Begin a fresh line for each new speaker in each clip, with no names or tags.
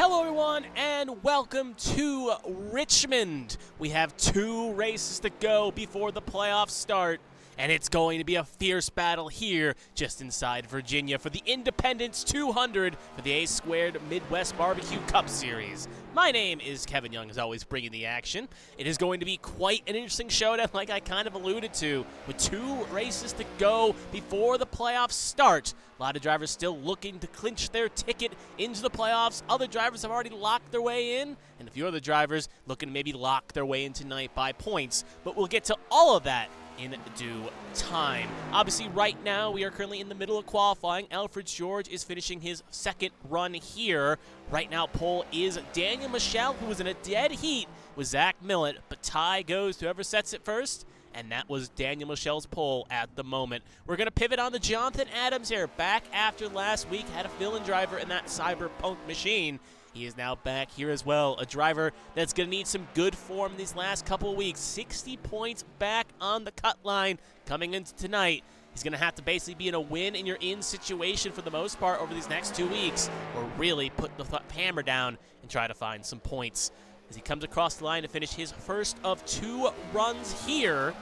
Hello everyone and welcome to Richmond. We have 2 races to go before the playoffs start, and it's going to be a fierce battle here just inside Virginia for the Independence 200 for the A² Midwest Barbecue Cup Series. My name is Kevin Young, as always, bringing the action. It is going to be quite an interesting showdown, like I kind of alluded to, with 2 races to go before the playoffs start. A lot of drivers still looking to clinch their ticket into the playoffs. Other drivers have already locked their way in, and a few other drivers looking to maybe lock their way in tonight by points. But we'll get to all of that in due time. Obviously, right now, we are currently in the middle of qualifying. Alfred George is finishing his second run here. Right now, pole is Daniel Michelle, who was in a dead heat with Zach Millett, but tie goes to whoever sets it first, and that was Daniel Michelle's pole at the moment. We're going to pivot on to Jonathan Adams here, back after last week, had a fill-in driver in that Cyberpunk machine. He is now back here as well, a driver that's going to need some good form these last couple of weeks. 60 points back on the cut line coming into tonight. He's going to have to basically be in a win-and-you're-in situation for the most part over these next 2 weeks, or really put the hammer down and try to find some points. As he comes across the line to finish his first of 2 runs here,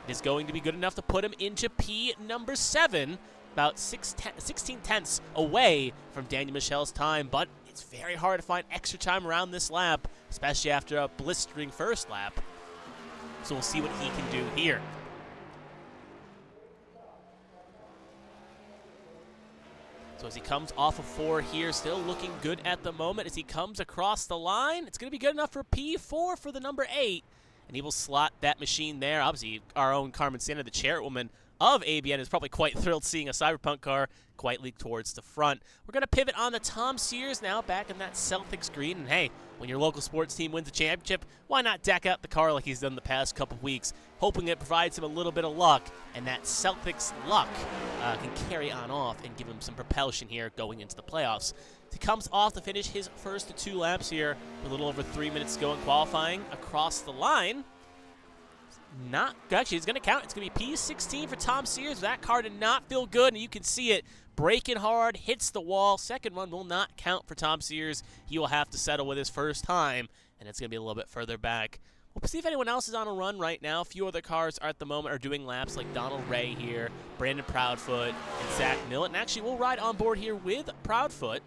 it is going to be good enough to put him into P number 7, about 16 tenths away from Daniel Michelle's time, but it's very hard to find extra time around this lap, especially after a blistering first lap. So we'll see what he can do here. So as he comes off of 4 here, still looking good at the moment. As he comes across the line, it's going to be good enough for P4 for the number 8. And he will slot that machine there. Obviously, our own Carmen Santa, the chairwoman of ABN, is probably quite thrilled seeing a Cyberpunk car quite leak towards the front. We're going to pivot on to Tom Sears now, back in that Celtics green. And hey, when your local sports team wins a championship, why not deck out the car like he's done the past couple weeks, hoping it provides him a little bit of luck, and that Celtics luck can carry on off and give him some propulsion here going into the playoffs. He comes off to finish his first 2 laps here with a little over 3 minutes to go in qualifying across the line. Actually, it's going to count. It's going to be P16 for Tom Sears. That car did not feel good, and you can see it braking hard, hits the wall. Second run will not count for Tom Sears. He will have to settle with his first time, and it's going to be a little bit further back. We'll see if anyone else is on a run right now. A few other cars at the moment are doing laps, like Donald Ray here, Brandon Proudfoot, and Zach Millett. And actually, we'll ride on board here with Proudfoot,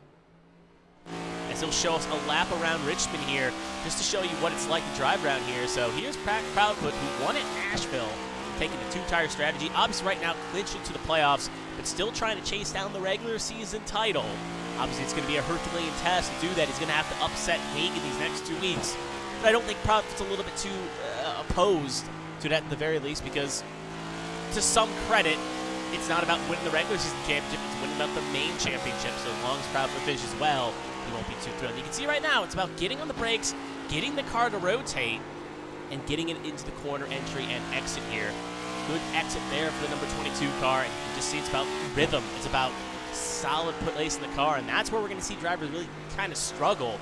as he'll show us a lap around Richmond here, just to show you what it's like to drive around here. So here's Proudfoot, who won at Nashville, taking the 2-tire strategy. Obviously right now clinching to the playoffs, but still trying to chase down the regular season title. Obviously it's going to be a Herculean task to do that. He's going to have to upset Hagan these next 2 weeks. But I don't think Proudfoot's a little bit too opposed to that at the very least, because to some credit, it's not about winning the regular season championship, it's winning about the main championship. So as long as Proudfoot finishes well, he won't be too thrilled. You can see right now, it's about getting on the brakes, getting the car to rotate, and getting it into the corner entry and exit here. Good exit there for the number 22 car, and you can just see it's about rhythm. It's about solid place in the car, and that's where we're going to see drivers really kind of struggle.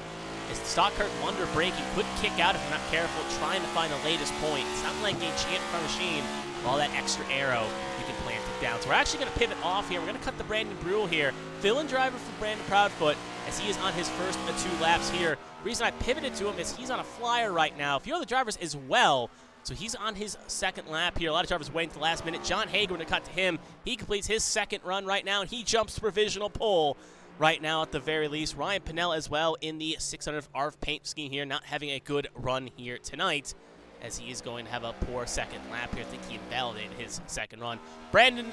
Is the stock car under braking, could kick out if you're not careful, trying to find the latest point. It's not like a champ car machine, all that extra aero, you can plant it down. So we're actually going to pivot off here. We're going to cut the Brandon Brule here. Fill-in driver for Brandon Proudfoot, as he is on his first of 2 laps here. The reason I pivoted to him is he's on a flyer right now. A few other drivers as well. So he's on his second lap here. A lot of drivers waiting to the last minute. John Hager, going to cut to him. He completes his second run right now, and he jumps to provisional pole right now at the very least. Ryan Pinnell as well in the 600 ARF paint scheme here, not having a good run here tonight, as he is going to have a poor second lap here. I think he invalidated his second run. Brandon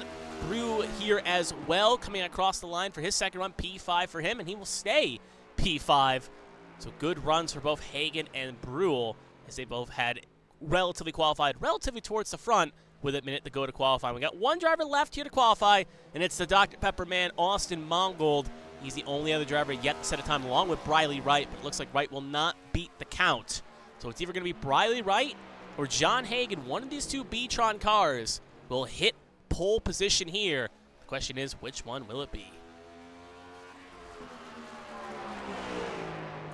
Brew here as well, coming across the line for his second run, P5 for him, and he will stay P5. So good runs for both Hagan and Brule, as they both had relatively qualified, relatively towards the front, with a minute to go to qualify. We got 1 driver left here to qualify, and it's the Dr. Pepper man, Austin Mongold. He's the only other driver yet to set a time, along with Briley Wright, but it looks like Wright will not beat the count. So it's either going to be Briley Wright or John Hagan. One of these 2 B-Tron cars will hit pole position here. The question is, which one will it be?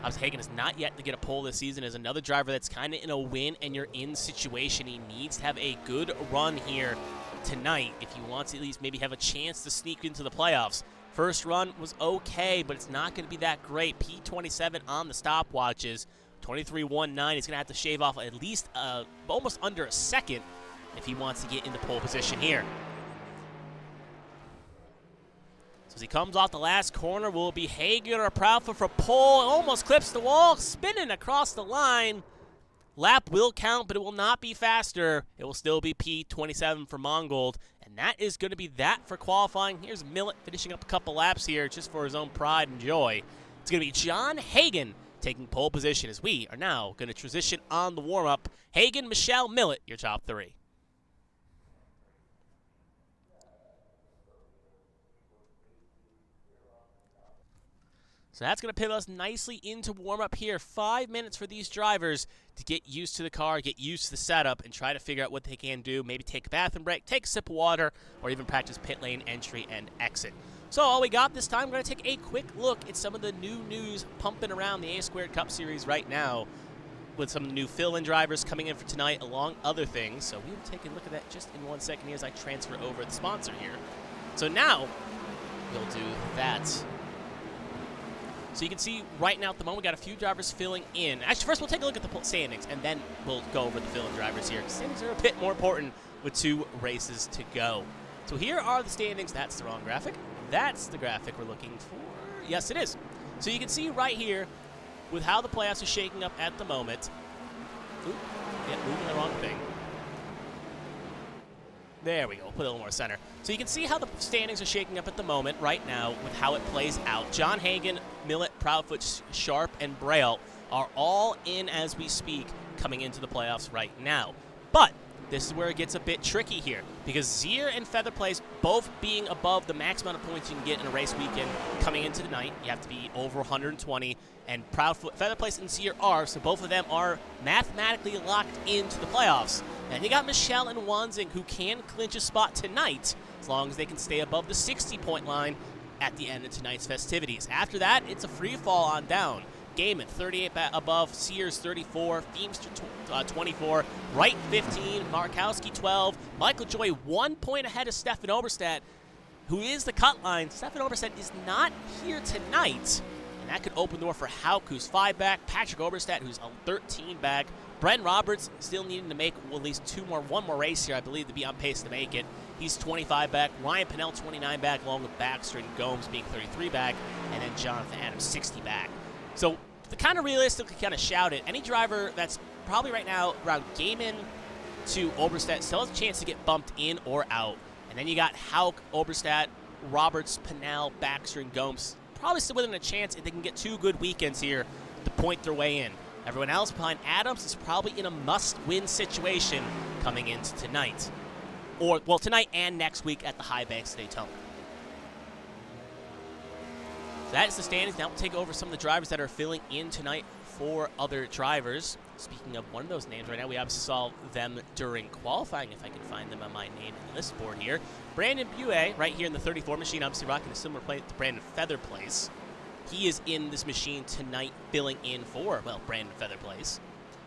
Obviously, Hagan is not yet to get a pole this season. As another driver that's kind of in a win-and-you're-in situation. He needs to have a good run here tonight if he wants to at least maybe have a chance to sneak into the playoffs. First run was okay, but it's not going to be that great. P27 on the stopwatches. 23.19. He's going to have to shave off at least almost under a second if he wants to get into pole position here. So as he comes off the last corner, will it be Hagen or Proudfoot for pole? Almost clips the wall, spinning across the line. Lap will count, but it will not be faster. It will still be P27 for Mongold, and that is going to be that for qualifying. Here's Millet finishing up a couple laps here just for his own pride and joy. It's going to be John Hagen taking pole position as we are now going to transition on the warm-up. Hagen, Michelle, Millet, your top three. So that's going to pivot us nicely into warm-up here. 5 minutes for these drivers to get used to the car, get used to the setup, and try to figure out what they can do. Maybe take a bathroom break, take a sip of water, or even practice pit lane entry and exit. So all we got this time, we're going to take a quick look at some of the new news pumping around the A2 Cup Series right now, with some new fill-in drivers coming in for tonight, along other things. So we will take a look at that just in 1 second here as I transfer over the sponsor here. So now we'll do that. So you can see right now at the moment, we got a few drivers filling in. Actually, first we'll take a look at the standings, and then we'll go over the fill-in drivers here. Standings are a bit more important with 2 races to go. So here are the standings. That's the wrong graphic. That's the graphic we're looking for. Yes, it is. So you can see right here with how the playoffs are shaking up at the moment. Oop, yeah, moving the wrong thing. There we go. Put it a little more center. So you can see how the standings are shaking up at the moment right now with how it plays out. John Hagen, Millet, Proudfoot, Sharp, and Braille are all in as we speak coming into the playoffs right now. But this is where it gets a bit tricky here because Zier and Feather Place both being above the max amount of points you can get in a race weekend coming into the night. You have to be over 120, and Proudfoot, Feather Place, and Zier are, so both of them are mathematically locked into the playoffs. And you got Michelle and Wanzing who can clinch a spot tonight as long as they can stay above the 60-point line at the end of tonight's festivities. After that, it's a free fall on down. Gaiman, 38 above, Sears, 34, Feemster, 24, Wright, 15, Markowski, 12, Michael Joy, 1 point ahead of Stefan Oberstadt, who is the cut line. Stefan Oberstadt is not here tonight, and that could open the door for Hauk, who's 5 back, Patrick Oberstadt, who's a 13 back, Bren Roberts still needing to make at least one more race here, I believe, to be on pace to make it. He's 25 back, Ryan Pennell, 29 back, along with Baxter and Gomes being 33 back, and then Jonathan Adams, 60 back. So to kind of realistically kind of shout it, any driver that's probably right now around Gaiman to Oberstadt still has a chance to get bumped in or out. And then you got Hauk, Oberstadt, Roberts, Pennell, Baxter, and Gomes probably still within a chance if they can get 2 good weekends here to point their way in. Everyone else behind Adams is probably in a must-win situation coming into tonight. Or, well, tonight and next week at the High Banks of Daytona. So that is the standings. Now we'll take over some of the drivers that are filling in tonight for other drivers. Speaking of one of those names right now, we obviously saw them during qualifying, if I can find them on my name in the list board here. Brandon Buet, right here in the 34 machine, obviously rocking a similar plate to Brandon Featherplace. He is in this machine tonight filling in for, well, Brandon Featherplace.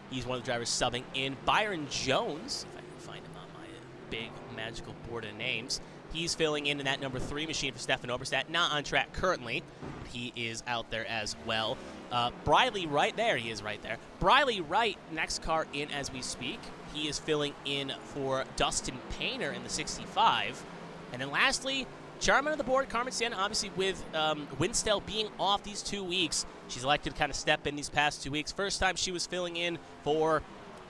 He's one of the drivers subbing in. Byron Jones, if I can find him on my big magical board of names. He's filling in that number 3 machine for Stefan Oberstadt. Not on track currently, but he is out there as well. Briley Wright, there he is right there. Briley Wright, next car in as we speak. He is filling in for Dustin Painter in the 65. And then lastly, chairman of the board, Carmen Sienna, obviously with Winstell being off these 2 weeks, she's elected to kind of step in these past 2 weeks. First time she was filling in for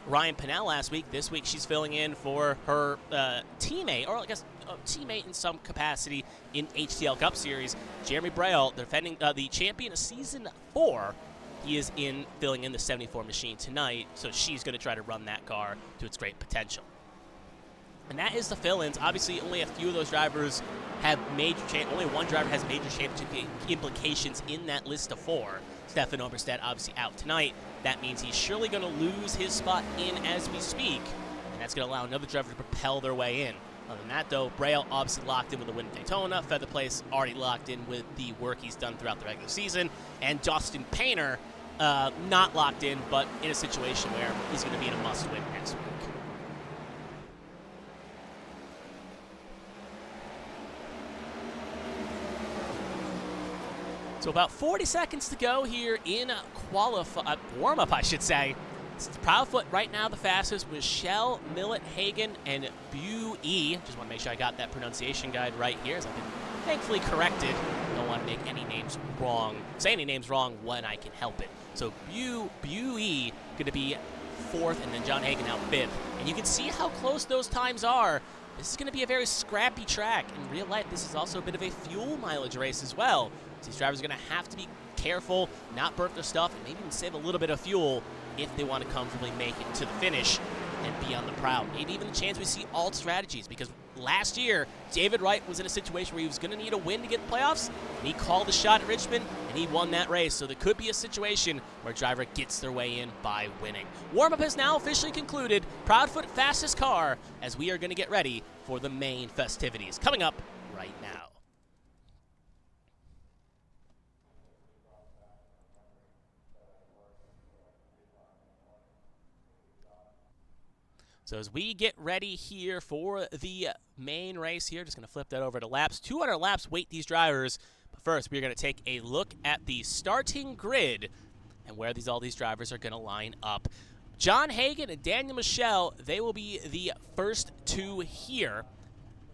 Ryan Pennell last week. This week she's filling in for her teammate, or I guess a teammate in some capacity in HTL Cup Series, Jeremy Braille, defending the champion of Season 4. He is filling in the 74 machine tonight, so she's going to try to run that car to its great potential. And that is the fill-ins. Obviously, only a few of those drivers have major only one driver has major championship implications in that list of 4. Stefan Oberstadt obviously out tonight. That means he's surely going to lose his spot in as we speak, and that's going to allow another driver to propel their way in. Other than that, though, Braille obviously locked in with the win at Daytona. Featherplace already locked in with the work he's done throughout the regular season. And Dustin Painter, not locked in, but in a situation where he's going to be in a must-win next week. So about 40 seconds to go here in warm-up, I should say. It's Proudfoot right now the fastest with Shell, Millet, Hagen, and Bue. Just want to make sure I got that pronunciation guide right here, as I've been thankfully corrected. Don't want to make any names wrong, say any names wrong when I can help it. So Bue going to be 4th, and then John Hagen out 5th. And you can see how close those times are. This is going to be a very scrappy track. In real life, this is also a bit of a fuel mileage race as well. So these drivers are going to have to be careful, not burn their stuff, and maybe even save a little bit of fuel if they want to comfortably make it to the finish and be on the proud. Maybe even a chance we see alt strategies, because last year, David Wright was in a situation where he was going to need a win to get the playoffs, and he called the shot at Richmond, and he won that race. So there could be a situation where a driver gets their way in by winning. Warm-up has now officially concluded. Proudfoot fastest car, as we are going to get ready for the main festivities coming up right now. So as we get ready here for the main race here, just going to flip that over to laps. 200 laps wait these drivers. But first, we're going to take a look at the starting grid and where all these drivers are going to line up. John Hagen and Daniel Michel, they will be the first two here,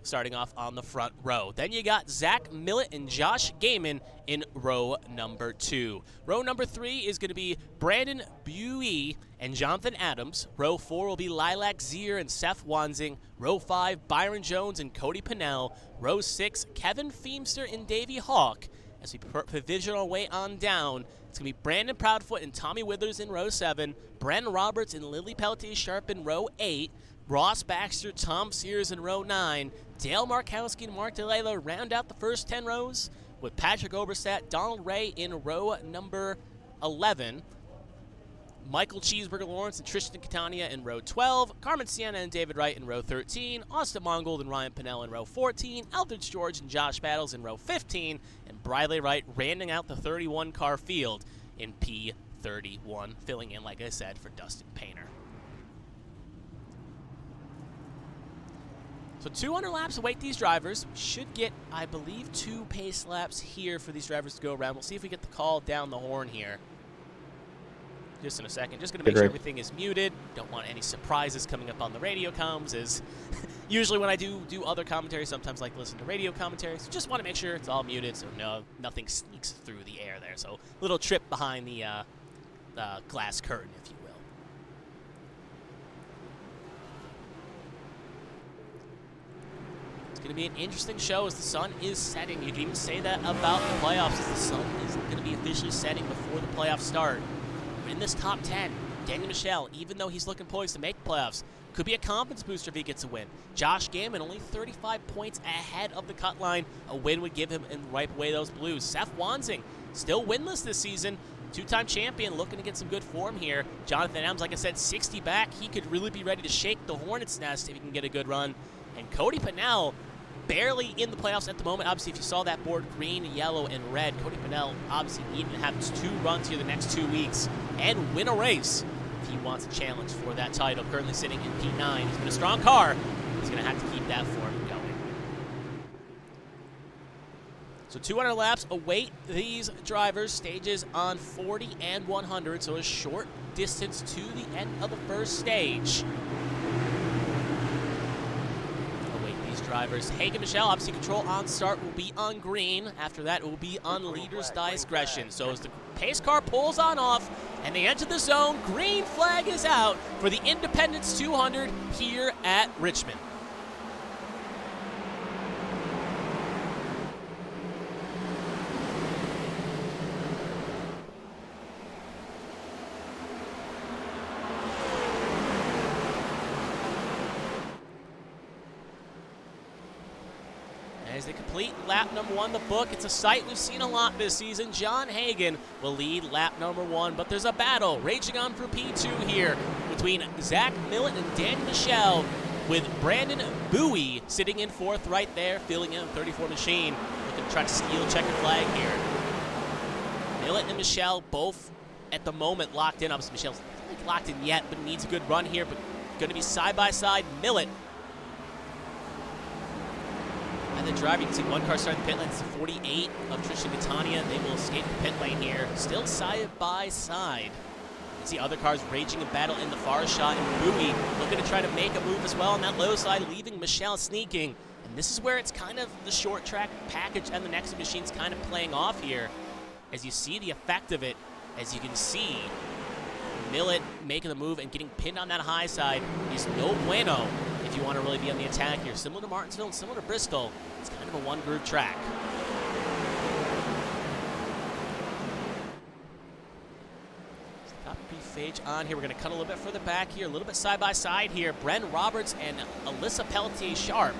starting off on the front row. Then you got Zach Millet and Josh Gaiman in row number 2. Row number 3 is going to be Brandon Bue and Jonathan Adams. Row 4 will be Lilac Zier and Seth Wanzing. Row 5, Byron Jones and Cody Pennell. Row 6, Kevin Feemster and Davey Hawk. As we provision our way on down, it's going to be Brandon Proudfoot and Tommy Withers in row 7. Brendan Roberts and Lily Pelletier-Sharp in row 8. Ross Baxter, Tom Sears in row 9. Dale Markowski and Mark DeLayla round out the first 10 rows, with Patrick Oberstadt, Donald Ray in row number 11. Michael Cheeseburger Lawrence and Tristan Catania in row 12. Carmen Sienna and David Wright in row 13. Austin Mongold and Ryan Pinnell in row 14. Eldridge George and Josh Battles in row 15. And Briley Wright rounding out the 31-car field in P31, filling in, like I said, for Dustin Painter. So 200 laps await these drivers. We should get, I believe, 2 pace laps here for these drivers to go around. We'll see if we get the call down the horn here. Just in a second. Just going to make sure everything is muted. Don't want any surprises coming up on the radio comms. As usually when I do other commentary, sometimes I like to listen to radio commentary. So just want to make sure it's all muted so nothing sneaks through the air there. So a little trip behind the glass curtain, if you will. It's going to be an interesting show as the sun is setting. You can even say that about the playoffs, as the sun is going to be officially setting before the playoffs start. In this top 10, Daniel Michel, even though he's looking poised to make the playoffs, could be a confidence booster if he gets a win. Josh Gaiman, only 35 points ahead of the cut line. A win would give him and wipe away those blues. Seth Wanzing, still winless this season. 2-time champion, looking to get some good form here. Jonathan Adams, like I said, 60 back. He could really be ready to shake the Hornets' nest if he can get a good run. And Cody Pennell, barely in the playoffs at the moment. Obviously, if you saw that board, green, yellow, and red, Cody Pennell obviously needing to have 2 runs here the next 2 weeks and win a race if he wants a challenge for that title. Currently sitting in P9. He's been a strong car. He's going to have to keep that form going. So 200 laps await these drivers. Stages on 40 and 100, so a short distance to the end of the first stage. Drivers. Hagen Michel, obviously control on start will be on green. After that, it will be on leader's discretion. So as the pace car pulls on off and they enter the zone, green flag is out for the Independence 200 here at Richmond. As they complete lap number 1, the book, it's a sight we've seen a lot this season. John Hagen will lead lap number 1, but there's a battle raging on for P2 here between Zach Millet and Dan Michel, with Brandon Bue sitting in 4th right there, filling in a 34 machine, looking to try to steal checkered flag here. Millet and Michel both at the moment locked in. Obviously, Michel's not locked in yet, but needs a good run here, but going to be side by side. Millet, I the driver. You can see one car starting the pit lane. It's the 48 of Tristan Catania. They will escape the pit lane here. Still side by side. You can see other cars raging in battle in the far shot. And Bowie looking to try to make a move as well on that low side, leaving Michelle sneaking. And this is where it's kind of the short track package and the next machine's kind of playing off here. As you see the effect of it, as you can see, Millet making the move and getting pinned on that high side is no bueno if you want to really be on the attack here. Similar to Martinsville and similar to Bristol, it's kind of a one-groove track. Top pre-phage on here. We're going to cut a little bit further back here, a little bit side by side here. Bren Roberts and Alyssa Pelletier Sharp.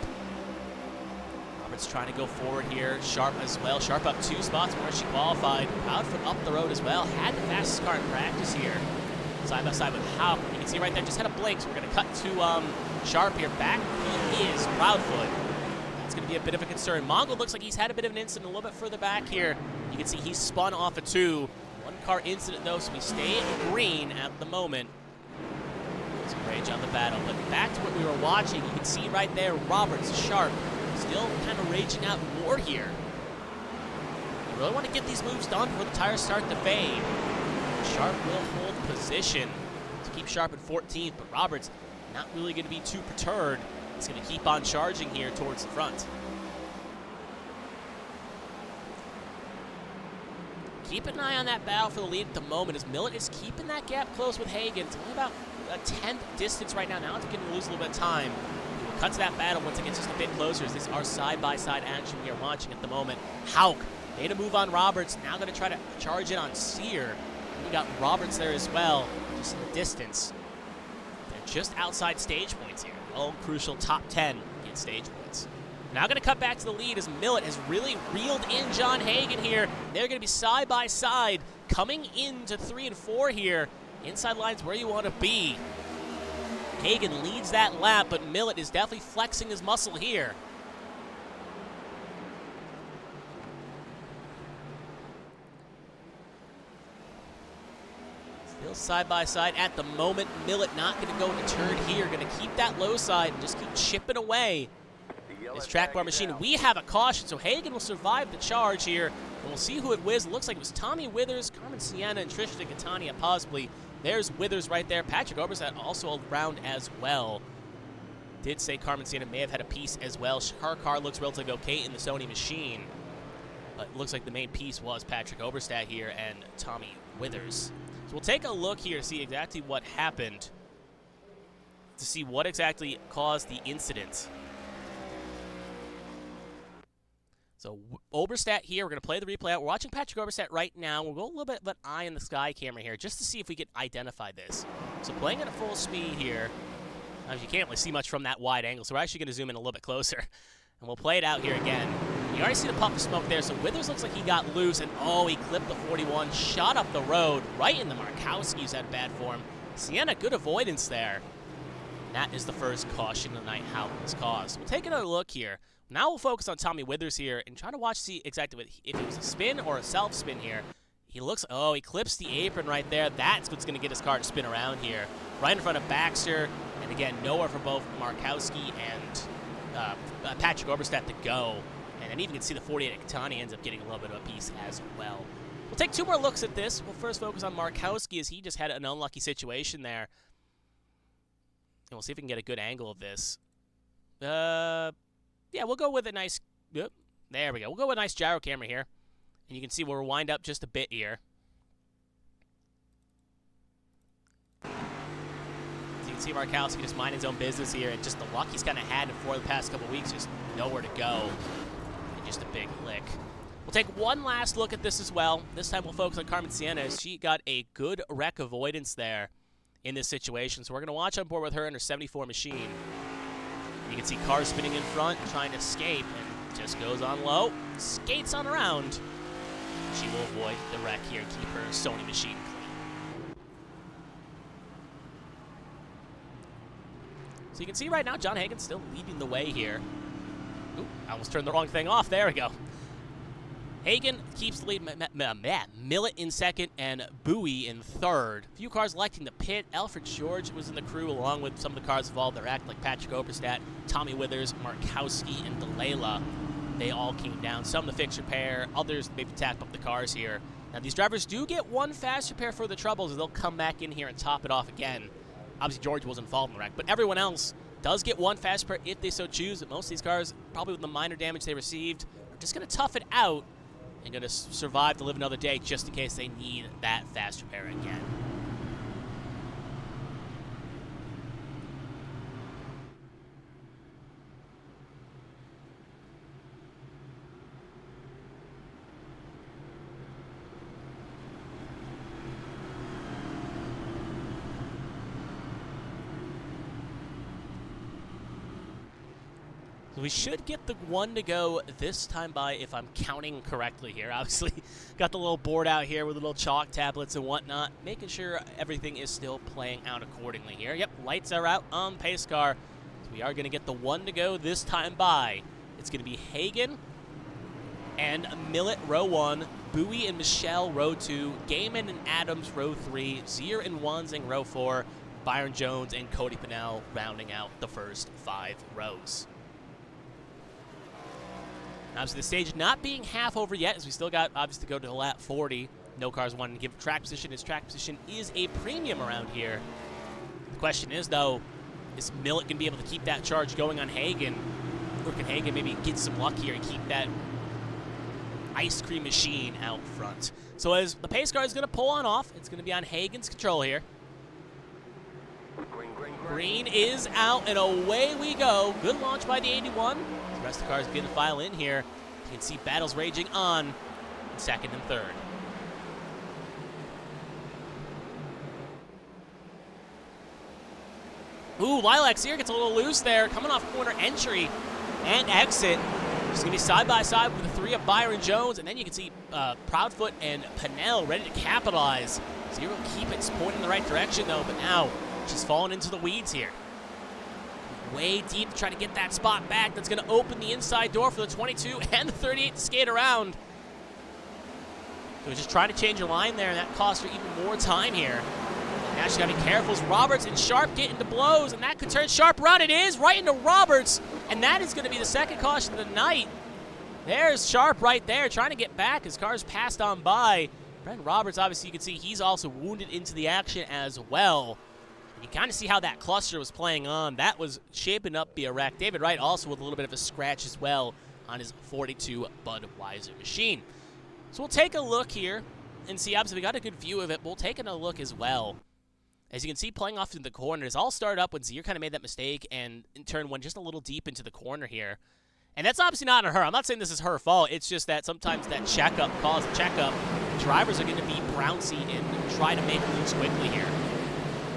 Roberts trying to go forward here. Sharp as well. Sharp up 2 spots where she qualified. Proudfoot up the road as well. Had the fastest car in practice here. Side by side with Haupt. You can see right there, just had a blink, so we're going to cut to Sharp here. Back he is Proudfoot. That's going to be a bit of a concern. Mongol looks like he's had a bit of an incident a little bit further back here. You can see he spun off a 2. 1-car incident though, so we stay green at the moment. Some rage on the battle, but back to what we were watching. You can see right there, Roberts, Sharp, still kind of raging out war here. You really want to get these moves done before the tires start to fade. Sharp will hold position to keep Sharp at 14th, but Roberts not really going to be too perturbed. He's going to keep on charging here towards the front. Keep an eye on that battle for the lead at the moment as Millet is keeping that gap close with Hagen. It's only about a 10th distance right now. Now it's going to lose a little bit of time. We'll cut to that battle once it gets just a bit closer as this is our side-by-side action we are watching at the moment. Hauk made a move on Roberts. Now going to try to charge in on Sear. We got Roberts there as well, just in the distance. They're just outside stage points here. All crucial top 10 get stage points. Now going to cut back to the lead as Millet has really reeled in John Hagen here. They're going to be side by side, coming into 3 and 4 here. Inside lines where you want to be. Hagen leads that lap, but Millet is definitely flexing his muscle here. Still side by side at the moment. Millet not going to go in the turn here. Going to keep that low side and just keep chipping away. This track bar machine. We have a caution, so Hagen will survive the charge here. And we'll see who it was. It looks like it was Tommy Withers, Carmen Sienna, and Tristan Catania possibly. There's Withers right there. Patrick Oberstadt also around as well. Did say Carmen Sienna may have had a piece as well. Her car looks relatively okay in the Sony machine. But it looks like the main piece was Patrick Oberstadt here and Tommy Withers. So we'll take a look here to see exactly what happened, to see what exactly caused the incident. So Oberstadt here, we're going to play the replay out. We're watching Patrick Oberstadt right now. We'll go a little bit of an eye in the sky camera here just to see if we can identify this. So playing at a full speed here. You can't really see much from that wide angle, so we're actually going to zoom in a little bit closer. And we'll play it out here again. You already see the puff of smoke there, so Withers looks like he got loose, and oh, he clipped the 41, shot up the road, right in the Markowski's had bad form. Sienna, good avoidance there. And that is the first caution of the night, how it was caused. We'll take another look here. Now we'll focus on Tommy Withers here and try to watch, see exactly if it was a spin or a self-spin here. He looks, oh, he clips the apron right there. That's what's going to get his car to spin around here. Right in front of Baxter, and again, nowhere for both Markowski and Patrick Oberstadt to go. And then even you can see the 48 at Catania ends up getting a little bit of a piece as well. We'll take 2 more looks at this. We'll first focus on Markowski as he just had an unlucky situation there. And we'll see if we can get a good angle of this. Yeah, we'll go with a nice, yep, there we go. We'll go with a nice gyro camera here. And you can see we'll rewind up just a bit here. As you can see Markowski just mind his own business here, and just the luck he's kind of had for the past couple weeks, just nowhere to go. And just a big lick. We'll take one last look at this as well. This time we'll focus on Carmen Sienna as she got a good wreck avoidance there in this situation. So we're going to watch on board with her in her 74 machine. You can see cars spinning in front, trying to escape, and just goes on low, skates on around. She will avoid the wreck here and keep her Sony machine clean. So you can see right now John Hagen still leading the way here. Ooh, I almost turned the wrong thing off. There we go. Hagen keeps the lead. Millet in second and Bowie in third. A few cars electing the pit. Alfred George was in the crew along with some of the cars involved in their act like Patrick Oberstadt, Tommy Withers, Markowski, and Delayla. they all came down. Some to fix repair, others maybe tap up the cars here. Now, these drivers do get one fast repair for the troubles, and they'll come back in here and top it off again. Obviously, George wasn't involved in the wreck, but everyone else does get one fast repair if they so choose. But most of these cars, probably with the minor damage they received, are just going to tough it out and going to survive to live another day just in case they need that fast repair again. So we should get the one to go this time by, if I'm counting correctly here. Obviously, got the little board out here with the little chalk tablets and whatnot, making sure everything is still playing out accordingly here. Yep, lights are out on pace car. So we are going to get the one to go this time by. It's going to be Hagen and Millet, row 1, Bowie and Michelle, row 2, Gaiman and Adams, row 3, Zier and Wanzing, row 4, Byron Jones and Cody Pinnell rounding out the first 5 rows. Obviously, the stage not being half over yet, as we still got, obviously, to go to lap 40. No cars wanting to give track position, as track position is a premium around here. The question is, though, is Millet going to be able to keep that charge going on Hagen? Or can Hagen maybe get some luck here and keep that ice cream machine out front? So as the pace car is going to pull on off, it's going to be on Hagen's control here. Green is out, and away we go. Good launch by the 81. The rest of the cars begin to file in here. You can see battles raging on in second and third. Ooh, Lilacs here gets a little loose there. Coming off corner entry and exit. Just going to be side by side with the 3 of Byron Jones. And then you can see Proudfoot and Pinnell ready to capitalize. Zero keep it pointing in the right direction, though. But now she's falling into the weeds here. Way deep to try to get that spot back. That's going to open the inside door for the 22 and the 38 to skate around. So just trying to change your line there, and that cost her even more time here. Now she's got to be careful as Roberts and Sharp get into blows, and that could turn Sharp around. It is right into Roberts, and that is going to be the second caution of the night. There's Sharp right there trying to get back as cars passed on by. Brendan Roberts, obviously, you can see he's also wounded into the action as well. You kind of see how that cluster was playing on. That was shaping up to be a wreck. David Wright also with a little bit of a scratch as well on his 42 Budweiser machine. So we'll take a look here and see. Obviously, we got a good view of it. We'll take a look as well. As you can see, playing off into the corners. All started up when Zier kind of made that mistake and in turn went just a little deep into the corner here. And that's obviously not on her. I'm not saying this is her fault. It's just that sometimes that checkup calls a checkup. Drivers are going to be bouncy and try to make moves quickly here.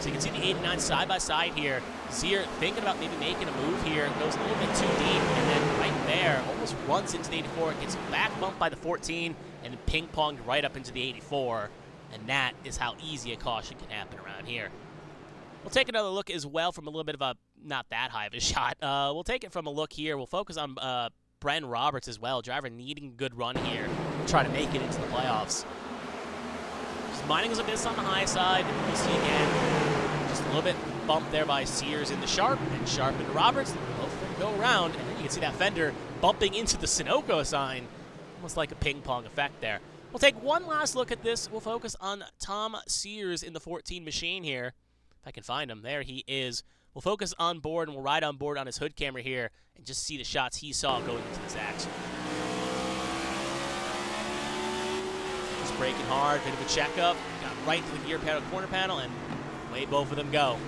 So you can see the 89 side-by-side here. Zier thinking about maybe making a move here. Goes a little bit too deep, and then right there, almost runs into the 84. Gets back bumped by the 14, and then ping-ponged right up into the 84. And that is how easy a caution can happen around here. We'll take another look as well from a little bit of a, not that high of a shot. We'll take it from a look here. We'll focus on Bren Roberts as well. Driver needing a good run here to try to make it into the playoffs. Mining is a bit on the high side. You see again, just a little bit bumped there by Sears into Sharp, and Sharp into Roberts. Both of them go around, and then you can see that fender bumping into the Sunoco sign. Almost like a ping-pong effect there. We'll take one last look at this. We'll focus on Tom Sears in the 14 machine here. If I can find him. There he is. We'll focus on board, and we'll ride on board on his hood camera here and just see the shots he saw going into this action. Braking hard, bit of a checkup, got right to the gear panel, corner panel, and away both of them go.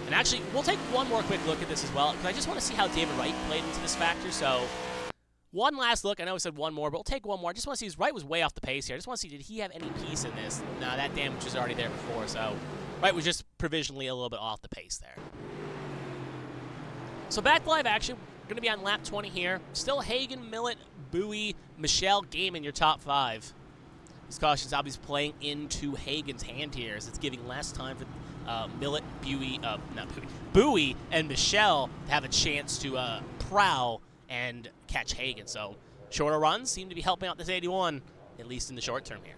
And actually, we'll take one more quick look at this as well, because I just want to see how David Wright played into this factor. So, one last look. I know I said one more, but we'll take one more. I just want to see his Wright was way off the pace here. I just want to see, did he have any piece in this? No, that damage was already there before, so Wright was just provisionally a little bit off the pace there. So back to live action. We're going to be on lap 20 here. Still Hagen, Millet, Bowie, Michelle, Gaiman, your top 5. These cautions obviously playing into Hagen's hand here, as it's giving less time for Millet, Bowie, and Michelle to have a chance to prowl and catch Hagen. So shorter runs seem to be helping out this 81, at least in the short term here.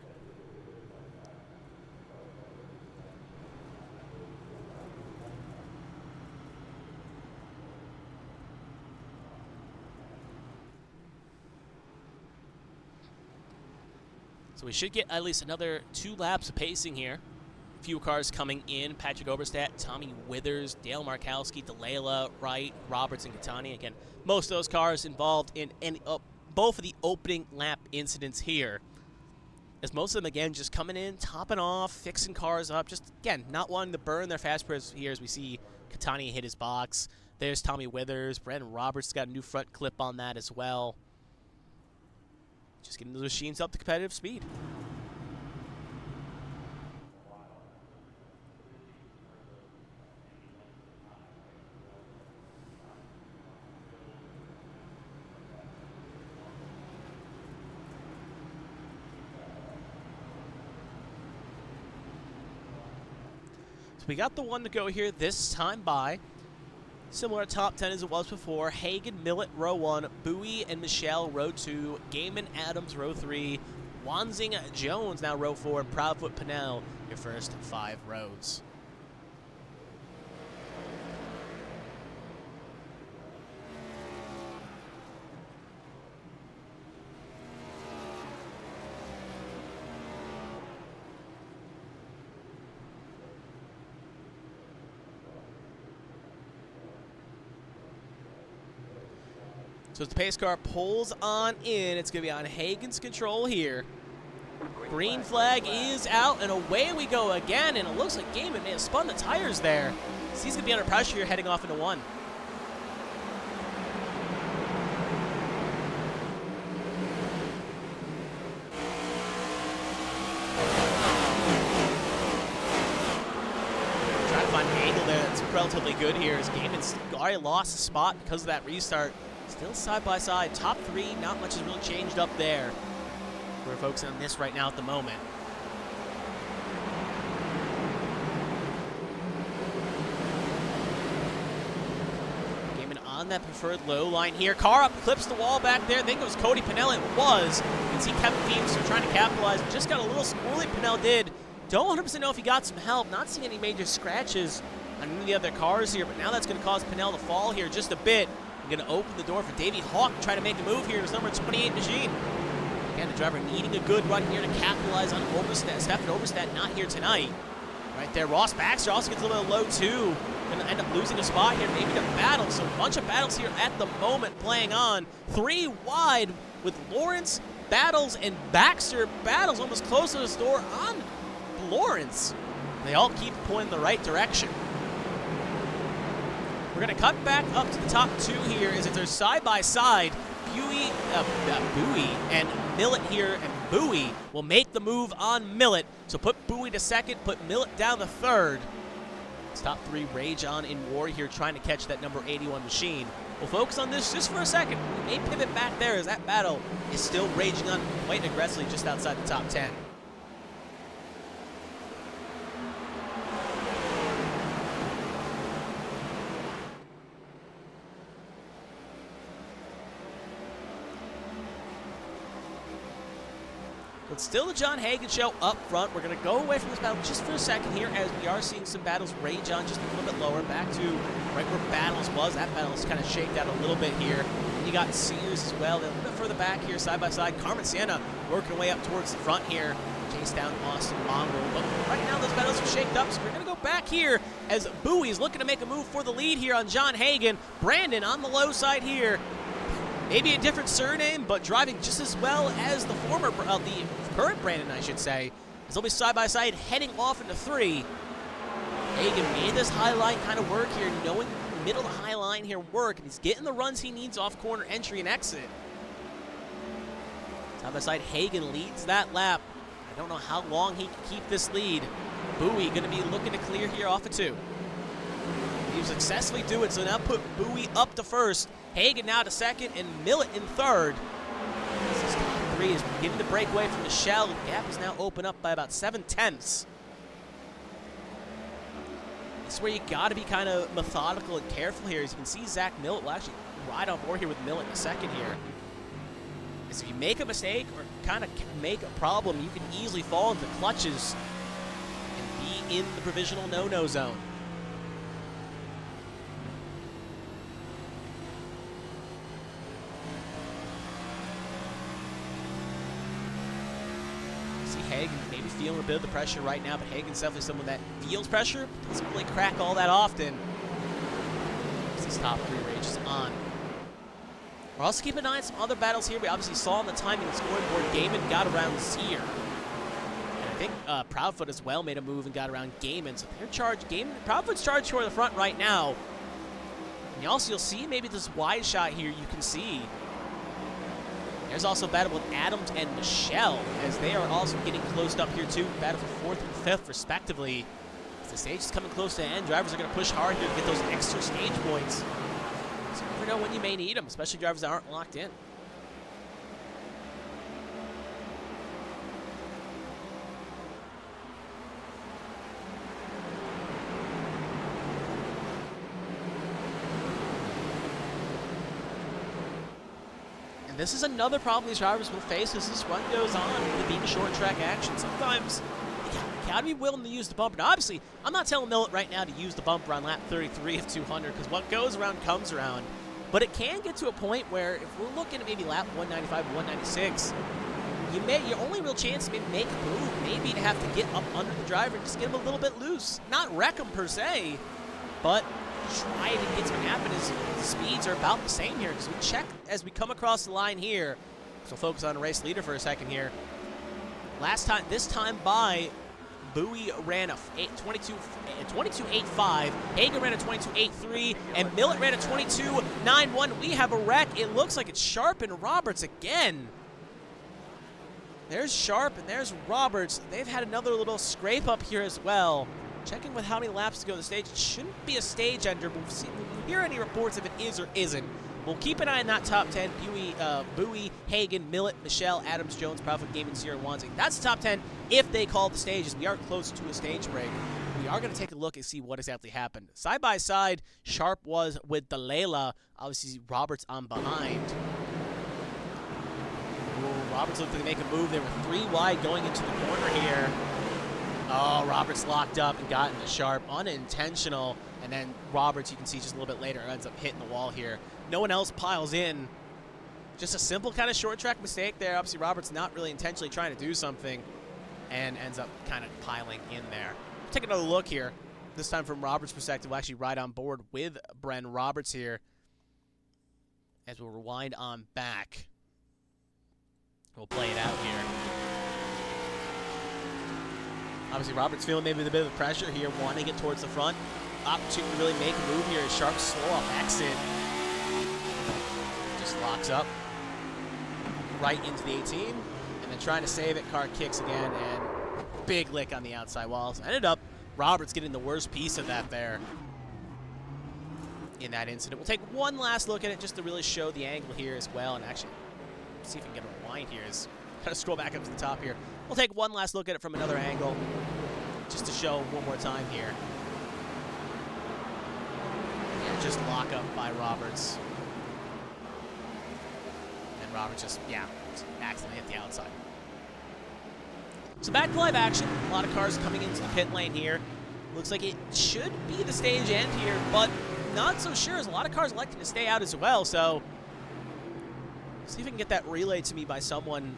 So we should get at least another 2 laps of pacing here. A few cars coming in. Patrick Oberstadt, Tommy Withers, Dale Markowski, DeLayla, Wright, Roberts, and Catani. Again, most of those cars involved in both of the opening lap incidents here. As most of them, again, just coming in, topping off, fixing cars up. Just, again, not wanting to burn their fast pairs here as we see Catani hit his box. There's Tommy Withers. Brandon Roberts got a new front clip on that as well. Just getting those machines up to competitive speed. So we got the one to go here this time by. Similar top 10 as it was before. Hagen, Millett, row 1. Bowie and Michelle, row 2. Gaiman, Adams, row 3. Wanzing, Jones, now row 4. And Proudfoot, Pinnell, your first 5 rows. So as the pace car pulls on in, it's going to be on Hagen's control here. Green flag is out, and away we go again, and it looks like Gaiman may have spun the tires there. So he's going to be under pressure here heading off into 1. Trying to find an angle there that's relatively good here as Gaiman's already lost a spot because of that restart. Still side by side, top 3, not much has really changed up there. We're focusing on this right now at the moment. Gaiman on that preferred low line here. Car up, clips the wall back there. I think it was Cody Pinnell. It was. You can see Kevin Feemster trying to capitalize. Just got a little squirrely, Pinnell did. Don't 100% know if he got some help. Not seeing any major scratches on any of the other cars here, but now that's going to cause Pinnell to fall here just a bit. Going to open the door for Davey Hawk to try to make a move here. His number 28 machine. Again, the driver needing a good run here to capitalize on Oberstadt. Stefan Oberstadt not here tonight. Right there, Ross Baxter also gets a little bit low too. Going to end up losing a spot here, maybe to battle. So a bunch of battles here at the moment playing on. 3 wide with Lawrence, Battles, and Baxter. Battles almost close to the store on Lawrence. They all keep pulling in the right direction. We're going to cut back up to the top 2 here as if they're side-by-side. Bowie and Millett here, and Bowie will make the move on Millett. So put Bowie to 2nd, put Millett down to 3rd. This top 3 rage on in war here, trying to catch that number 81 machine. We'll focus on this just for a second. We may pivot back there as that battle is still raging on quite aggressively just outside the top 10. But still the John Hagen show up front. We're going to go away from this battle just for a second here as we are seeing some battles rage on just a little bit lower, back to right where Battles was. That battle is kind of shaked out a little bit here. And you got Sears as well. They're a little bit further back here, side by side. Carmen Sienna working her way up towards the front here. Chase down Austin Monroe. But right now those battles are shaked up, so we're going to go back here as Bowie's looking to make a move for the lead here on John Hagen. Brandon on the low side here. Maybe a different surname, but driving just as well as the the current Brandon, I should say. As they'll be side by side, heading off into 3. Hagen made this high line kind of work here, knowing the middle to high line here work, and he's getting the runs he needs off corner entry and exit. Side by side, Hagen leads that lap. I don't know how long he can keep this lead. Bowie going to be looking to clear here off of 2. He successfully do it, so now put Bowie up to 1st. Hagen now to 2nd, and Millett in 3rd. This top 3 is beginning to break away from Michelle. The gap is now open up by about 7/10. This is where you got to be kind of methodical and careful here. As you can see, Zach Millett will actually ride on board here with Millett in a second here. As if you make a mistake or kind of make a problem, you can easily fall into clutches and be in the provisional no-no zone. Hagen maybe feeling a bit of the pressure right now, but Hagen's definitely someone that feels pressure, doesn't really crack all that often. These top 3 races on. We're also keeping an eye on some other battles here. We obviously saw on the timing and scoring board, Gaiman got around Sear. And I think Proudfoot as well made a move and got around Gaiman. So they're charged. Proudfoot's charged toward the front right now. And also, you'll see maybe this wide shot here, you can see. There's also a battle with Adams and Michelle, as they are also getting closed up here too. Battle for 4th and 5th, respectively. As the stage is coming close to the end, drivers are going to push hard here to get those extra stage points. So you never know when you may need them, especially drivers that aren't locked in. And this is another problem these drivers will face as this run goes on with being short track action. Sometimes you gotta be willing to use the bumper. Now, obviously, I'm not telling Millet right now to use the bumper on lap 33 of 200 because what goes around comes around. But it can get to a point where if we're looking at maybe lap 195, 196, your only real chance to maybe make a move maybe to have to get up under the driver and just get him a little bit loose. Not wreck him per se, but try to get something happen as the speeds are about the same here. Because we check as we come across the line here. So focus on the race leader for a second here. This time by, Bowie ran a 22.85. Hagen ran a 22.83, and Millet ran a 22.91. We have a wreck. It looks like it's Sharp and Roberts again. There's Sharp and there's Roberts. They've had another little scrape up here as well. Checking with how many laps to go to the stage. It shouldn't be a stage ender, but we'll hear any reports if it is or isn't. We'll keep an eye on that top 10. Bowie, Hagen, Millet, Michelle, Adams, Jones, Proudfoot, Gaiman, Sear, and Wanzing. That's the top 10 if they call the stages. We are close to a stage break. We are going to take a look and see what exactly happened. Side by side, Sharp was with the Layla. Obviously, Roberts on behind. Ooh, Roberts looked like to make a move. They were 3 wide going into the corner here. Oh, Roberts locked up and got into Sharp. Unintentional. And then Roberts, you can see just a little bit later, ends up hitting the wall here. No one else piles in. Just a simple kind of short track mistake there. Obviously, Roberts not really intentionally trying to do something and ends up kind of piling in there. Take another look here. This time from Roberts' perspective, we'll actually ride on board with Bren Roberts here as we'll rewind on back. We'll play it out here. Obviously, Roberts feeling maybe a bit of the pressure here, wanting to get towards the front. Opportunity to really make a move here. Sharp slow off exit. Just locks up right into the 18. And then trying to save it, car kicks again, and big lick on the outside walls. Ended up Roberts getting the worst piece of that there in that incident. We'll take one last look at it just to really show the angle here as well. And actually, see if we can get a rewind here. Kind of scroll back up to the top here. We'll take one last look at it from another angle just to show one more time here. Yeah, just lock up by Roberts. And Roberts just accidentally hit the outside. So back to live action. A lot of cars coming into the pit lane here. Looks like it should be the stage end here, but not so sure as a lot of cars electing to stay out as well. So see if we can get that relayed to me by someone,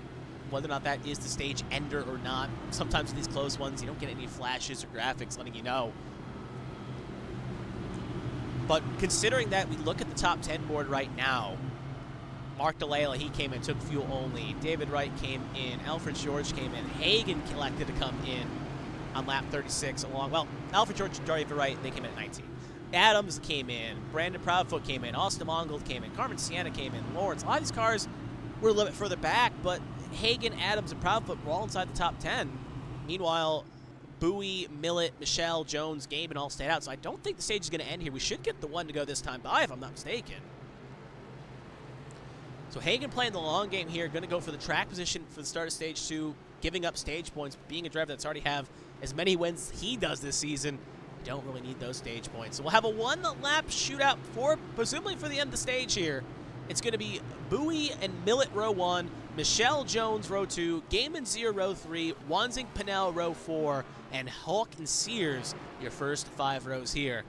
whether or not that is the stage ender or not. Sometimes with these close ones, you don't get any flashes or graphics letting you know. But considering that, we look at the top 10 board right now. Mark DeLayla, he came in, took fuel only. David Wright came in. Alfred George came in. Hagen elected to come in on lap 36 along. Well, Alfred George and David Wright, they came in at 19. Adams came in. Brandon Proudfoot came in. Austin Mongold came in. Carmen Sienna came in. Lawrence. A lot of these cars were a little bit further back, but Hagen, Adams, and Proudfoot were all inside the top 10. Meanwhile, Bowie, Millet, Michelle, Jones, Gaiman all stayed out. So I don't think the stage is going to end here. We should get the one to go this time by, if I'm not mistaken. So Hagen playing the long game here, going to go for the track position for the start of stage 2, giving up stage points. Being a driver that's already have as many wins as he does this season, you don't really need those stage points. So we'll have a one-lap shootout presumably for the end of the stage here. It's going to be Bowie and Millet row 1, Michelle Jones row 2, Gaiman Zier row 3, Wanzing Pinnell row 4, and Hawk and Sears your first 5 rows here.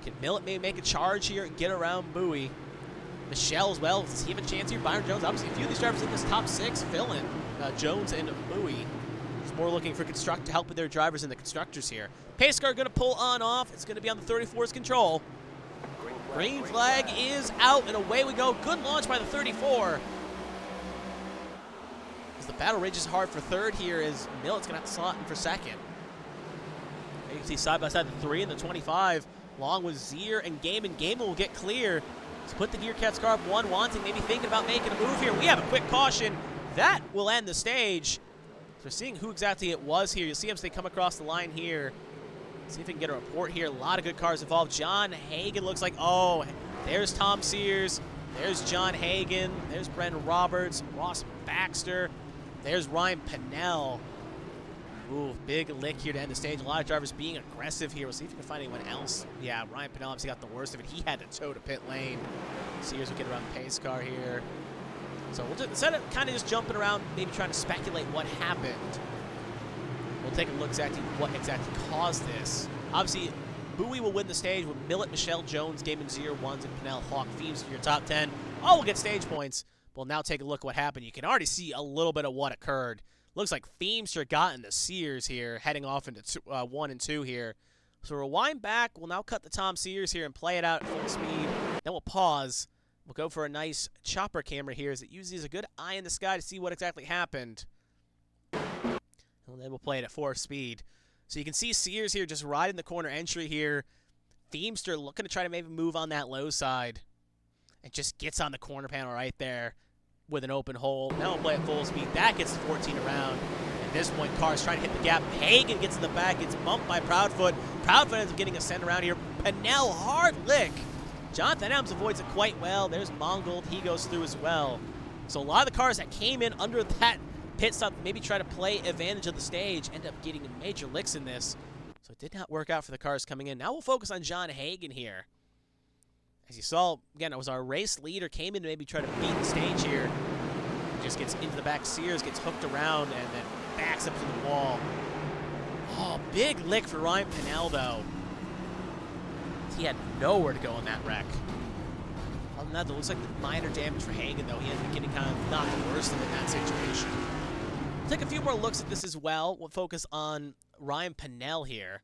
Can Millet maybe make a charge here and get around Bowie? Michelle as well. Does he have a chance here? Byron Jones, obviously a few of these drivers in this top 6 fill in. Jones and Bowie. Just more looking for help with their drivers and the constructors here. Pace car going to pull on off. It's going to be on the 34's control. Green flag is out, and away we go. Good launch by the 34. As the battle rages hard for third here, as Millet's going to have to slot in for second. You can see side by side the 3 and the 25, along with Zier and Gaiman. Gaiman will get clear. Let's put the Gearcats car up 1, wanting, maybe thinking about making a move here. We have a quick caution. That will end the stage. So we're seeing who exactly it was here. You'll see them as they come across the line here. See if we can get a report here. A lot of good cars involved. John Hagan looks like, oh, there's Tom Sears. There's John Hagan. There's Brendan Roberts. Ross Baxter. There's Ryan Pennell. Ooh, big lick here to end the stage. A lot of drivers being aggressive here. We'll see if we can find anyone else. Yeah, Ryan Pennell obviously got the worst of it. He had to tow to pit lane. Sears will get around the pace car here. So we'll just, instead of kind of just jumping around, maybe trying to speculate what happened, we'll take a look exactly what exactly caused this. Obviously, Bowie will win the stage with Millet, Michelle, Jones, Gaiman, Zier, Ones, and Pennell, Hawk, Fiends for your top 10. All will get stage points. We'll now take a look at what happened. You can already see a little bit of what occurred. Looks like Feemster got into Sears here, heading off into 1 and 2 here. So we'll rewind back. We'll now cut the Tom Sears here and play it out at full speed. Then we'll pause. We'll go for a nice chopper camera here, as it uses a good eye in the sky to see what exactly happened. And then we'll play it at 4 speed. So you can see Sears here just riding the corner entry here. Feemster looking to try to maybe move on that low side. And just gets on the corner panel right there with an open hole. Now we'll play at full speed. That gets to 14 around. At this point, Carr's trying to hit the gap. Hagan gets in the back. Gets bumped by Proudfoot. Proudfoot ends up getting a send around here. Pennell, hard lick. Jonathan Adams avoids it quite well. There's Mongold. He goes through as well. So a lot of the cars that came in under that pit stop, maybe try to play advantage of the stage, end up getting major licks in this. So it did not work out for the cars coming in. Now we'll focus on John Hagan here. As you saw, again, it was our race leader, came in to maybe try to beat the stage here. Just gets into the back. Sears gets hooked around and then backs up to the wall. Oh, big lick for Ryan Pennell, though. He had nowhere to go in that wreck. Other than that, it looks like minor damage for Hagan, though. He ended up getting kind of not the worst of it in that situation. We'll take a few more looks at this as well. We'll focus on Ryan Pennell here.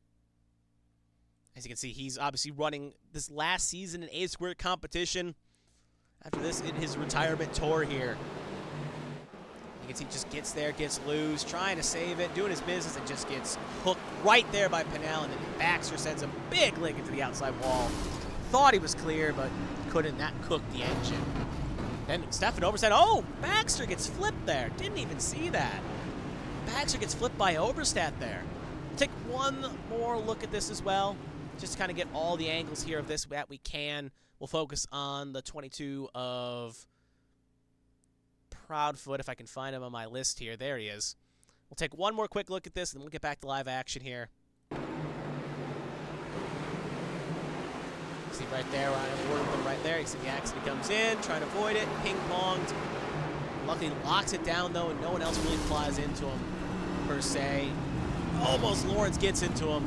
As you can see, he's obviously running this last season in A-squared competition. After this, in his retirement tour here. You can see he just gets there, gets loose, trying to save it, doing his business, and just gets hooked right there by Pennell, and then Baxter sends a big lick into the outside wall. Thought he was clear, but couldn't. That cooked the engine. Then Stefan Overstead, oh, Baxter gets flipped there. Didn't even see that. Baxter gets flipped by Overstead there. We'll take one more look at this as well, just to kind of get all the angles here of this that we can. We'll focus on the 22 of Proudfoot, if I can find him on my list here. There he is. We'll take one more quick look at this, and then we'll get back to live action here. See right there, Ryan Ward with him right there. You see the accident comes in, trying to avoid it, ping-ponged. Luckily locks it down, though, and no one else really flies into him, per se. Almost Lawrence gets into him,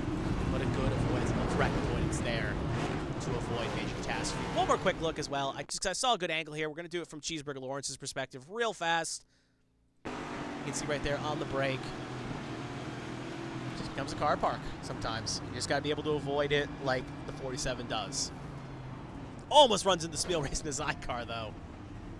but a good avoidance, a correct avoidance there to avoid major catastrophe. One more quick look as well. I saw a good angle here. We're going to do it from Cheeseburger Lawrence's perspective real fast. You can see right there on the brake. Just becomes a car park sometimes. You just got to be able to avoid it like the 47 does. Almost runs into Spiel Racing Design car, though.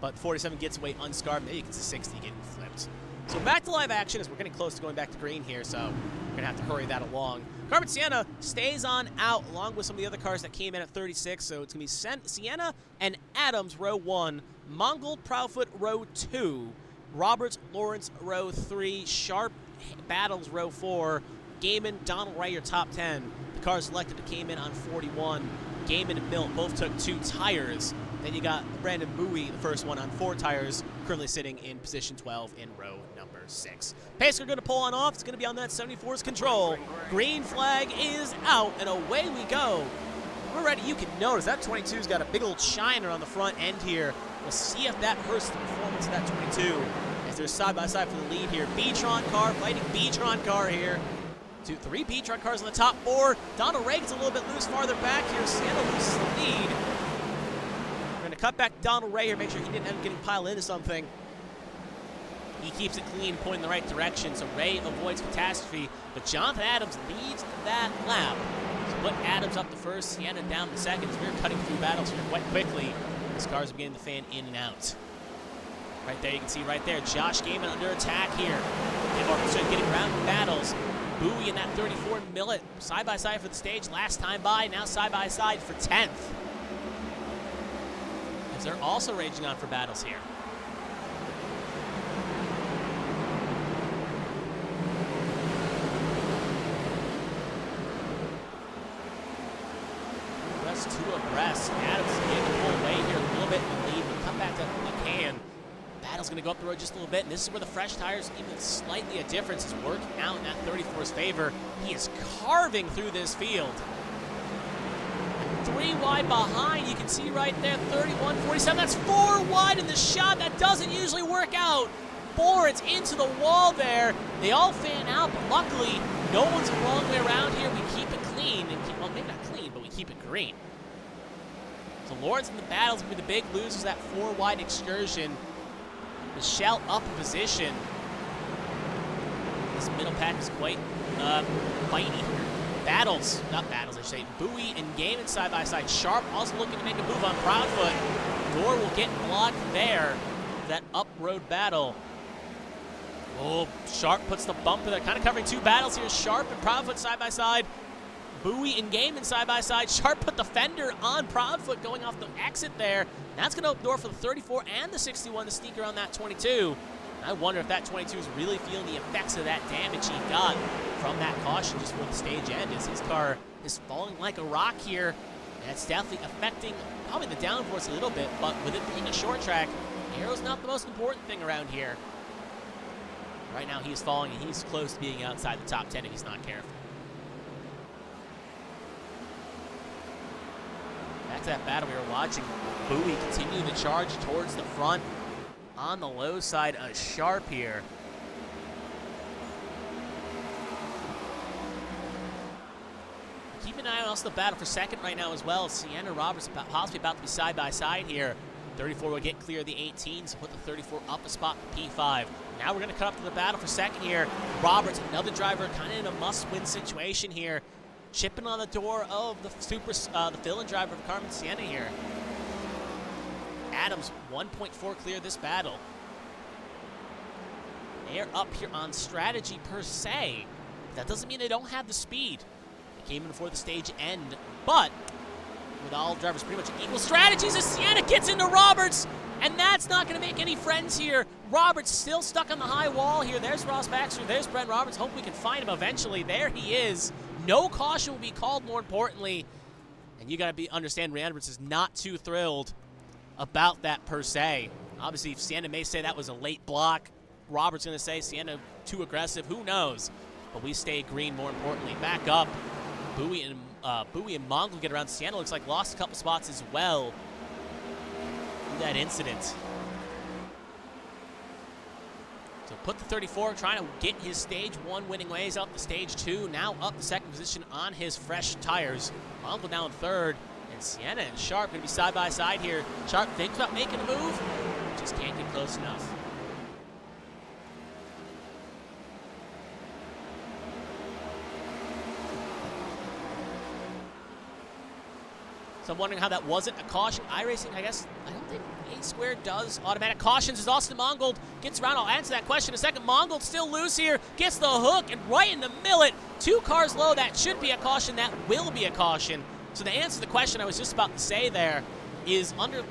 But 47 gets away unscarred. Maybe you can see 60 getting flipped. So back to live action as we're getting close to going back to green here, so we're going to have to hurry that along. Carbon Sienna stays on out along with some of the other cars that came in at 36, so it's going to be Sienna and Adams, row 1, Mongold, Proudfoot, row 2, Roberts, Lawrence, row 3, Sharp, Battles, row 4, Gaiman, Donald Ray, your top 10. The cars selected that came in on 41. Gaiman and Milt both took 2 tires. Then you got Brandon Bowie, the first one, on 4 tires, currently sitting in position 12 in row number 6. Pace car going to pull on off. It's going to be on that 74's control. Green flag is out, and away we go. Already, you can notice that 22's got a big old shiner on the front end here. We'll see if that hurts the performance of that 22. As they're side by side for the lead here. B-Tron car fighting B-Tron car here. 2, 3 B-Tron cars on the top 4. Donald Ray gets a little bit loose farther back here. Sienna loses the lead. We're going to cut back Donald Ray here, make sure he didn't end up getting piled into something. He keeps it clean, pointing in the right direction, so Ray avoids catastrophe. But Jonathan Adams leads that lap. So put Adams up to first, Sienna down to second. So we're cutting through battles here quite quickly. These cars are beginning to fan in and out. Right there, you can see right there, Josh Gaiman under attack here. So getting around battles. Bowie in that 34 Millet, side-by-side for the stage. Last time by, now side-by-side for 10th. As they're also raging on for battles here. Two abreast. Adams is getting to pull away here a little bit in the lead. We'll come back to McCann. Battle's going to go up the road just a little bit, and this is where the fresh tires, even slightly a difference, is working out in that 34's favor. He is carving through this field. 3 wide behind, you can see right there, 31-47. That's 4 wide in the shot. That doesn't usually work out. It's into the wall there. They all fan out, but luckily, no one's the wrong way around here. We keep it clean, and well, maybe not clean, but we keep it green. So Lawrence in the battle is going to be the big losers, that 4 wide excursion. Michelle up in position. This middle pack is quite fighty here. Not battles, I should say. Bowie and Gaiman side by side. Sharp also looking to make a move on Proudfoot. Door will get blocked there. That up road battle. Oh, Sharp puts the bumper there. Kind of covering 2 battles here. Sharp and Proudfoot side by side. Bowie and Gaiman side by side. Sharp put the fender on Proudfoot going off the exit there. That's going to open the door for the 34 and the 61 to sneak around that 22. I wonder if that 22 is really feeling the effects of that damage he got from that caution just before the stage end, as his car is falling like a rock here. And it's definitely affecting probably the downforce a little bit, but with it being a short track, aero's not the most important thing around here. Right now he's falling, and he's close to being outside the top 10 if he's not careful. Back to that battle we were watching. Bowie continuing to charge towards the front. On the low side, a Sharp here. Keep an eye on also the battle for second right now as well. Sienna Roberts possibly about to be side by side here. 34 will get clear of the 18, so put the 34 up a spot for P5. Now we're going to cut up to the battle for second here. Roberts, another driver, kind of in a must-win situation here. Chipping on the door of the the fill-in driver of Carmen Sienna here. Adams 1.4 clear this battle. They're up here on strategy per se. That doesn't mean they don't have the speed. They came in before the stage end, but with all drivers pretty much equal strategies as Sienna gets into Roberts, and that's not going to make any friends here. Roberts still stuck on the high wall here. There's Ross Baxter, there's Brent Roberts. Hope we can find him eventually. There he is. No caution will be called, more importantly. And you got to understand, Roberts is not too thrilled about that per se. Obviously, if Sienna may say that was a late block, Roberts going to say Sienna too aggressive. Who knows? But we stay green, more importantly. Back up. Bowie and Mongol get around. Sienna looks like lost a couple spots as well in that incident. So put the 34, trying to get his stage 1 winning ways up to stage 2. Now up the second position on his fresh tires. Mongol down third. And Sienna and Sharp going to be side by side here. Sharp thinks about making a move, just can't get close enough. So I'm wondering how that wasn't a caution. iRacing, I guess, I don't think A2 does automatic cautions as Austin Mongold gets around. I'll answer that question in a second. Mongold still loose here, gets the hook, and right in the millet. 2 cars low, that should be a caution. That will be a caution. So the answer to the question I was just about to say there is under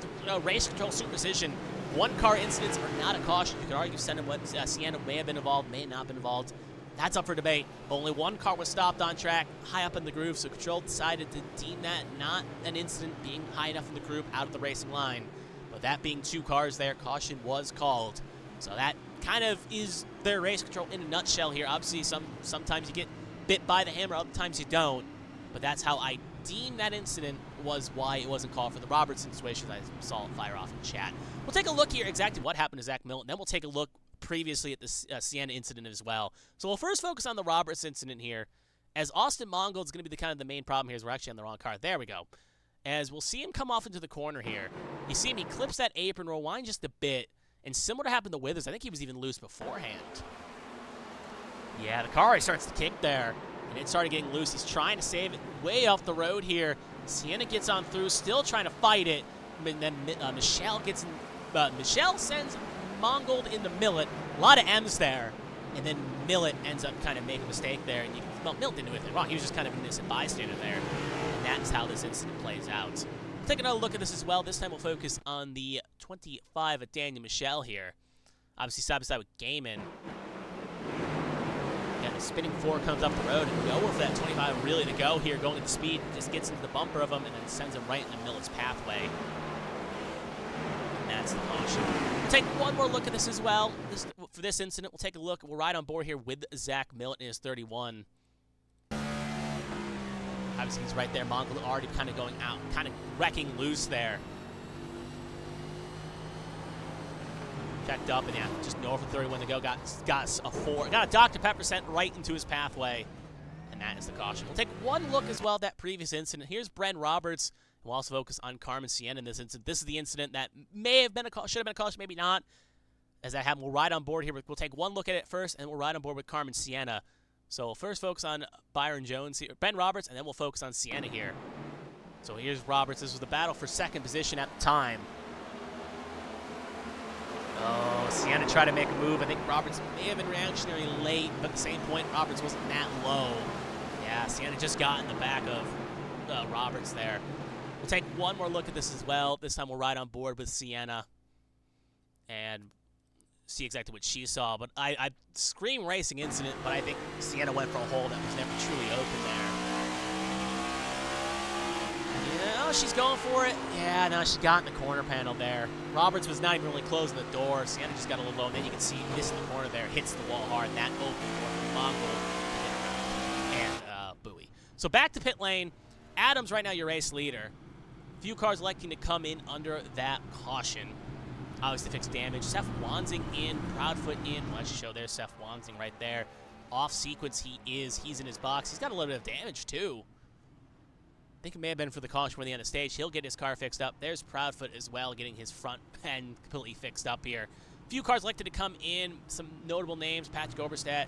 race control supervision, 1-car incidents are not a caution. You could argue Sienna may have been involved, may not have been involved. That's up for debate. But only 1 car was stopped on track, high up in the groove, so Control decided to deem that not an incident, being high enough in the groove out of the racing line. But that being 2 cars there, caution was called. So that kind of is their race control in a nutshell here. Obviously, sometimes you get bit by the hammer, other times you don't. But that's how I deem that incident was why it wasn't called for the Robertson situation. I saw it fire off in chat. We'll take a look here exactly what happened to Zach Milton. Then we'll take a look previously at the Sienna incident as well. So we'll first focus on the Roberts incident here, as Austin Mongold is going to be the main problem here, is we're actually on the wrong car. There we go. as we'll see him come off into the corner here. You see him, he clips that apron, rewind just a bit, and similar to happened to Withers, I think he was even loose beforehand. Yeah, the car already starts to kick there, and it started getting loose. He's trying to save it way off the road here. Sienna gets on through, still trying to fight it, and then Michelle gets in, Michelle sends Mongold into Millet. A lot of M's there, and then Millet ends up kind of making a mistake there. And well, Millet didn't do anything wrong. He was just kind of an innocent bystander there, and that's how this incident plays out. We'll take another look at this as well. This time we'll focus on the 25 of Daniel Michel here. Obviously side by side with Gaiman. The spinning four comes up the road, and nowhere for that 25 really to go here, going at the speed, just gets into the bumper of him, and then sends him right into Millet's pathway. And that's the caution. We'll take one more look at this as well. For this incident, we'll take a look. We'll ride on board here with Zach Millet in his 31. Obviously, he's right there. Mongol already kind of going out, kind of wrecking loose there. Checked up, and yeah, just north of 31 to go. Got a 4. Got a Dr. Pepper sent right into his pathway, and that is the caution. We'll take one look as well at that previous incident. Here's Bren Roberts. We'll also focus on Carmen Sienna in this incident. This is the incident that may have been should have been a caution, maybe not. As that happened, we'll ride on board here. We'll take one look at it first, and we'll ride on board with Carmen Sienna. So we'll first focus on Byron Jones here, Ben Roberts, and then we'll focus on Sienna here. So here's Roberts. This was the battle for second position at the time. Oh, Sienna tried to make a move. I think Roberts may have been reactionary late, but at the same point, Roberts wasn't that low. Yeah, Sienna just got in the back of Roberts there. We'll take one more look at this as well. This time we'll ride on board with Sienna and see exactly what she saw. But I scream racing incident, but I think Sienna went for a hole that was never truly open there. Yeah, oh, she's going for it. Yeah, no, she got in the corner panel there. Roberts was not even really closing the door. Sienna just got a little low, and then you can see this in the corner there. Hits the wall hard, and that opened for Mongol and Bowie. So back to pit lane. Adams right now your race leader. Few cars electing to come in under that caution. Obviously fix damage. Seth Wansing in, Proudfoot in. Why don't you show there's Seth Wansing right there. Off sequence he is. He's in his box. He's got a little bit of damage too. I think it may have been for the caution for the end of stage. He'll get his car fixed up. There's Proudfoot as well, getting his front end completely fixed up here. Few cars elected to come in. Some notable names: Patrick Oberstadt,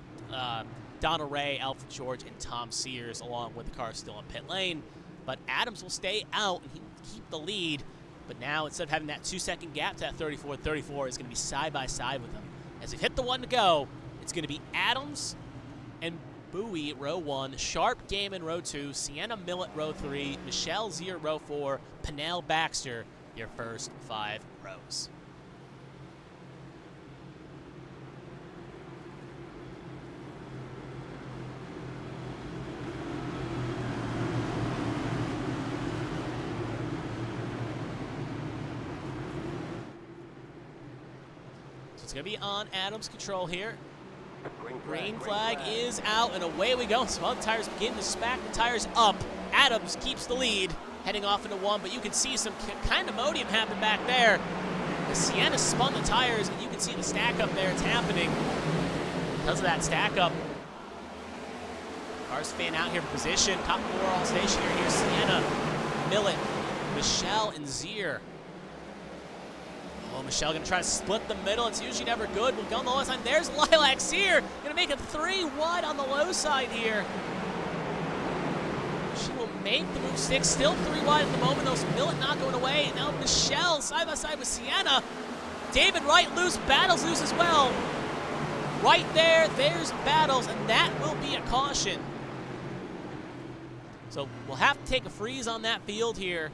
Donald Ray, Alfred George, and Tom Sears, along with the car still in pit lane. But Adams will stay out and keep the lead. But now, instead of having that 2-second gap to that 34 is going to be side by side with him. As we hit the one to go, it's going to be Adams and Bowie, row 1, Sharp Gaiman, row 2, Sienna Millet, row 3, Michelle Zier, row 4, Pennell Baxter, your first 5 rows. It's going to be on Adams' control here. Green flag is out, and away we go. Some other tires begin to smack the tires up. Adams keeps the lead, heading off into 1, but you can see some kind of modium happen back there. The Sienna spun the tires, and you can see the stack up there. It's happening because of that stack up. Cars fan out here for position. Top 4 all stationary here. Sienna, Millet, Michelle, and Zier. Oh, Michelle going to try to split the middle. It's usually never good. We'll go on the low side. There's Lilacs here. Going to make it 3 wide on the low side here. She will make the move 6. Still 3 wide at the moment. Those Millet not going away. And now Michelle side by side with Sienna. David Wright loose. Battles loose as well. Right there. There's Battles. And that will be a caution. So we'll have to take a freeze on that field here.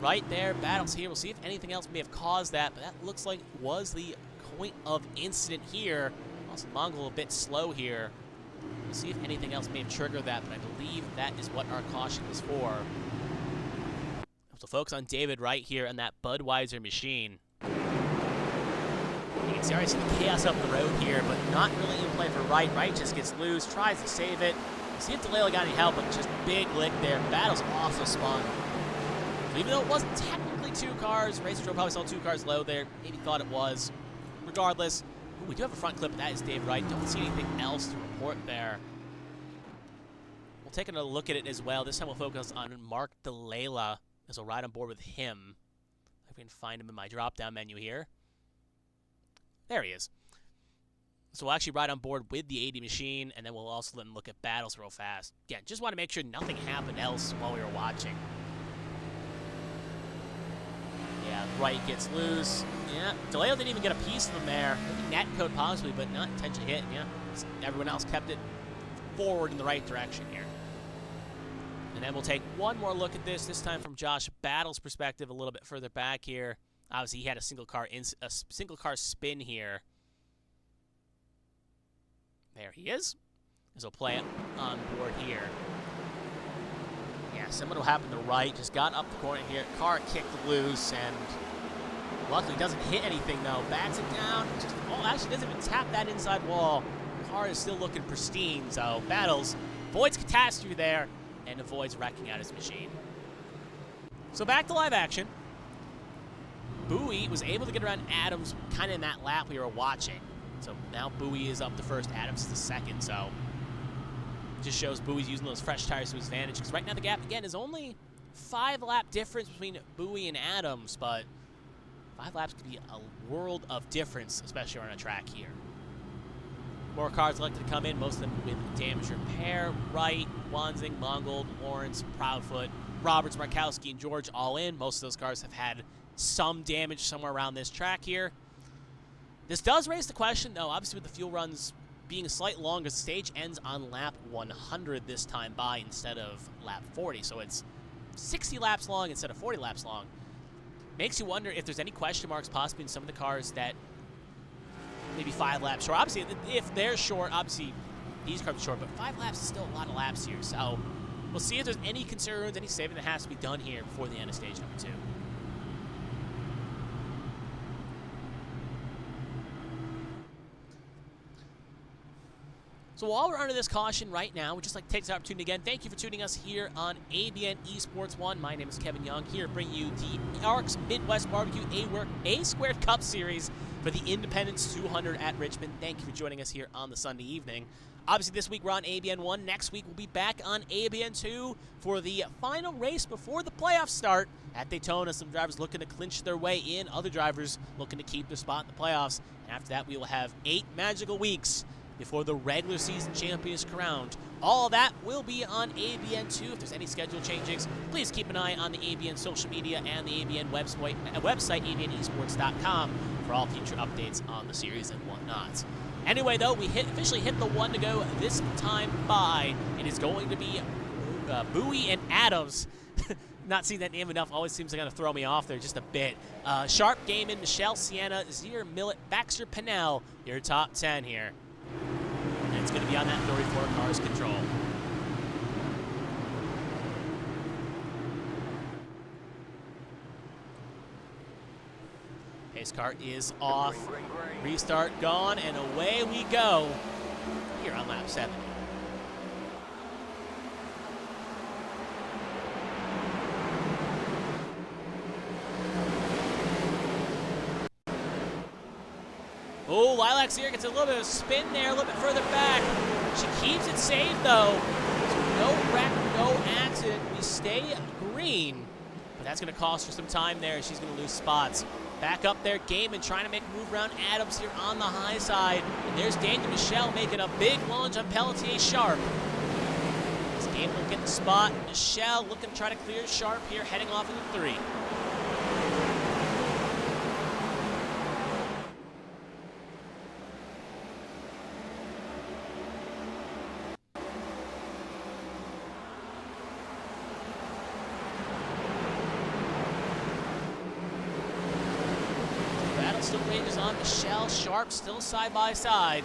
Right there, Battles here. We'll see if anything else may have caused that, but that looks like was the point of incident here. Also, Mongol a bit slow here. We'll see if anything else may have triggered that, but I believe that is what our caution was for. So focus on David Wright here and that Budweiser machine. You can see, already see the chaos up the road here, but not really in play for Wright. Wright just gets loose, tries to save it. See if DeLeo got any help, but just big lick there. Battles also spun. So even though it wasn't technically 2 cars, Race Control probably saw 2 cars low there. Maybe thought it was. Regardless, we do have a front clip, but that is Dave Wright. Don't see anything else to report there. We'll take another look at it as well. This time we'll focus on Mark DeLela as we'll ride on board with him. If we can find him in my drop-down menu here. There he is. So we'll actually ride on board with the 80 machine, and then we'll also let him look at battles real fast. Again, just want to make sure nothing happened else while we were watching. Yeah, right gets loose. Yeah, DeLeo didn't even get a piece of him there. Maybe net code possibly, but not intentionally hit. Yeah, everyone else kept it forward in the right direction here. And then we'll take one more look at this time from Josh Battle's perspective, a little bit further back here. Obviously, he had a single car spin here. There he is. As we'll play it on board here. Yeah, similar will happen to the right. Just got up the corner here. Car kicked loose, and luckily doesn't hit anything, though. Bats it down. Actually doesn't even tap that inside wall. Car is still looking pristine, so Battles avoids catastrophe there and avoids wrecking out his machine. So back to live action. Bowie was able to get around Adams kind of in that lap we were watching. So now Bowie is up to first, Adams is the second, so just shows Bowie's using those fresh tires to his advantage, because right now the gap, again, is only 5-lap difference between Bowie and Adams, but 5 laps could be a world of difference, especially on a track here. More cars elected to come in, most of them with damage repair. Wright, Wanzing, Mongold, Lawrence, Proudfoot, Roberts, Markowski, and George all in. Most of those cars have had some damage somewhere around this track here. This does raise the question, though, obviously with the fuel runs being slightly longer, the stage ends on lap 100 this time by instead of lap 40. So it's 60 laps long instead of 40 laps long. Makes you wonder if there's any question marks possibly in some of the cars that maybe 5 laps short. Obviously, if they're short, obviously these cars are short, but 5 laps is still a lot of laps here. So we'll see if there's any concerns, any saving that has to be done here before the end of stage number 2. So while we're under this caution right now, we'd just like to take this opportunity again. Thank you for tuning us here on ABN Esports 1. My name is Kevin Young, here bringing you the ARCS Midwest Barbecue A-Squared Cup Series for the Independence 200 at Richmond. Thank you for joining us here on the Sunday evening. Obviously, this week we're on ABN 1. Next week we'll be back on ABN 2 for the final race before the playoffs start at Daytona. Some drivers looking to clinch their way in, other drivers looking to keep their spot in the playoffs. And after that, we will have 8 magical weeks before the regular season champion is crowned. All of that will be on ABN 2. If there's any schedule changes, please keep an eye on the ABN social media and the ABN website abnesports.com, for all future updates on the series and whatnot. Anyway, though, we officially hit the 1 to go this time by. It is going to be Bowie and Adams. Not seeing that name enough always seems to kind of throw me off there just a bit. Sharp, Gaiman, Michelle, Sienna, Zier, Millett, Baxter, Pinnell, your top 10 here. And it's going to be on that 34 cars control. Pace car is off. Restart gone, and away we go here on lap 7. Oh, Lilac here gets a little bit of a spin there, a little bit further back. She keeps it safe, though. So no wreck, no accident. We stay green, but that's going to cost her some time there. She's going to lose spots. Back up there, Gaiman trying to make a move around Adams here on the high side. And there's Daniel Michelle making a big lunge on Pelletier Sharp. As Gaiman will get the spot. Michelle looking to try to clear Sharp here, heading off into 3. Still ranges on Michelle, Sharp still side by side.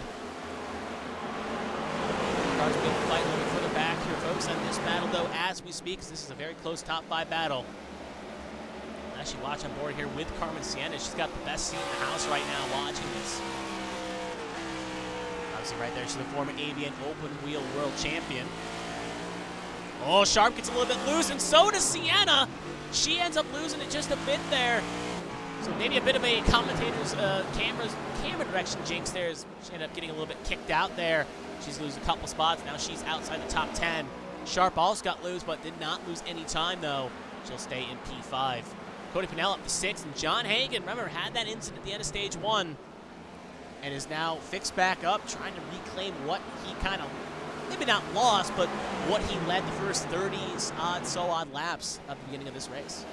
Cars being fight a little bit further back here, folks, on this battle, though, as we speak, because this is a very close top 5 battle. As you watch on board here with Carmen Sienna, she's got the best seat in the house right now watching this. Obviously, right there, she's the former ABN Open Wheel World Champion. Oh, Sharp gets a little bit loose, and so does Sienna. She ends up losing it just a bit there. So maybe a bit of a commentator's camera direction jinx there, as she ended up getting a little bit kicked out there. She's losing a couple spots. Now she's outside the top 10. Sharp also got loose, but did not lose any time, though. She'll stay in P5. Cody Pennell up to 6, and John Hagan, remember, had that incident at the end of stage 1 and is now fixed back up, trying to reclaim what he kind of, maybe not lost, but what he led the first 30 odd laps at the beginning of this race.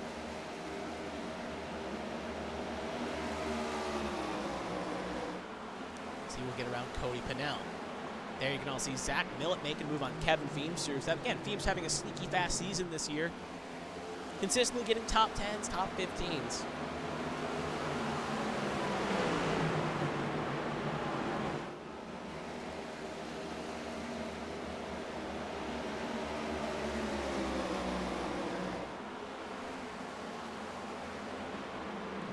So he will get around Cody Pennell. There you can all see Zach Millett making a move on Kevin Feemster. Again, Feemster's having a sneaky fast season this year. Consistently getting top 10s, top 15s.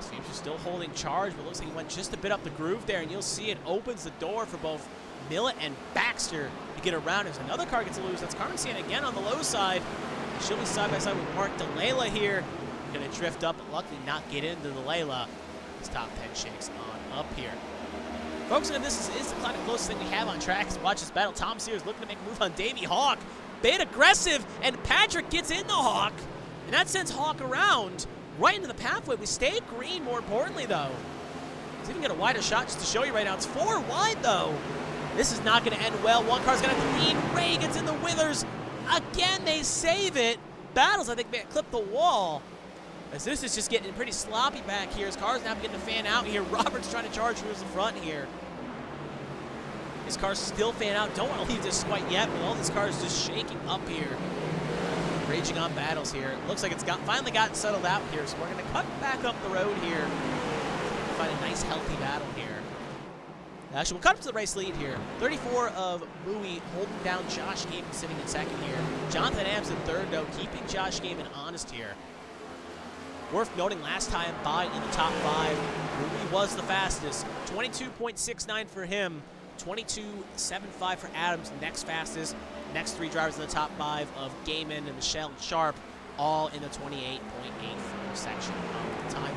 Feemster's still holding charge, but looks like he went just a bit up the groove there, and you'll see it opens the door for both Millett and Baxter to get around. As another car gets loose, that's Carmen Sienna again on the low side. She'll be side by side with Mark DeLayla here. Gonna drift up, but luckily not get into DeLayla. His top 10 shakes on up here. Focusing on this is the kind of closest thing we have on track. Watch this battle. Tom Sears looking to make a move on Davey Hawk. Bit aggressive, and Patrick gets into Hawk, and that sends Hawk around right into the pathway. We stay green, more importantly, though. Let's even get a wider shot just to show you right now. It's 4 wide, though. This is not going to end well. One car's going to have to lead. Ray gets in the withers. Again, they save it. Battles, I think, may clip the wall. As this is just getting pretty sloppy back here. His car's now getting to fan out here. Robert's trying to charge towards the front here. His car's still fan out. Don't want to leave this quite yet, but all these cars just shaking up here. Raging on battles here. Looks like it's finally gotten settled out here, so we're going to cut back up the road here. Find a nice, healthy battle here. Actually, we'll cut up to the race lead here. 34 of Bowie holding down Josh Gaiman sitting in second here. Jonathan Adams in third, though, keeping Josh Gaiman honest here. Worth noting, last time by in the top 5, Bowie was the fastest. 22.69 for him, 22.75 for Adams, next fastest. Next 3 drivers in the top 5 of Gaiman and Michelle and Sharp, all in the 28.84 section of the time.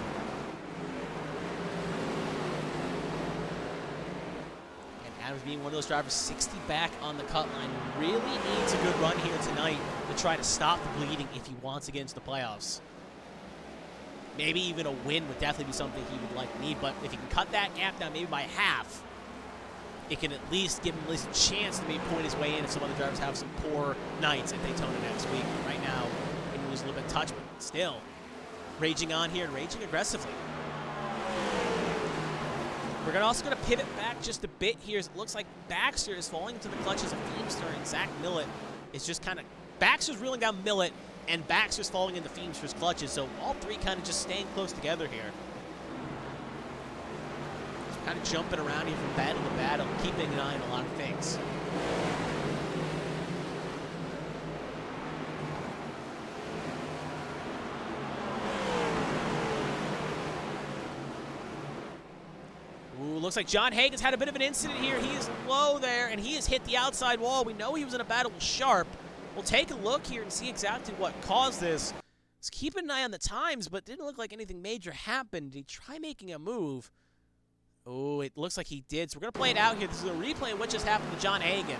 Adams being one of those drivers 60 back on the cut line, really needs a good run here tonight to try to stop the bleeding if he wants to get into the playoffs. Maybe even a win would definitely be something he would like to need, but if he can cut that gap down maybe by half, it can at least give him at least a chance to maybe point his way in if some other drivers have some poor nights at Daytona next week. Right now, he can lose a little bit of touch, but still raging on here and raging aggressively. We're also going to pivot back just a bit here. As it looks like Baxter is falling into the clutches of Feemster, and Zach Millett is just kind of, Baxter's reeling down Millett, and Baxter's falling into Feemster's clutches. So all 3 kind of just staying close together here. So kind of jumping around here from battle to battle, keeping an eye on a lot of things. Looks like John Hagan's had a bit of an incident here. He is low there, and he has hit the outside wall. We know he was in a battle with Sharp. We'll take a look here and see exactly what caused this. Let's keep an eye on the times, but didn't look like anything major happened. Did he try making a move? Oh, it looks like he did. So we're going to play it out here. This is a replay of what just happened to John Hagan.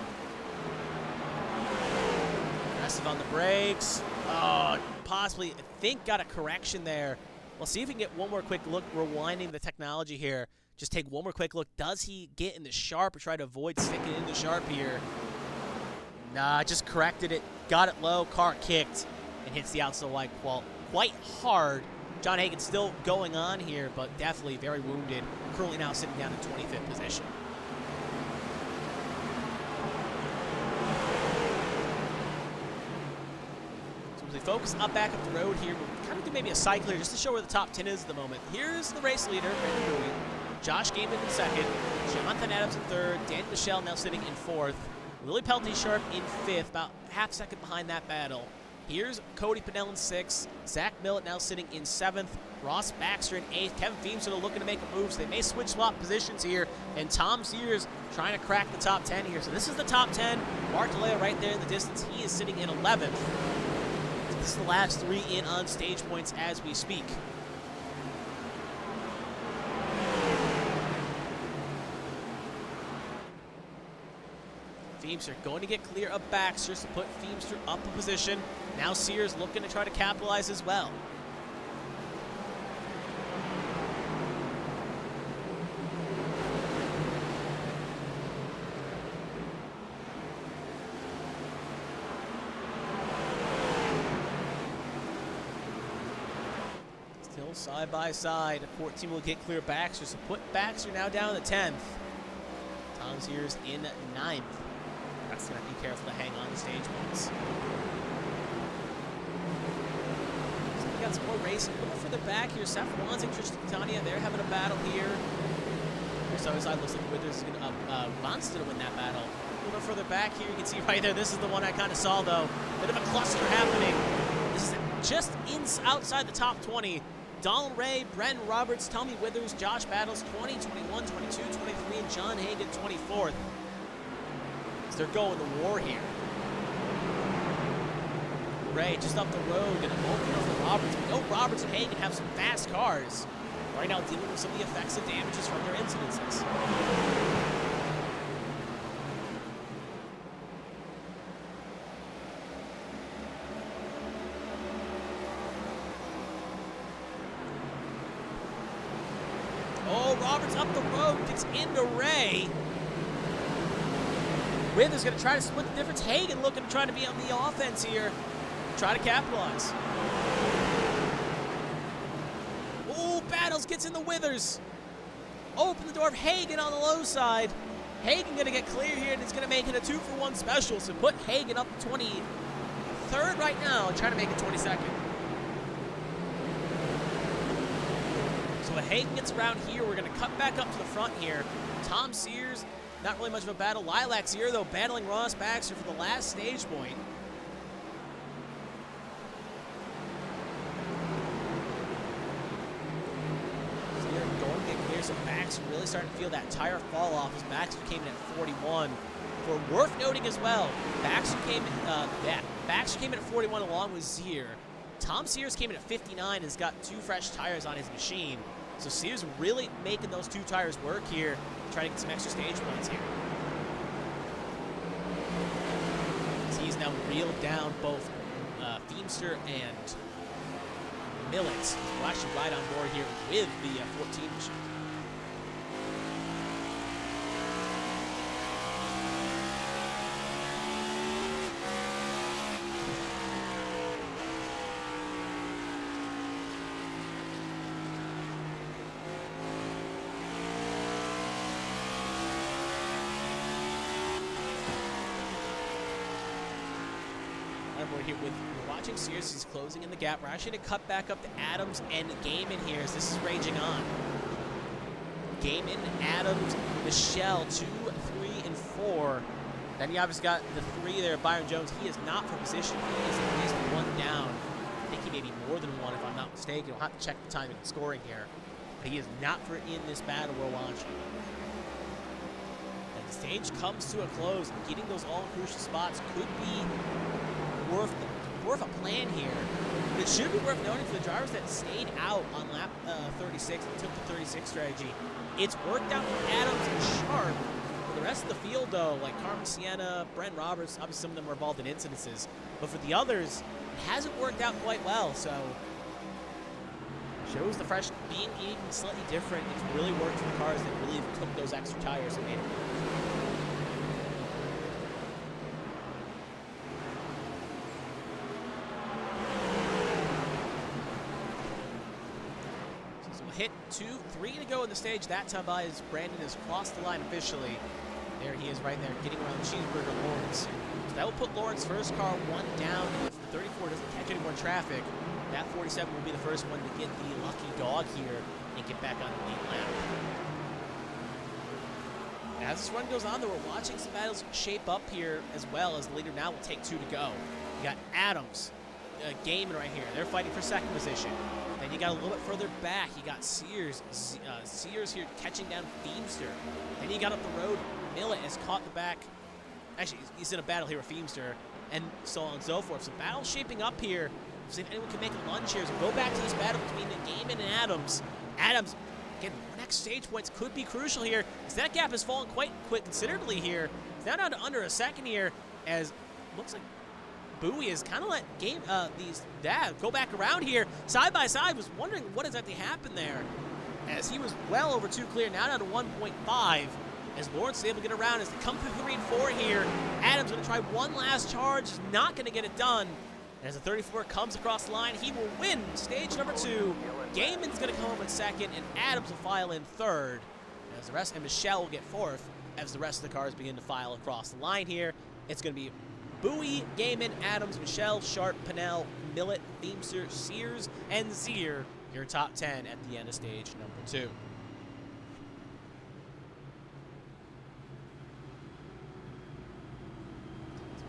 Aggressive on the brakes. Oh, possibly, I think, got a correction there. We'll see if we can get one more quick look, rewinding the technology here. Just take one more quick look. Does he get in the Sharp or try to avoid sticking in the Sharp here? Nah, just corrected it. Got it low. Car kicked and hits the outside wide quite hard. John Hagan still going on here, but definitely very wounded. Currently now sitting down in 25th position. So as we focus back up the road here, we'll kind of do maybe a cycle here just to show where the top 10 is at the moment. Here's the race leader, Brandon Bowie. Josh Gaiman in second, Jonathan Adams in third, Dan Michelle now sitting in fourth, Lily Pelty Sharp in fifth, about half second behind that battle. Here's Cody Pennell in sixth, Zach Millett now sitting in seventh, Ross Baxter in eighth, Kevin Feemster looking to make a move, so they may switch swap positions here, and Tom Sears trying to crack the top 10 here. So this is the top 10. Mark DeLeo right there in the distance. He is sitting in 11th. So this is the last 3 in on stage points as we speak. Feimster going to get clear of Baxter to put Feimster up in position. Now Sears looking to try to capitalize as well. Still side by side. 14 will get clear of Baxter, so put Baxter now down to 10th. Tom Sears in 9th. That's going to be careful to hang on to stage points. So we got some more racing. A little further back here, Seth Wanzing, Tristan Tanya, they're having a battle here. Here's the other side, looks like Withers is going to, Vaughn's going to win that battle. A little further back here, you can see right there, this is the one I kind of saw though. Bit of a cluster happening. This is just outside the top 20. Donald Ray, Bren Roberts, Tommy Withers, Josh Battles, 20, 21, 22, 23, and John Hagan, 24th. So they're going to war here. Ray just up the road, going to open up for Roberts. We know Roberts and Hagan have some fast cars. Right now dealing with some of the effects of damages from their incidences. Oh, Roberts up the road, gets into Ray. Withers going to try to split the difference. Hagan looking to try to be on the offense here. Try to capitalize. Oh, Battles gets in the Withers. Open the door of Hagan on the low side. Hagan going to get clear here, and it's going to make it a 2-for-1 special. So put Hagan up to 23rd right now, and try to make it 22nd. So when Hagan gets around here, we're going to cut back up to the front here. Tom Sears, not really much of a battle. Lilacs here, though, battling Ross Baxter for the last stage point. So they're going to get clear, so Baxter really starting to feel that tire fall off as Baxter came in at 41. For worth noting as well, Baxter came in at 41 along with Zier. Tom Sears came in at 59 and has got 2 fresh tires on his machine. So Sears really making those 2 tires work here, trying to get some extra stage points here. So he's now reeled down both Feimster and Millet. We'll actually ride on board here with the 14 machine. We're watching Sears. He's closing in the gap. We're actually going to cut back up to Adams and Gaiman here as this is raging on. Gaiman, Adams, Michelle, 2, 3, and 4. Then you obviously got the 3 there, Byron Jones. He is not for position. He is at least 1 down. I think he may be more than 1 if I'm not mistaken. We'll have to check the timing and scoring here. But he is not for in this battle we're watching. And the stage comes to a close. Getting those all crucial spots could be worth a plan here. But it should be worth noting for the drivers that stayed out on lap 36 and took the 36 strategy. It's worked out for Adams and Sharp. For the rest of the field, though, like Carmen Sienna, Brent Roberts, obviously some of them were involved in incidences. But for the others, it hasn't worked out quite well. So shows the fresh being even slightly different. It's really worked for the cars that really took those extra tires and made it work. Hit 2, 3 to go in the stage. That time by as Brandon has crossed the line officially. There he is right there, getting around Cheeseburger Lawrence. So that will put Lawrence first car 1 down. If the 34 doesn't catch any more traffic, that 47 will be the first one to get the lucky dog here and get back on the lead lap. As this run goes on, though, we're watching some battles shape up here as well, as the leader now will take 2 to go. You got Adams, Gaiman right here. They're fighting for second position. Then you got a little bit further back, you got Sears. Sears here catching down Feimster. Then you got up the road, Millet has caught the back. Actually, he's in a battle here with Feimster, and so on and so forth. So battle shaping up here. See if anyone can make a lunge here. So go back to this battle between the Gaiman and Adams. Adams, again, next stage points could be crucial here. As that gap has fallen quite considerably here. Now down to under a second here, as looks like Bowie has kind of let these go back around here. Side by side, was wondering what exactly happened there, as he was well over 2 clear, now down to 1.5. As Lawrence is able to get around as they come through 3 and 4 here. Adams going to try one last charge, is not going to get it done. And as the 34 comes across the line, he will win stage number 2. Gaiman's going to come over in second, and Adams will file in third. As the rest, and Michelle will get fourth as the rest of the cars begin to file across the line here. It's going to be Bowie, Gaiman, Adams, Michelle, Sharp, Pinnell, Millet, Feemster, Sears, and Zier, your top 10 at the end of stage number 2.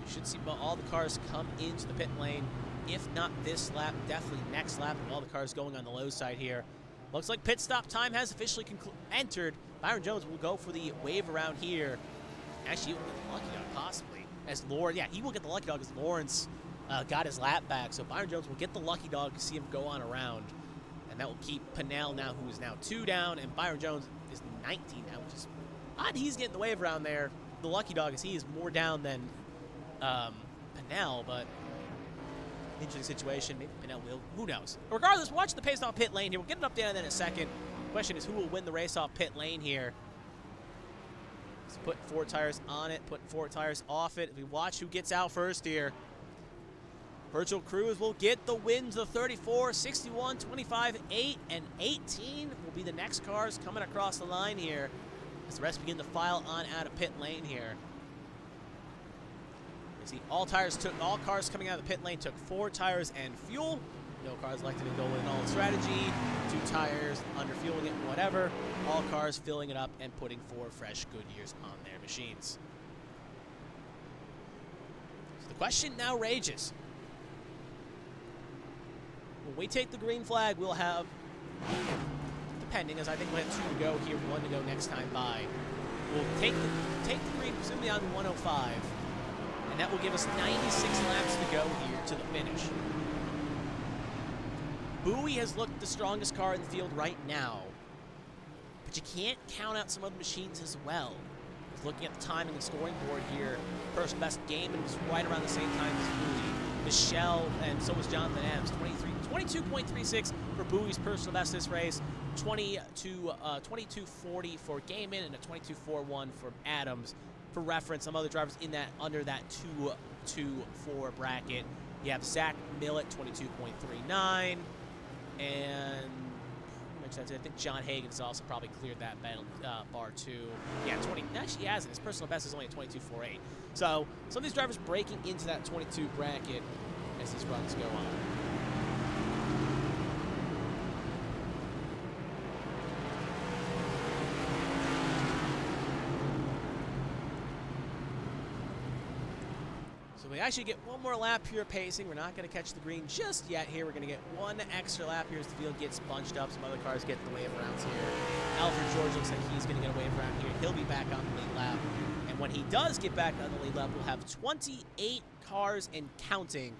Should see all the cars come into the pit lane. If not this lap, definitely next lap, with all the cars going on the low side here. Looks like pit stop time has officially entered. Byron Jones will go for the wave around here. Actually, he will get the lucky dog, possibly. As Lawrence, yeah, he will get the lucky dog as Lawrence got his lap back. So Byron Jones will get the lucky dog to see him go on around. And that will keep Pinnell now, who is now 2 down, and Byron Jones is 19 now, which is odd. He's getting the wave around there. The lucky dog, as he is more down than Pinnell, but interesting situation. Maybe Pinnell will. Who knows? Regardless, watch the pace off pit lane here. We'll get an update on that in a second. Question is, who will win the race off pit lane here? So put 4 tires on it, put 4 tires off it. We watch who gets out first here. Virtual Cruise will get the wins. The 34, 61, 25, 8, and 18 will be the next cars coming across the line here as the rest begin to file on out of pit lane here. See, all cars coming out of the pit lane took 4 tires and fuel. No cars elected to go with an all strategy. 2 tires, under fueling it, whatever. All cars filling it up and putting 4 fresh Goodyears on their machines. So the question now rages. When we take the green flag, we'll have, depending, as I think we'll have 2 to go here, 1 to go next time by. We'll take the green, presumably on 105. And that will give us 96 laps to go here to the finish. Bowie has looked the strongest car in the field right now, but you can't count out some other machines as well. Looking at the timing and scoring board here, personal best Gaiman was right around the same time as Bowie. Michelle, and so was Jonathan Adams, 22.36 for Bowie's personal best this race, 22.40 for Gaiman, and a 22.41 for Adams. For reference, some other drivers in that under that 2-2-4 bracket. You have Zach Millett, 22.39, and I think John Hagen's also probably cleared that bar too. Yeah, 20. Actually, he hasn't. His personal best is only a 22.48. So some of these drivers breaking into that 22 bracket as these runs go on. So we actually get 1 more lap here of pacing. We're not going to catch the green just yet here. We're going to get 1 extra lap here as the field gets bunched up. Some other cars get the wave arounds here. Alfred George looks like he's going to get a wave around here. He'll be back on the lead lap. And when he does get back on the lead lap, we'll have 28 cars and counting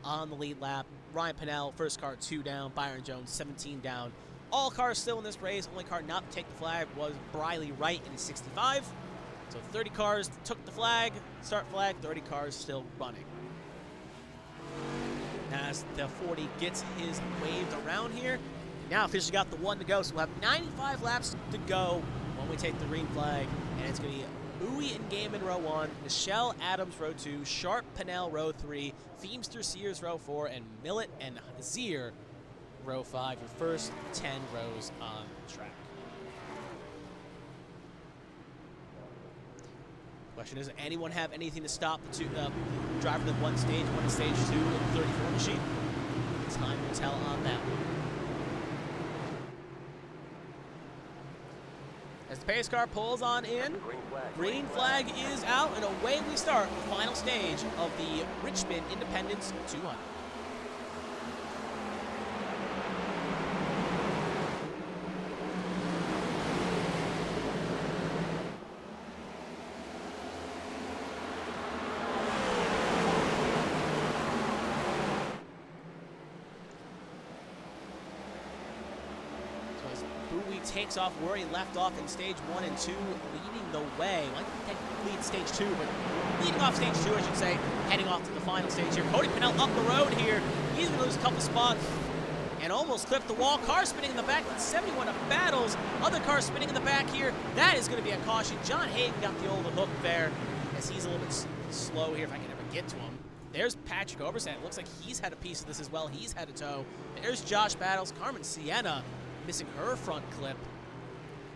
on the lead lap. Ryan Pinnell, first car 2 down. Byron Jones, 17 down. All cars still in this race. Only car not to take the flag was Briley Wright in his 65. So 30 cars took the flag, start flag, 30 cars still running. As the 40 gets his waved around here, now officially got the 1 to go, so we'll have 95 laps to go when we take the green flag, and it's going to be Bowie and Gaiman row 1, Michelle Adams row 2, Sharp Pinnell row 3, Feemster Sears row 4, and Millet and Zier row 5, your first 10 rows on the track. Question is, anyone have anything to stop the driver that won stage 1 and stage 2 in the 34 machine? Time will tell on that one. As the pace car pulls on in, green flag is out, and away we start the final stage of the Richmond Independence 200. takes off where he left off in stage 1 and 2, leading the way. Well, I think he leads stage 2, but leading off stage 2, I should say, heading off to the final stage here. Cody Pinnell up the road here. He's going to lose a couple spots and almost clipped the wall. Car spinning in the back. That's 71 of Battles. Other car spinning in the back here. That is going to be a caution. John Hagen got the old hook there as he's a little bit slow here if I can ever get to him. There's Patrick Oberstadt. It looks like he's had a piece of this as well. He's had a tow. There's Josh Battles. Carmen Sienna missing her front clip.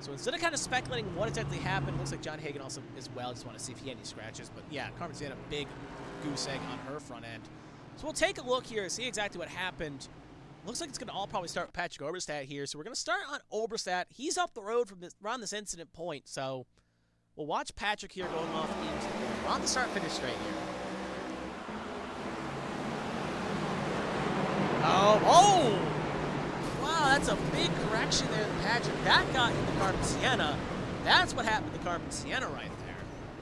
So instead of kind of speculating what exactly happened, it looks like John Hagen also as well. Just want to see if he had any scratches. But yeah, Carmen Sienna, big goose egg on her front end. So we'll take a look here and see exactly what happened. Looks like it's going to all probably start with Patrick Oberstadt here. So we're going to start on Oberstadt. He's up the road from around this incident point. So we'll watch Patrick here going off into we're on the start-finish straight here. Oh! Wow, that's a big correction there, Patrick. That got into Carmen Sienna. That's what happened to Carmen Sienna right there.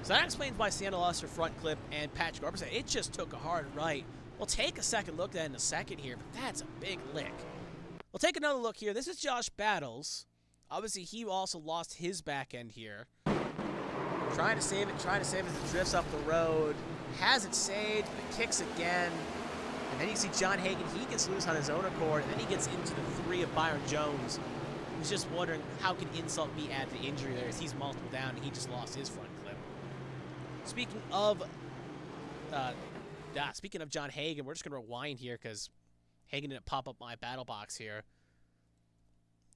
So that explains why Sienna lost her front clip and Patrick Oberstadt. It just took a hard right. We'll take a second look at that in a second here, but that's a big lick. We'll take another look here. This is Josh Battles. Obviously, he also lost his back end here. Trying to save it as it drifts up the road. Has it saved, but it kicks again. And then you see John Hagen, he gets loose on his own accord, and then he gets into the 3 of Byron Jones. He's just wondering how can insult me add to injury there as he's multiple down and he just lost his front clip. Speaking of John Hagen, we're just going to rewind here because Hagen didn't pop up my battle box here.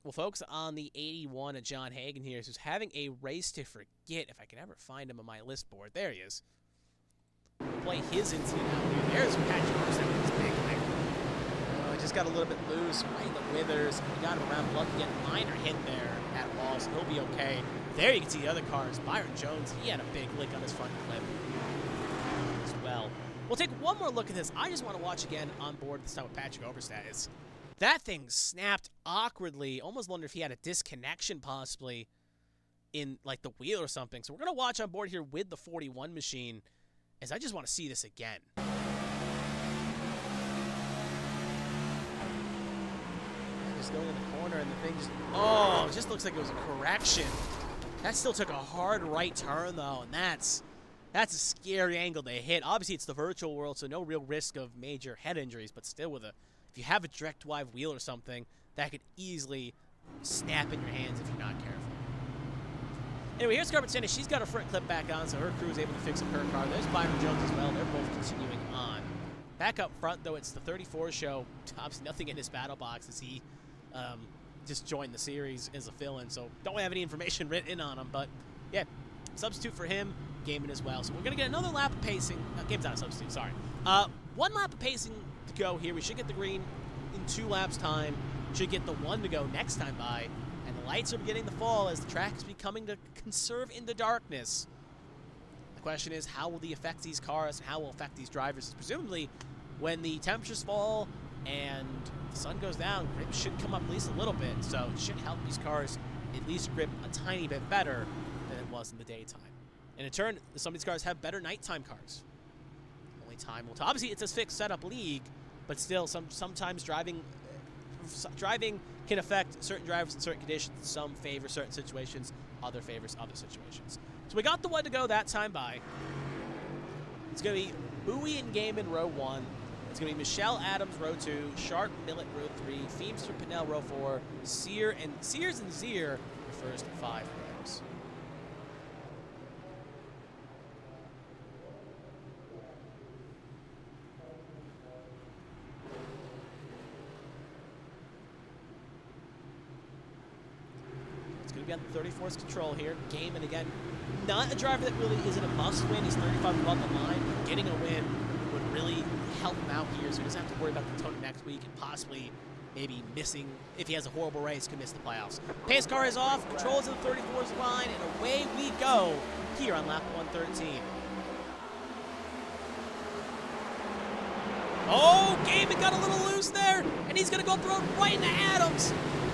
We'll focus on the 81 of John Hagen here, who's having a race to forget if I can ever find him on my list board. There he is. We'll play his incident out here. There's Patrick Oberstadt with his big thing. Oh, he just got a little bit loose right in the withers. He got him around lucky to get a minor hit there at wall, so he'll be okay. There you can see the other cars. Byron Jones, he had a big lick on his front clip as well. We'll take one more look at this. I just want to watch again on board this time with Patrick Oberstadt. That thing snapped awkwardly. Almost wonder if he had a disconnection possibly in like the wheel or something. So we're going to watch on board here with the 41 machine as I just want to see this again. Just going in the corner and the thing just, oh, it just looks like it was a correction. That still took a hard right turn though, and that's a scary angle to hit. Obviously, it's the virtual world, so no real risk of major head injuries, but still if you have a direct drive wheel or something, that could easily snap in your hands if you're not careful. Anyway, here's Carmen Sienna. She's got her front clip back on, so her crew is able to fix up her car. There's Byron Jones as well. They're both continuing on. Back up front, though, it's the 34 show. Obviously, nothing in his battle box as he just joined the series as a fill-in, so don't have any information written on him. But, yeah, substitute for him, Gaiman as well. So we're going to get another lap of pacing. Game's not a substitute, sorry. One lap of pacing to go here. We should get the green in 2 laps' time. Should get the 1 to go next time by. And the lights are beginning to fall as the track is becoming to conserve in the darkness. The question is, how will they affect these cars and how will it affect these drivers? Presumably, when the temperatures fall and the sun goes down, grip should come up at least a little bit. So it should help these cars at least grip a tiny bit better than it was in the daytime. And in turn, some of these cars have better nighttime cars. Only time will tell. Obviously, it's a fixed setup league, but still, sometimes driving can affect certain drivers in certain conditions. Some favor certain situations, other favors other situations. So we got the 1 to go that time by. It's going to be Bowie and Gaiman row 1. It's going to be Michelle Adams row 2, Sharp Millet row 3, Feemster Pinnell row 4, Sears and Zier the first 5 rows. On the 34's control here. Gaiman again, not a driver that really isn't a must win. He's 35 above the line. But getting a win would really help him out here, so he doesn't have to worry about the total next week and possibly maybe missing, if he has a horrible race, could miss the playoffs. Pace car is off, controls in the 34's line, and away we go here on lap 113. Oh, Gaiman got a little loose there, and he's going to go up the road right into Adams.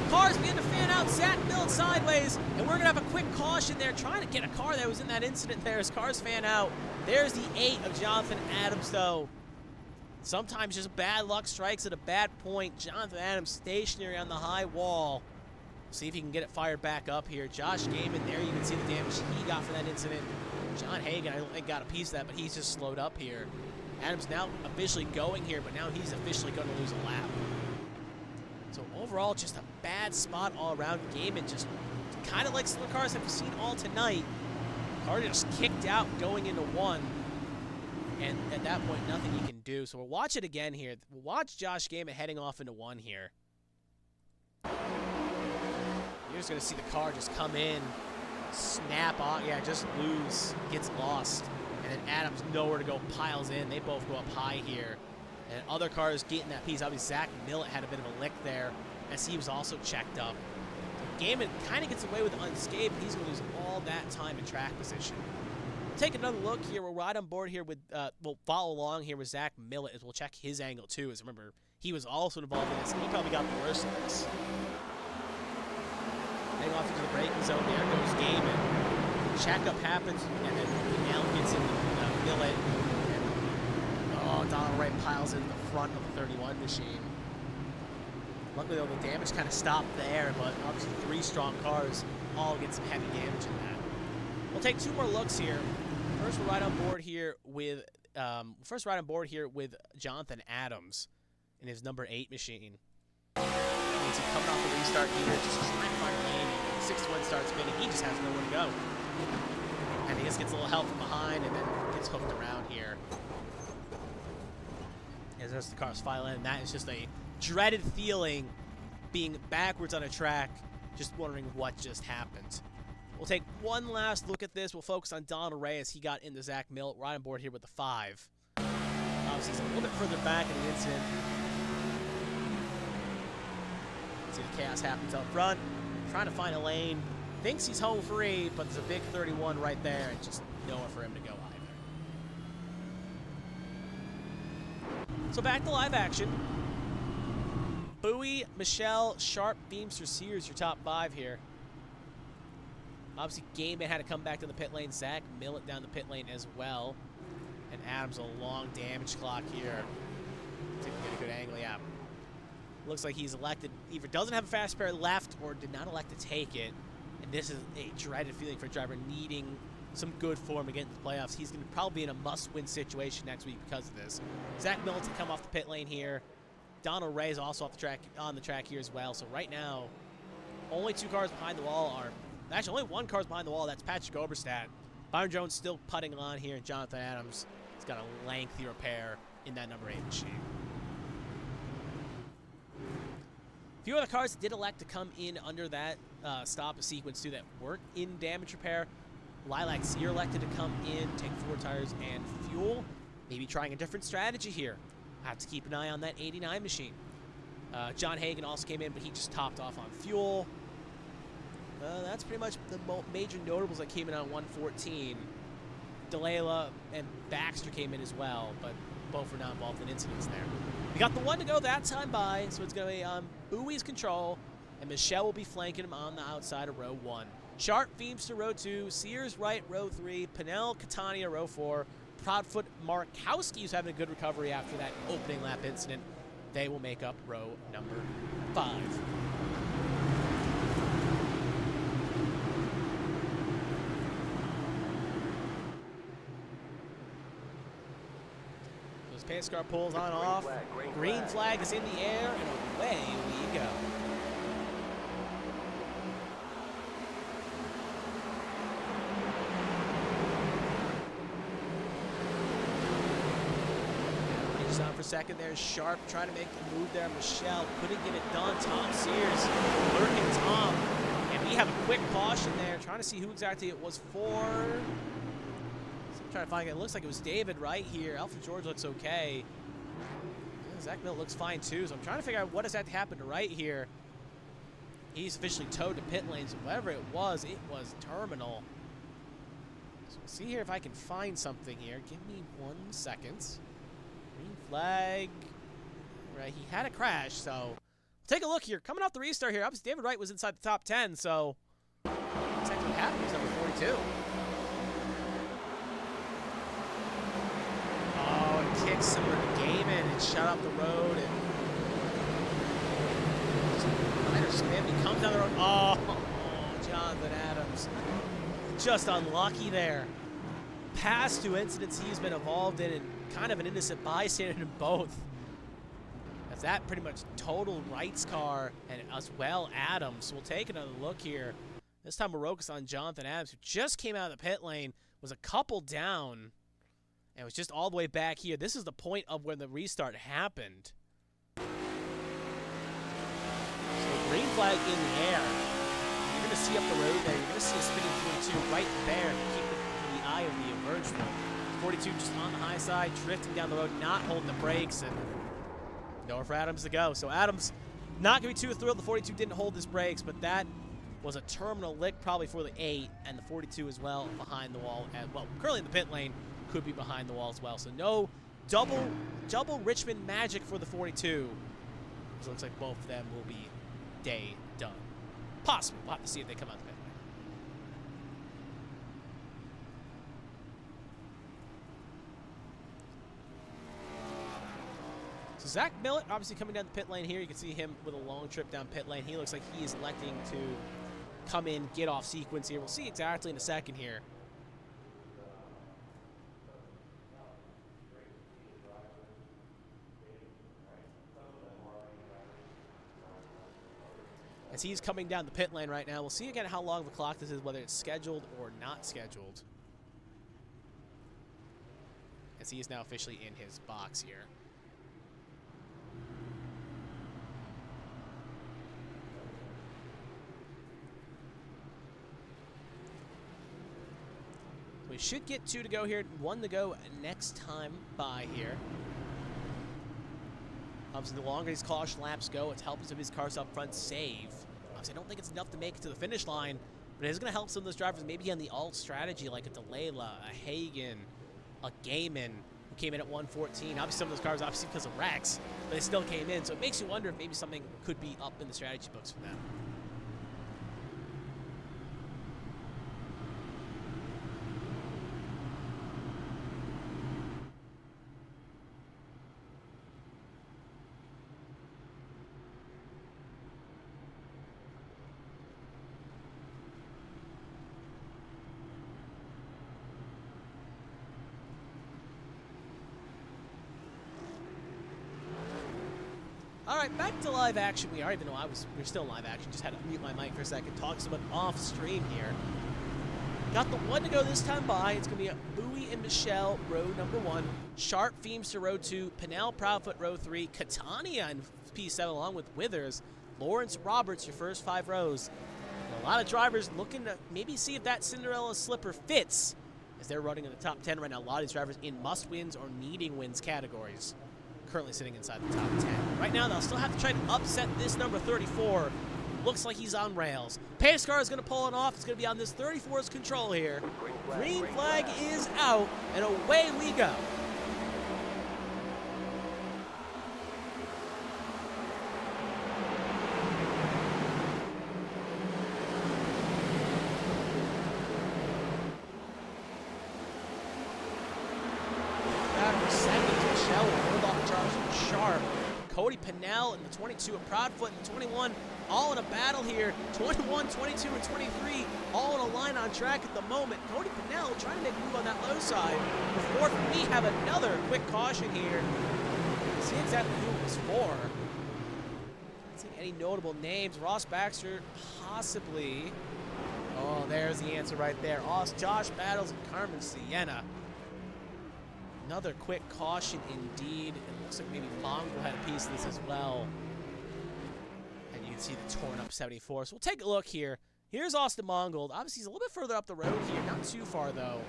Cars begin to fan out, Zach Millet sideways, and we're going to have a quick caution there, trying to get a car that was in that incident there as cars fan out. There's the 8 of Jonathan Adams, though. Sometimes just bad luck strikes at a bad point. Jonathan Adams stationary on the high wall. See if he can get it fired back up here. Josh Gaiman, there you can see the damage he got for that incident. John Hagan, I don't think got a piece of that, but he's just slowed up here. Adams now officially going here, but now he's officially going to lose a lap. So overall, just a bad spot all around. Gaiman just kind of like some of the cars that we've seen all tonight. Car just kicked out going into one. And at that point, nothing you can do. So we'll watch it again here. We'll watch Josh Gaiman heading off into one here. You're just going to see the car just come in, snap off, yeah, just lose, gets lost. And then Adams nowhere to go, piles in. They both go up high here. And other cars getting that piece. Obviously, Zach Millett had a bit of a lick there as he was also checked up. So Gaiman kind of gets away with unscathed, but he's going to lose all that time in track position. We'll take another look here. We'll ride on board here with, we'll follow along here with Zach Millett as we'll check his angle too. As remember, he was also involved in this, and he probably got the worst of this. Heading off into the braking zone, there goes Gaiman. Checkup happens, and then now gets into Millett. Oh, Donald Ray piles into the front of the 31 machine. Luckily, though, the damage kind of stopped there, but obviously 3 strong cars all get some heavy damage in that. We'll take 2 more looks here. First, we'll ride on board here with Jonathan Adams in his number 8 machine. He's coming off the restart here, just trying to find a lane. 6-1 starts spinning. He just has nowhere to go. And he just gets a little help from behind and then gets hooked around here. As the rest of the cars file in, that is just a dreaded feeling, being backwards on a track, just wondering what just happened. We'll take one last look at this. We'll focus on Donald Ray as he got into Zach Millett, right on board here with the 5. Obviously, he's a little bit further back in the incident. See the chaos happens up front, trying to find a lane. Thinks he's home free, but there's a big 31 right there, and just nowhere for him to go either. So back to live action. Bowie, Michelle, Sharp, Beamster, Sears, your top 5 here. Obviously, Gaiman had to come back to the pit lane. Zach Millett down the pit lane as well. And Adams a long damage clock here. Didn't get a good angle, yeah. Looks like he's elected, either doesn't have a fast spare left or did not elect to take it. And this is a dreaded feeling for a driver needing some good form to get into the playoffs. He's going to probably be in a must-win situation next week because of this. Zach Millett to come off the pit lane here. Donald Ray is also off the track, on the track here as well. So right now, only 2 cars behind the wall are, actually only 1 car's behind the wall. That's Patrick Oberstadt. Byron Jones still putting on here, and Jonathan Adams has got a lengthy repair in that number 8 machine. A few other cars that did elect to come in under that stop sequence too that weren't in damage repair. Lilac Sear elected to come in, take 4 tires and fuel. Maybe trying a different strategy here. Have to keep an eye on that 89 machine. John Hagan also came in, but he just topped off on fuel. That's pretty much the major notables that came in on 114. Delayla and Baxter came in as well, but both were not involved in incidents there. We got the 1 to go that time by, so it's going to be Bowie's control, and Michelle will be flanking him on the outside of row 1. Sharp Feemster row 2, Sears right row 3, Pinnell Catania row 4, Proudfoot Markowski, who's having a good recovery after that opening lap incident. They will make up row number 5. Pace car pulls on off. Green flag is in the air, and away we go. Just on for second there. Sharp trying to make the move there. Michelle couldn't get it done. Tom Sears lurking Tom. And we have a quick caution there. Trying to see who exactly it was for. Trying to find it. It looks like it was David right here. Alpha George looks okay. Yeah, Zach Millett looks fine too. So I'm trying to figure out what has that happened right here. He's officially towed to pit lanes. So whatever it was terminal. So we'll see here if I can find something here. Give me 1 second. Green flag. Right, he had a crash. So take a look here. Coming off the restart here. Obviously David Wright was inside the top 10. So exactly what happened. He's number 42. Kicks similar to Gaiman and shut up the road, and minor spin becomes down the road. Oh, Jonathan Adams. Just unlucky there. Past two incidents he's been involved in, and kind of an innocent bystander in both. As that pretty much totaled Wright's car, and as well Adams. We'll take another look here. This time Marokas on Jonathan Adams, who just came out of the pit lane, was a couple down, and was just all the way back here. This is the point of where the restart happened. So green flag in the air. You're going to see up the road there. You're going to see a spinning 42 right there. Keep it in the eye of the emergent. 42 just on the high side, drifting down the road, not holding the brakes, and nowhere for Adams to go. So Adams not going to be too thrilled. The 42 didn't hold his brakes, but that was a terminal lick probably for the 8, and the 42 as well behind the wall. And, well, currently in the pit lane, could be behind the wall as well. So no double Richmond magic for the 42. So it looks like both of them will be day done. Possible. We'll have to see if they come out the pit lane. So Zach Millett obviously coming down the pit lane here. You can see him with a long trip down pit lane. He looks like he is electing to come in, get off sequence here. We'll see exactly in a second here. As he's coming down the pit lane right now, we'll see again how long of a clock this is, whether it's scheduled or not scheduled. As he is now officially in his box here. We should get 2 to go here, 1 to go next time by here. Obviously, the longer these caution laps go, it's helping some of these cars up front save. Obviously, I don't think it's enough to make it to the finish line, but it is going to help some of those drivers maybe on the alt strategy, like a Delayla, a Hagen, a Gaiman, who came in at 114. Obviously, some of those cars, obviously because of Rex, but they still came in, so it makes you wonder if maybe something could be up in the strategy books for them. All right, back to live action. We are, even though we're still in live action. Just had to mute my mic for a second. Talk someone off stream here. Got the 1 to go this time by. It's going to be a Bowie and Michelle, row number 1. Sharp Feemster, row 2. Pinnell Proudfoot, row 3. Catania in P7 along with Withers. Lawrence Roberts, your first 5 rows. And a lot of drivers looking to maybe see if that Cinderella slipper fits, as they're running in the top 10 right now. A lot of these drivers in must-wins or needing wins categories, currently sitting inside the top 10. Right now, they'll still have to try to upset this number 34. Looks like he's on rails. Pace car is going to pull it off. It's going to be on this 34's control here. Green flag is out, and away we go. Cody Pinnell in the 22 of Proudfoot and the 21, all in a battle here. 21, 22, and 23, all in a line on track at the moment. Cody Pinnell trying to make a move on that low side. Before we have another quick caution here. Let's see exactly who it was for. Not seeing any notable names. Ross Baxter, possibly. Oh, there's the answer right there. Josh Battles and Carmen Sienna. Another quick caution indeed. It looks like maybe Mongo had a piece of this as well. And you can see the torn up 74. So we'll take a look here. Here's Austin Mongold. Obviously, he's a little bit further up the road here. Not too far, though.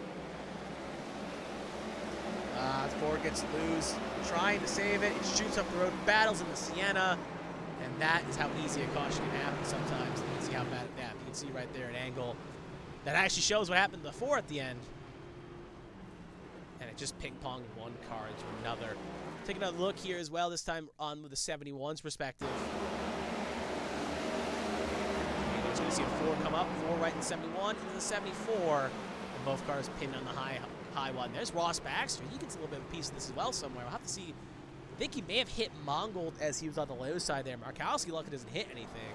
Ford gets loose. Trying to save it. It shoots up the road. Battles in the Sienna. And that is how easy a caution can happen sometimes. You can see how bad it happened. You can see right there an angle that actually shows what happened before at the end. And it just ping-ponged one car into another. Take another look here as well, this time on with the 71's perspective. You're going to see a 4 come up, 4 right in the 71, into the 74. And both cars pinned on the high one. There's Ross Baxter. He gets a little bit of a piece of this as well somewhere. We'll have to see. I think he may have hit Mongold as he was on the low side there. Markowski luckily doesn't hit anything.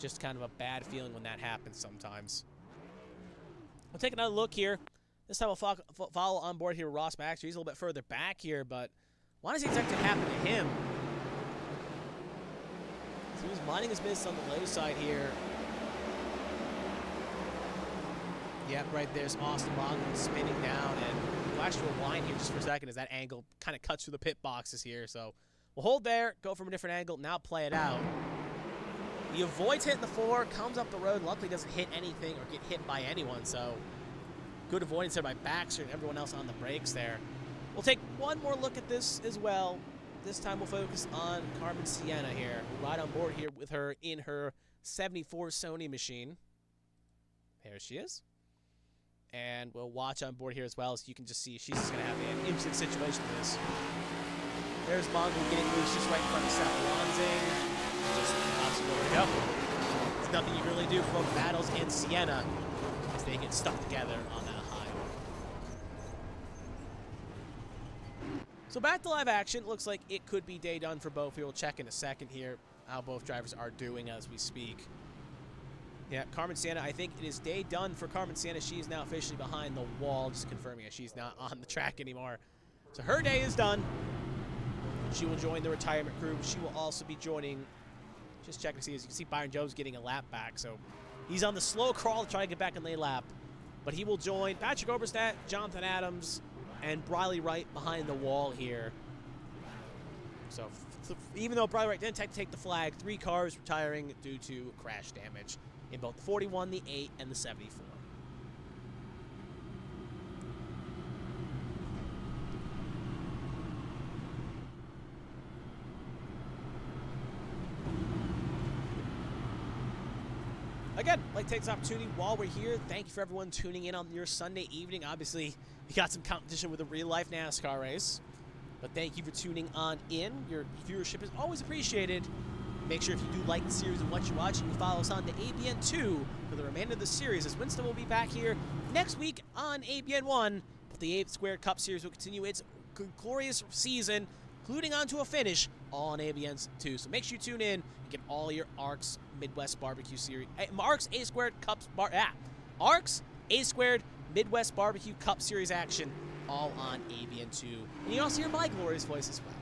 Just kind of a bad feeling when that happens sometimes. We'll take another look here. This time we'll follow on board here with Ross Baxter. He's a little bit further back here, but why does exactly happen to him? So he was minding his business on the low side here. Yep, right there's Austin Mongo spinning down, and we'll actually rewind here just for a second as that angle kind of cuts through the pit boxes here. So we'll hold there, go from a different angle, now play it out. He avoids hitting the 4, comes up the road, luckily doesn't hit anything or get hit by anyone, so good avoidance there by Baxter and everyone else on the brakes there. We'll take one more look at this as well. This time we'll focus on Carmen Sienna here. We'll ride on board here with her in her 74 Sony machine. There she is. And we'll watch on board here as well, so you can just see she's just going to have an interesting situation with this. There's Mongo getting loose just right in front of Seth Lansing. Just obviously nowhere to go. There's nothing you really do for both Battles and Sienna as they get stuck together on that high. So back to live action. Looks like it could be day done for both. We'll check in a second here how both drivers are doing as we speak. Yeah, Carmen Sienna, I think it is day done for Carmen Sienna. She is now officially behind the wall, just confirming that she's not on the track anymore. So her day is done. She will join the retirement crew. She will also be joining, just checking to see, as you can see, Byron Jones getting a lap back. So he's on the slow crawl to try to get back in lane lap. But he will join Patrick Oberstadt, Jonathan Adams, and Briley Wright behind the wall here. So even though Briley Wright didn't take the flag, 3 cars retiring due to crash damage in both the 41, the 8, and the 74. Again, I'd like to take this opportunity while we're here. Thank you for everyone tuning in on your Sunday evening. Obviously, you got some competition with a real-life NASCAR race. But thank you for tuning on in. Your viewership is always appreciated. Make sure if you do like the series and what you watch, you can follow us on to ABN2 for the remainder of the series, as Winston will be back here next week on ABN1. But the 8 Squared Cup Series will continue its glorious season, including onto a finish, all on ABN2. So make sure you tune in and get all your ARCS Midwest Barbecue Series, ARCS A Squared Cups, ARCS A Squared Midwest Barbecue Cup Series action, all on ABN2. And you also hear my glorious voice as well.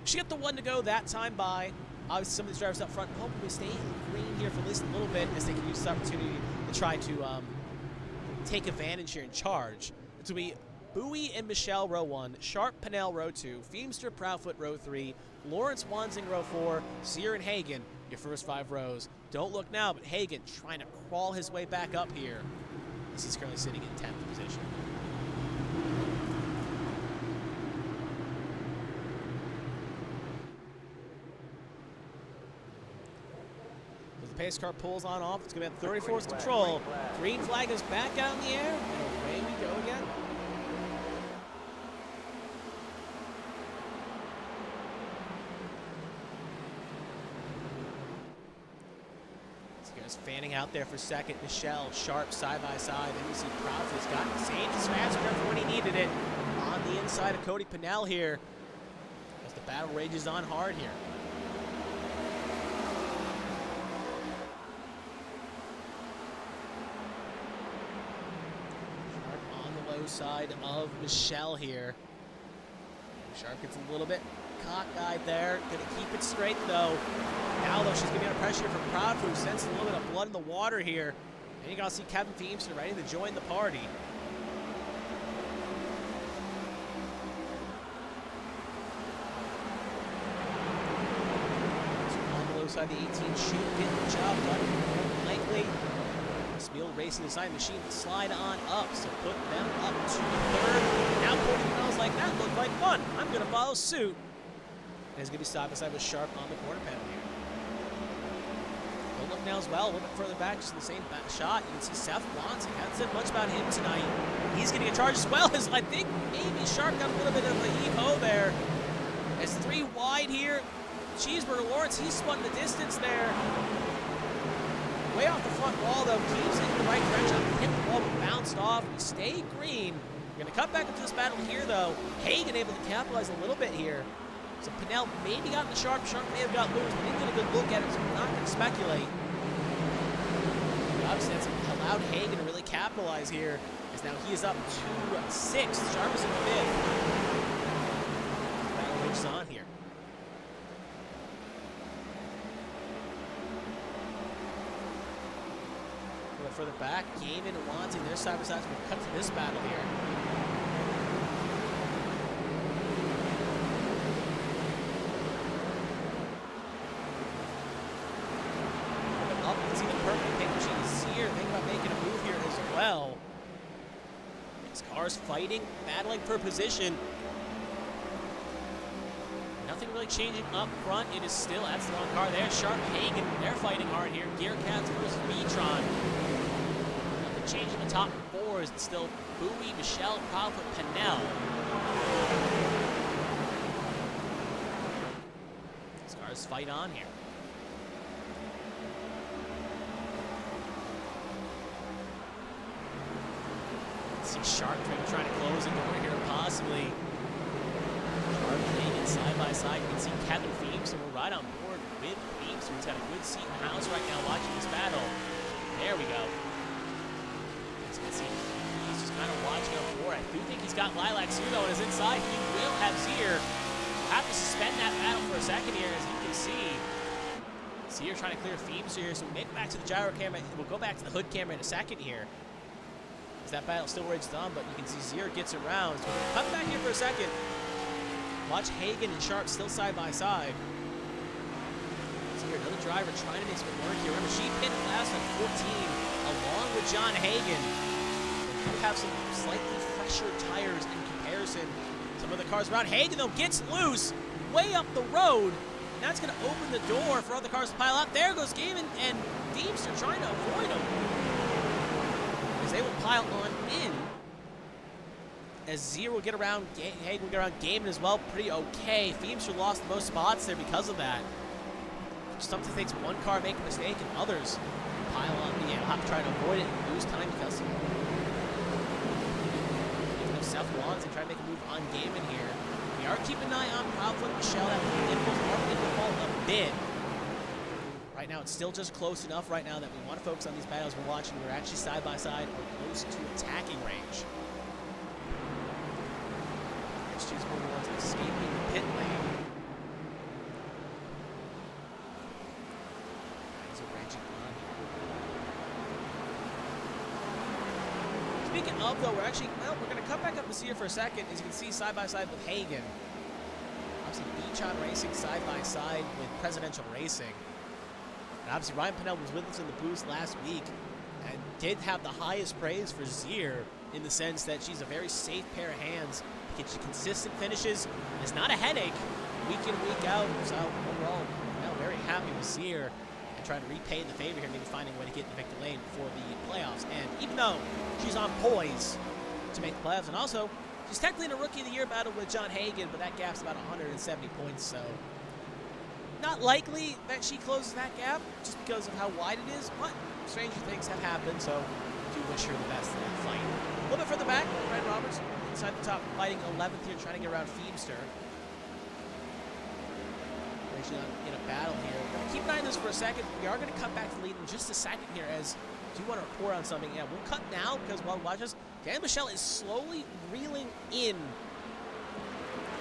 We should get the 1 to go that time by. Obviously, some of these drivers up front hopefully stay green here for at least a little bit as they can use this opportunity to try to take advantage here and charge. It's going to be Bowie and Michelle, row 1, Sharp Pennell, row 2, Feemster, Proudfoot, row 3, Lawrence Wansing, row 4, Sear and Hagen, your first 5 rows. Don't look now, but Hagen trying to crawl his way back up here as he's currently sitting in 10th position. The pace car pulls on off. It's going to be at 34's control. Green flag is back out in the air, and away we go again. So guys fanning out there for second. Michelle, Sharp side by side. Then you see Proudfoot's got Sage's fast enough when he needed it. On the inside of Cody Pennell here, as the battle rages on hard here. Side of Michelle here. Sharp gets a little bit cockeyed there. Gonna keep it straight though. Now though, she's gonna be under pressure from Proudfoot, who senses a little bit of blood in the water here. And you gotta see Kevin Feemster ready to join the party. So on the low side, the 18 shoot, getting the job done. Likely. Spiel racing the side machine to slide on up, so put them up to 3rd. Now Cody Pennell's like, that looked like fun. I'm going to follow suit. And he's going to be side by side with Sharp on the corner panel here. We'll look now as well, a little bit further back, just in the same shot. You can see Seth Lansing. Haven't said much about him tonight. He's getting a charge as well, as I think maybe Sharp got a little bit of a heave-ho there. As 3 wide here. Cheeseburger Lawrence, he's spun the distance there. Way off the front wall, though, keeps it in the right direction. Hit the wall, but bounced off. We stay green. We're going to cut back into this battle here, though. Hagen able to capitalize a little bit here. So Pennell maybe got in the Sharp. Sharp may have got loose, but didn't get a good look at it, so we're not going to speculate. obviously that's allowed Hagan to really capitalize here, as now he is up 2-6. Sharp is in 5th. Battle rages on here. A little further back, Gaiman and Wanting, their side-by-sides will cut to this battle here. Well, these cars fighting, battling for position. Nothing really changing up front. It is still, that's the wrong car there. Sharp, Hagan, they're fighting hard here. Gearcats versus V-Tron. Nothing changing the top 4 is still Bowie, Michelle, Proudfoot, Pennell. These cars fight on here. Sharp trying to close the door here, possibly. Sharp Hagan side by side. You can see Kevin Feemster. We're right on board with Feemster. He's got a good seat in the house right now watching this battle. There we go. As you can see, he's just kind of watching up board. I do think he's got Lilac Sear though on his inside. He will have Sear. We'll have to suspend that battle for a second here, as you can see. Sear trying to clear Feemster here, so we make it back to the gyro camera. We'll go back to the hood camera in a second here. That battle still rages on, but you can see Zier gets around. So we'll cut back here for a second. Watch Hagan and Sharp still side by side. Zier, another driver trying to make some work here. Remember, she pinned last on 14 along with John Hagan. They do have some slightly fresher tires in comparison. Some of the cars around. Hagan, though, gets loose way up the road. And that's going to open the door for other cars to pile up. There goes Gaiman and Deemster trying to avoid him. They will pile on in, as Zier will get around, Hagan will get around Gaiman as well, pretty okay. Feemster lost the most spots there because of that. Sometimes takes one car make a mistake and others pile on. Yeah, we'll have to try to avoid it and lose time because even though Seth wants to try to make a move on Gaiman here, we are keeping an eye on Proudfoot and Michelle. That impulse are going to fall a bit. Right now, it's still just close enough right now that we want to focus on these battles we're watching. We're actually side by side or close to attacking range. Let's choose one wants escaping the pit lane. Guys are raging on here. Speaking of, though, we're actually, well, we're going to cut back up to Sear for a second. As you can see, side by side with Hagan. Obviously, Beachon Racing side by side with Presidential Racing. And obviously, Ryan Pennell was with us in the booth last week and did have the highest praise for Zier in the sense that she's a very safe pair of hands. Gets you consistent finishes. It's not a headache week in, week out. So overall, very happy with Zier and trying to repay the favor here, maybe finding a way to get in the victory lane for the playoffs. And even though she's on poise to make the playoffs, and also she's technically in a Rookie of the Year battle with John Hagan, but that gap's about 170 points, so not likely that she closes that gap just because of how wide it is, but stranger things have happened, so I do wish her the best in that fight. A little bit further back, Ryan Roberts inside the top, fighting 11th here, trying to get around Feemster. Racing in a battle here. We're going to keep an eye on this for a second. We are going to cut back to the lead in just a second here, as I do want to report on something. Yeah, we'll cut now because while we watch this, Dan Michelle is slowly reeling in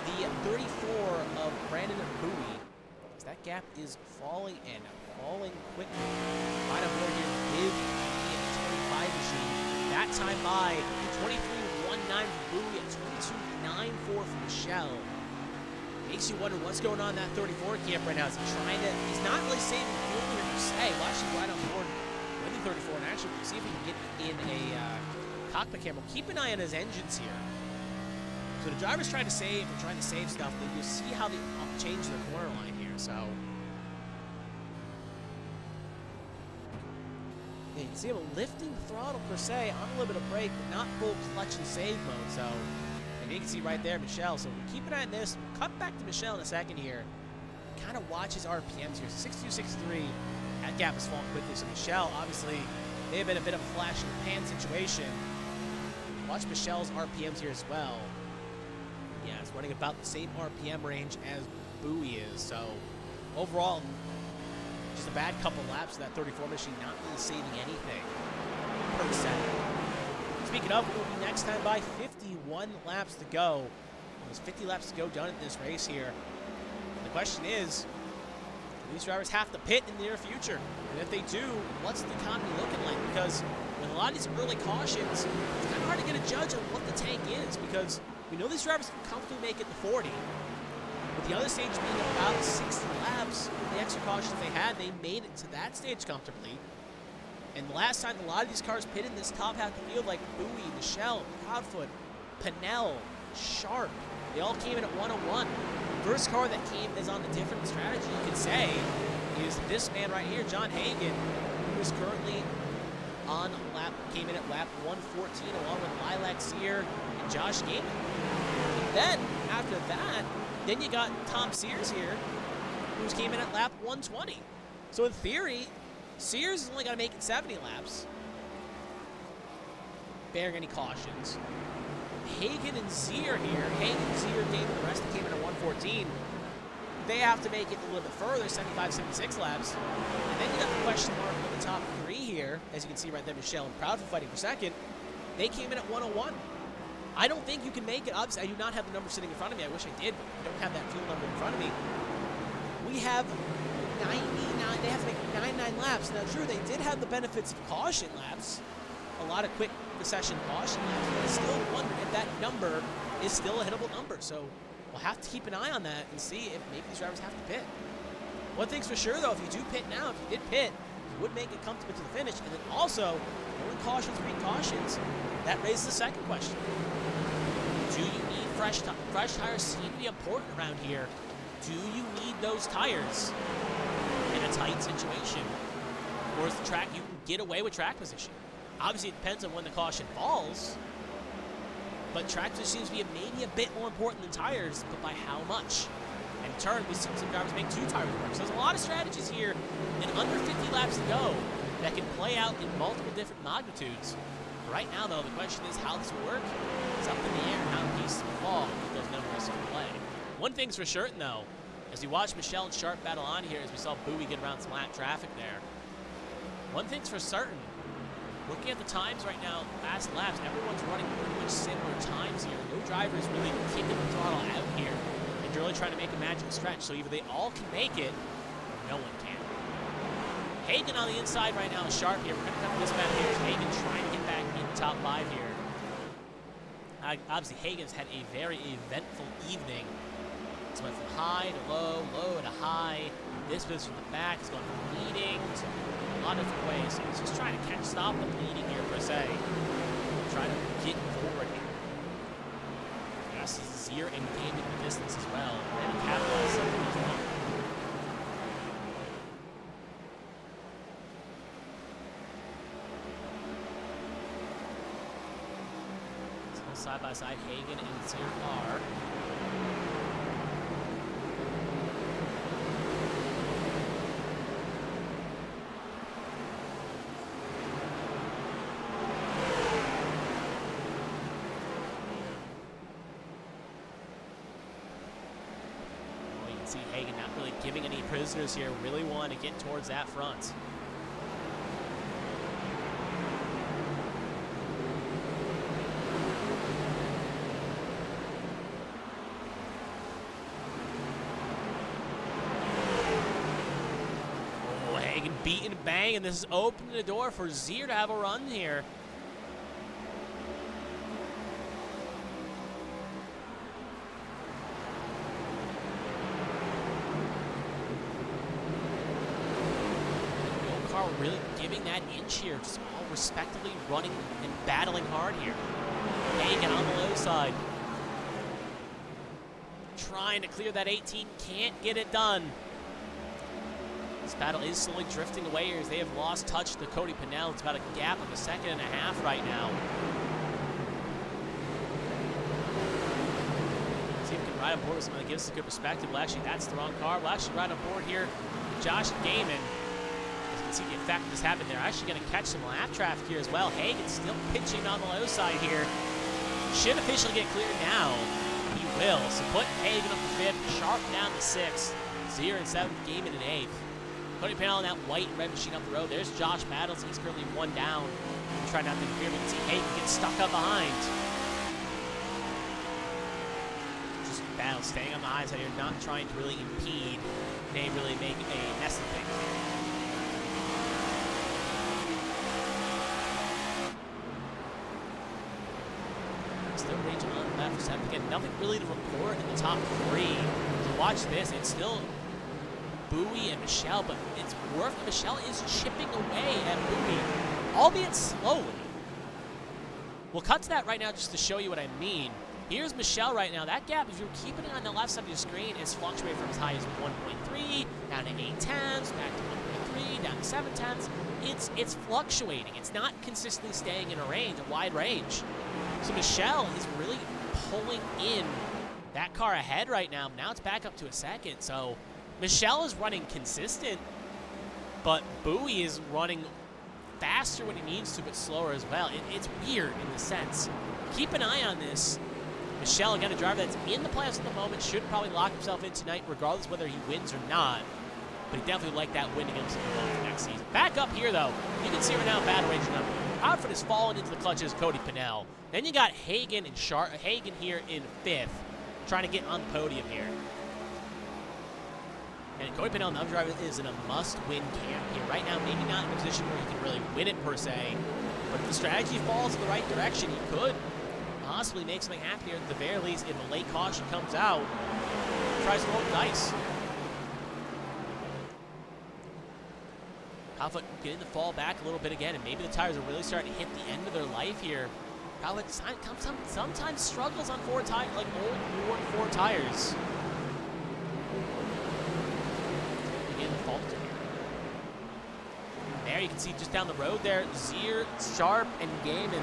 the 34 of Brandon Bowie. That gap is falling and falling quickly. Right on board here with the 25 machine. That time by 23.19 for Bowie and 22.94 for Michelle. Makes you wonder what's going on in that 34 camp right now. Is he trying to, he's not really saving fuel here per se. Well, actually right on board with the 34, and actually we'll see if we can get in a cockpit camera. Keep an eye on his engines here. So the driver's trying to save stuff, but you'll see how they change their corner line here. So yeah, you can see him lifting the throttle per se on a little bit of brake, but not full clutch and save mode. So and you can see right there Michelle. So we'll keep an eye on this. We'll cut back to Michelle in a second here. Kind of watch his RPMs here. 62.63. That gap is falling quickly. So Michelle, obviously, may have been a bit of a flash in the pan situation. Watch Michelle's RPMs here as well. Yeah, it's running about the same RPM range as Bowie is, so overall, just a bad couple laps of that 34 machine, not really saving anything. per se. Speaking of, we'll be next time by 51 laps to go. There's 50 laps to go done in this race here. And the question is, do these drivers have to pit in the near future? And if they do, what's the economy looking like? Because with a lot of these early cautions, it's kind of hard to get a judge on what the tank is, because we know these drivers can comfortably make it to 40. With the other stage being about 60 laps, with the extra cautions they had, they made it to that stage comfortably. And the last time a lot of these cars pitted in this top half of the field, like Bowie, Michelle, Proudfoot, Pinnell, Sharp, they all came in at 101. First car that came is on a different strategy, you could say, is this man right here, John Hagan, who is currently on lap, came in at lap 114, along with Lilac Sear and Josh Gaiman. And then, after that, then you got Tom Sears here, who came in at lap 120. So in theory, Sears is only got to make it 70 laps, bearing any cautions. Hagan and Zier here, Hagan, Zier, Gaiman, the rest came in at 114. They have to make it a little bit further, 75, 76 laps. And then you got the question mark on the top three here, as you can see right there, Michelle and Proudfoot fighting for second. They came in at 101. I don't think you can make it. Obviously, I do not have the number sitting in front of me. I wish I did, but I don't have that fuel number in front of me. We have 99. They have to make 99 laps. Now, true, they did have the benefits of caution laps, a lot of quick recession caution laps, but I still wonder if that number is still a hittable number. So we'll have to keep an eye on that and see if maybe these drivers have to pit. One thing's for sure, though, if you do pit now, if you did pit, you would make it comfortable to the finish. And then also, when cautions, cautions, that raises the second question. Do you need fresh tires? Seem to be important around here. Do you need those tires in a tight situation? Or is the track, you can get away with track position? Obviously, it depends on when the caution falls, but track position seems to be maybe a bit more important than tires, but by how much? In turn, we see some drivers make two tires work. So there's a lot of strategies here in under 50 laps to go that can play out in multiple different magnitudes. Right now, though, the question is how this will work. It's up in the air, how the pieces will fall with those numbers in play. One thing's for certain, though, as we watch Michelle and Sharp battle on here, as we saw Bowie get around some lap traffic there. One thing's for certain, looking at the times right now, last laps, everyone's running pretty much similar times here. No driver is really kicking the throttle out here and really trying to make a magic stretch. So either they all can make it, or no one can. Hagan on the inside right now is Sharp here. We're going to come to this battle here. Hagan trying to get back in the top five here. Obviously, Hagan's had a very eventful evening. It's went from high to low, low to high. This goes from the back. It's going from leading to a lot of different ways. So he's just trying to stop the bleeding here, per se. Trying to get forward here. I see Zier and Gaiman in the distance as well. And capitalize something as well. Side by side, Hagan and Zier are. Well, you can see Hagan not really giving any prisoners here, really want to get towards that front. Beat and bang, and this is opening the door for Zier to have a run here. No car really giving that inch here, just all respectively running and battling hard here. Hagan on the low side. Trying to clear that 18, can't get it done. This battle is slowly drifting away as they have lost touch to Cody Pinnell. It's about a gap of a second and a half right now. See if we can ride on board with something that gives us a good perspective. Well, actually, that's the wrong car. We'll actually ride on board here with Josh Gaiman. As you can see the effect that's happened there. Actually going to catch some lap traffic here as well. Hagan still pitching on the low side here. Should officially get cleared now. He will. So put Hagan up to 5th, Sharp down to 6th, Zier in 7th, Gaiman in 8th. Cody Panel in that white and red machine up the road. There's Josh Battles. He's currently one down. He's trying not to interfere. We can see Hagen get stuck up behind. Just Battles staying on the high side here, not trying to really impede. May really make a mess of things. Still raging on the left for 7th. Again, nothing really to report in the top 3. So watch this. It's still Bowie and Michelle, but it's worth it. Michelle is chipping away at Bowie, albeit slowly. We'll cut to that right now just to show you what I mean. Here's Michelle right now. That gap, if you're keeping it on the left side of your screen, is fluctuating from as high as 1.3 down to 8/10, back to 1.3, down to 7/10. It's fluctuating. It's not consistently staying in a wide range. So Michelle is really pulling in that car ahead right now. Now it's back up to a second. So Michelle is running consistent, but Bowie is running faster when he needs to, but slower as well. It's weird in the sense. Keep an eye on this. Michelle, again, a driver that's in the playoffs at the moment, should probably lock himself in tonight, regardless whether he wins or not. But he definitely like that win against him for next season. Back up here, though. You can see right now, battle raging up. Outford has fallen into the clutches, Cody Pennell. Then you got Hagen and Hagen here in 5th, trying to get on the podium here. And Cody Pennell, another driver, is in a must-win camp here. Right now, maybe not in a position where he can really win it, per se. But if the strategy falls in the right direction, he could possibly make something happen here. At the very least, if a late caution comes out, tries to roll the dice. Outford getting the fall back a little bit again, and maybe the tires are really starting to hit the end of their life here. Outford sometimes struggles on old worn 4 tires. There you can see just down the road there, Zier, Sharp, and Gaiman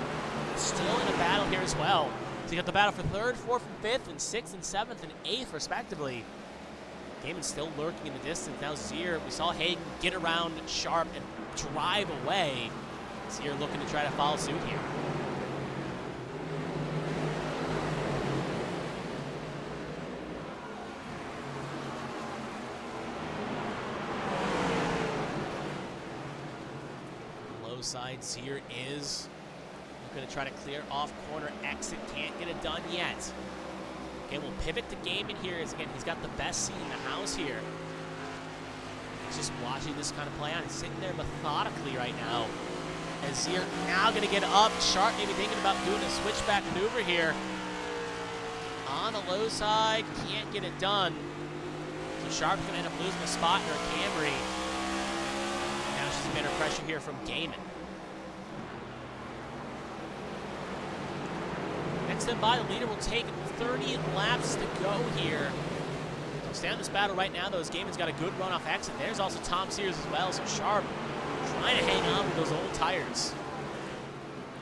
still in a battle here as well. So you got the battle for 3rd, 4th, and 5th, and 6th, and 7th, and 8th, respectively. Gaiman's still lurking in the distance. Now Zier, we saw Hagen get around Sharp and drive away. Zier looking to try to follow suit here. Side Zier is going to try to clear off corner exit. Can't get it done yet. Okay, we'll pivot to Gaiman here. Again, he's got the best seat in the house here. He's just watching this kind of play out. He's sitting there methodically right now. And Zier now going to get up. Sharp maybe thinking about doing a switchback maneuver here. On the low side, can't get it done. So Sharp's going to end up losing a spot in her Camry. Now she's under pressure here from Gaiman. Next up by, the leader will take 30 laps to go here. So stay on this battle right now, though, as Gaiman's got a good run off exit. There's also Tom Sears as well, so Sharp trying to hang on with those old tires.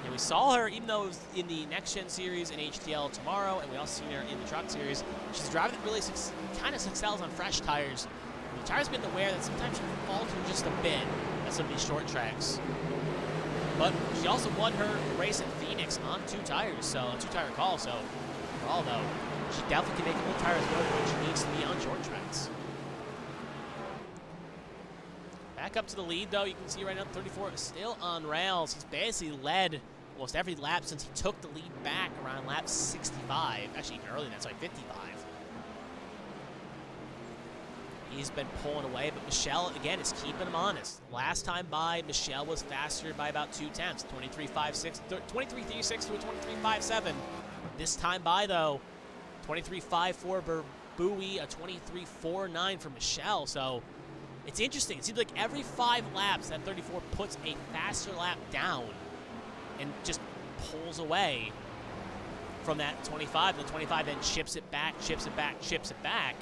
And we saw her, even though it was in the Next Gen Series in HTL tomorrow, and we also seen her in the Truck Series, she's a driver that really kind of excels on fresh tires. And the tires been aware that sometimes she can falter just a bit at some of these short tracks. But she also won her race at Phoenix on 2 tires, so a 2-tire call. So overall, though, she definitely can make old tires work when she needs to be on short tracks. Back up to the lead, though. You can see right now 34 is still on rails. He's basically led almost every lap since he took the lead back around lap 65. Actually, even earlier than that, sorry, 55. He's been pulling away, but Michelle, again, is keeping him honest. Last time by, Michelle was faster by about 2 tenths, 23.56 to a 23.57. This time by, though, 23.54 for Bowie, a 23.49 for Michelle. So it's interesting. It seems like every 5 laps, that 34 puts a faster lap down and just pulls away from that 25. The 25 then chips it back, chips it back, chips it back,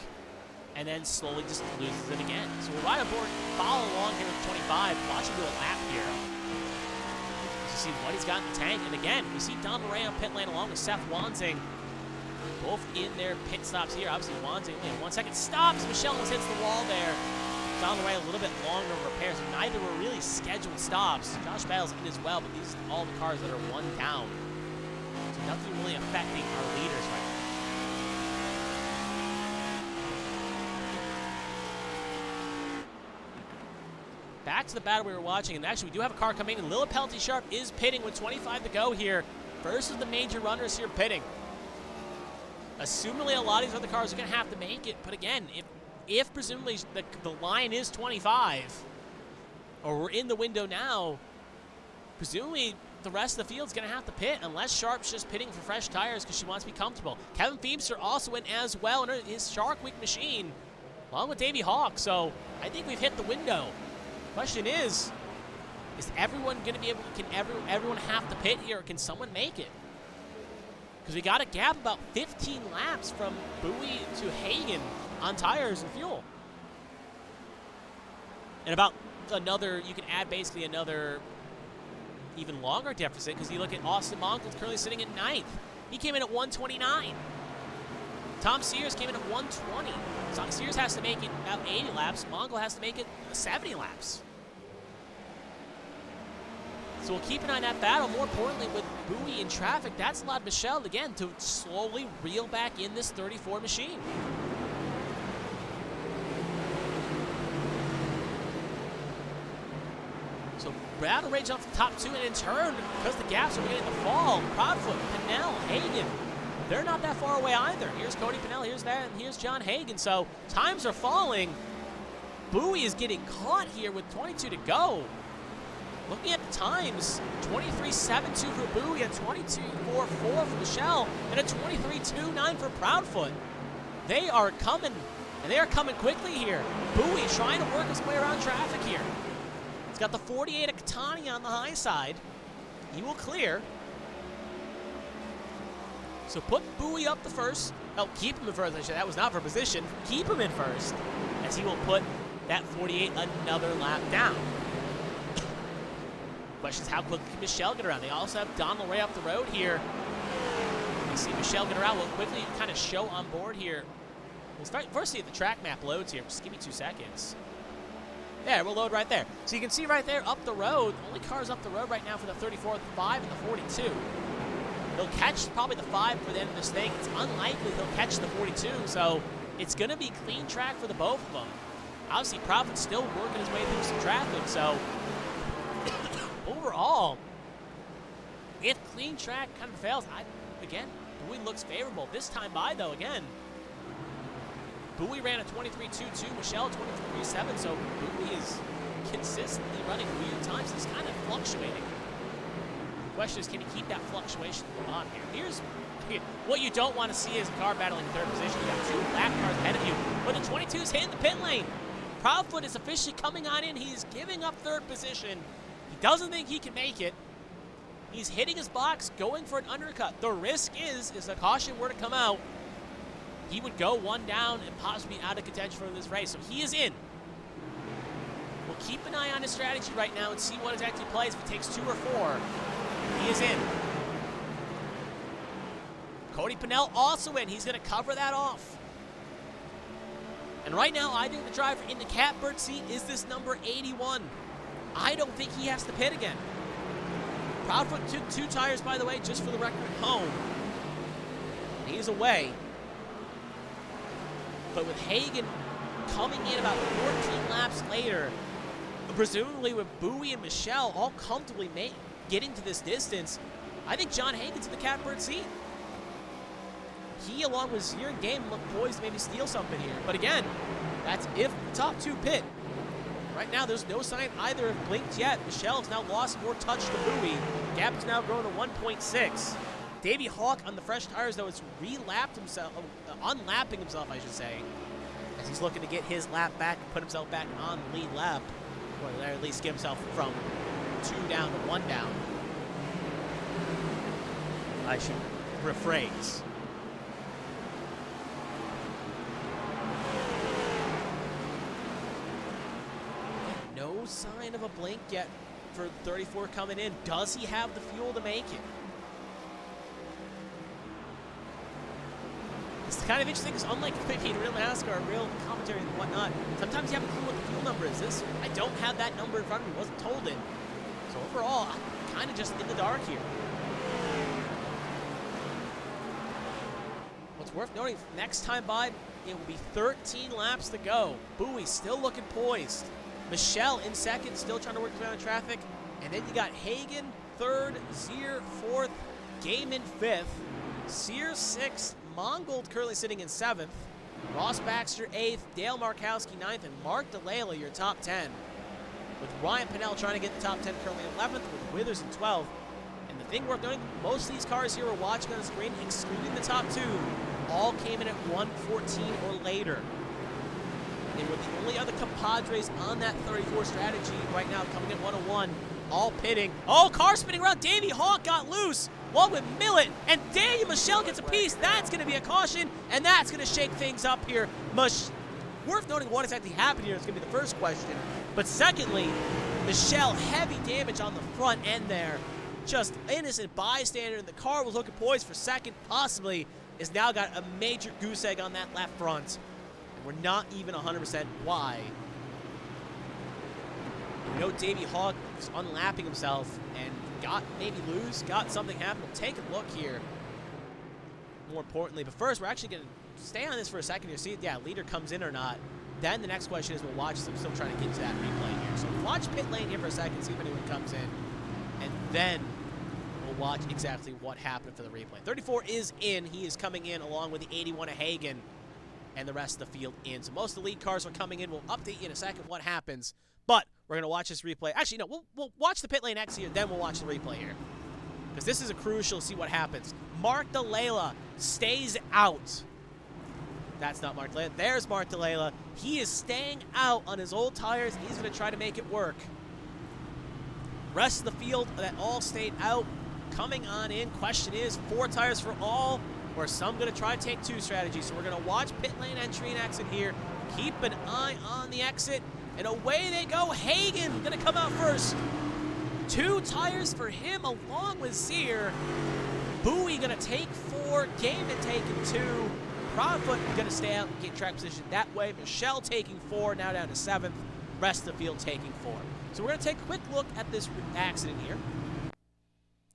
and then slowly just loses it again. So we're right aboard, follow along here with 25, watch him do a lap here. To see what he's got in the tank. And again, we see Don Ray on pit lane along with Seth Wansing, both in their pit stops here. Obviously, Wansing in 1 second stops. Michelle almost hits the wall there. Don Ray a little bit longer of repairs. Neither were really scheduled stops. Josh Battle's in as well, but these are all the cars that are 1 down. So nothing really affecting our leaders right now. back to the battle we were watching, and actually we do have a car coming in. Lilith Penalty Sharp is pitting with 25 to go here versus the major runners here pitting. Assumingly a lot of these other cars are going to have to make it, but again, if presumably the line is 25, or we're in the window now, presumably the rest of the field's going to have to pit, unless Sharp's just pitting for fresh tires because she wants to be comfortable. Kevin Feemster also in as well in his Shark Week machine, along with Davey Hawk, so I think we've hit the window. Question is everyone going to be able, can everyone have to pit here, or can someone make it? Because we got a gap about 15 laps from Bowie to Hagen on tires and fuel. And about another, you can add basically another even longer deficit, because you look at Austin Monk, currently sitting at 9th. He came in at 129. Tom Sears came in at 120. So Sears has to make it about 80 laps. Mongol has to make it 70 laps. So we'll keep an eye on that battle. More importantly, with Bowie in traffic, that's allowed Michelle, again, to slowly reel back in this 34 machine. So battle rage off the top two, and in turn, because the gaps are beginning to fall, Proudfoot, Pinnell, Hagen, they're not that far away either. Here's Cody Pinnell, here's that, and here's John Hagen. So times are falling. Bowie is getting caught here with 22 to go. Looking at the times, 23.72 for Bowie, a 22.44 for Michelle, and a 23.29 for Proudfoot. They are coming, and they are coming quickly here. Bowie trying to work his way around traffic here. He's got the 48 of Catania on the high side. He will clear. So put Bowie up the first. Oh, keep him in first. Actually, that was not for position. Keep him in first, as he will put that 48 another lap down. Question is, how quickly can Michelle get around? They also have Donald Ray up the road here. You see Michelle get around. We'll quickly kind of show on board here. We'll start first see if the track map loads here. Just give me 2 seconds. There, we'll load right there. So you can see right there up the road, only cars up the road right now for the 34, the 5, and the 42. He'll catch probably the 5 for the end of this thing. It's unlikely he'll catch the 42, so it's going to be clean track for the both of them. Obviously, Proudfoot's still working his way through some traffic, so overall, if clean track kind of fails, again, Bowie looks favorable. This time by, though, again, Bowie ran a 23.22, Michelle 23.37, so Bowie is consistently running weird times. He's kind of fluctuating. The question is, can he keep that fluctuation on here? Here's what you don't want to see is a car battling third position. You got 2 lap cars ahead of you, but the 22's hitting the pit lane. Proudfoot is officially coming on in. He's giving up third position. He doesn't think he can make it. He's hitting his box, going for an undercut. The risk is the caution were to come out, he would go 1 down and possibly out of contention for this race. So he is in. We'll keep an eye on his strategy right now and see what exactly he plays. If he takes 2 or 4, he is in. Cody Pinnell also in. He's going to cover that off. And right now, I think the driver in the catbird seat is this number 81. I don't think he has to pit again. Proudfoot took 2 tires, by the way, just for the record, home. He's away. But with Hagen coming in about 14 laps later, presumably with Bowie and Michelle all comfortably getting to this distance, I think John Hagen's in the catbird seat. He, along with Zier and Game, look poised to maybe steal something here. But again, that's if the top 2 pit. Right now, there's no sign either have blinked yet. Michelle's now lost more touch to Bowie. Gap is now grown to 1.6. Davey Hawk on the fresh tires, though, has relapped himself, unlapping himself, I should say, as he's looking to get his lap back and put himself back on the lead lap, or at least get himself from 2 down to 1 down. I should rephrase. No sign of a blink yet for 34 coming in. Does he have the fuel to make it? It's kind of interesting because unlike maybe in real NASCAR, real commentary and whatnot, sometimes you have a clue what the fuel number is. This, I don't have that number in front of me. Wasn't told it. So overall, I'm kind of just in the dark here. What's worth noting, next time by, it will be 13 laps to go. Bowie still looking poised. Michelle in second, still trying to work around traffic. And then you got Hagen third, Zier fourth, Gaiman fifth, Sears sixth, Mongold currently sitting in seventh, Ross Baxter eighth, Dale Markowski ninth, and Mark DeLayla your top 10. With Ryan Pinnell trying to get the top 10 currently 11th, with Withers in 12th. And the thing worth noting, most of these cars here we're watching on the screen, excluding the top 2, all came in at 114 or later. And with the only other compadres on that 34 strategy right now coming at 101, all pitting. Oh, car spinning around. Davey Hawk got loose. One with Millet, and Daniel Michelle gets a piece. That's going to be a caution, and that's going to shake things up here. Worth noting what exactly happened here is going to be the first question. But secondly, Michelle, heavy damage on the front end there. Just innocent bystander, and the car was looking poised for second, possibly, has now got a major goose egg on that left front. And we're not even 100% why. We know Davey Hawk was unlapping himself and got something happen. We'll take a look here, more importantly. But first, we're actually going to stay on this for a second here, see if, leader comes in or not. Then the next question is we'll watch them. Still trying to get to that replay here. So watch pit lane here for a second, see if anyone comes in. And then we'll watch exactly what happened for the replay. 34 is in. He is coming in along with the 81 of Hagen and the rest of the field in. So most of the lead cars are coming in. We'll update you in a second what happens. But we're going to watch this replay. Actually, no, we'll watch the pit lane exit here, then we'll watch the replay here. Because this is a crucial to see what happens. Mark DeLayla stays out. That's not Mark DeLayla. There's Mark DeLayla. He is staying out on his old tires, and he's going to try to make it work. Rest of the field that all stayed out coming on in. Question is, 4 tires for all, or some going to try to take 2 strategies. So we're going to watch pit lane entry and exit here. Keep an eye on the exit. And away they go. Hagen going to come out first. 2 tires for him along with Zier. Bowie going to take 4. Gaiman taking 2. Proudfoot going to stay out and get track position that way. Michelle taking 4, now down to 7th. Rest of the field taking 4. So we're going to take a quick look at this accident here.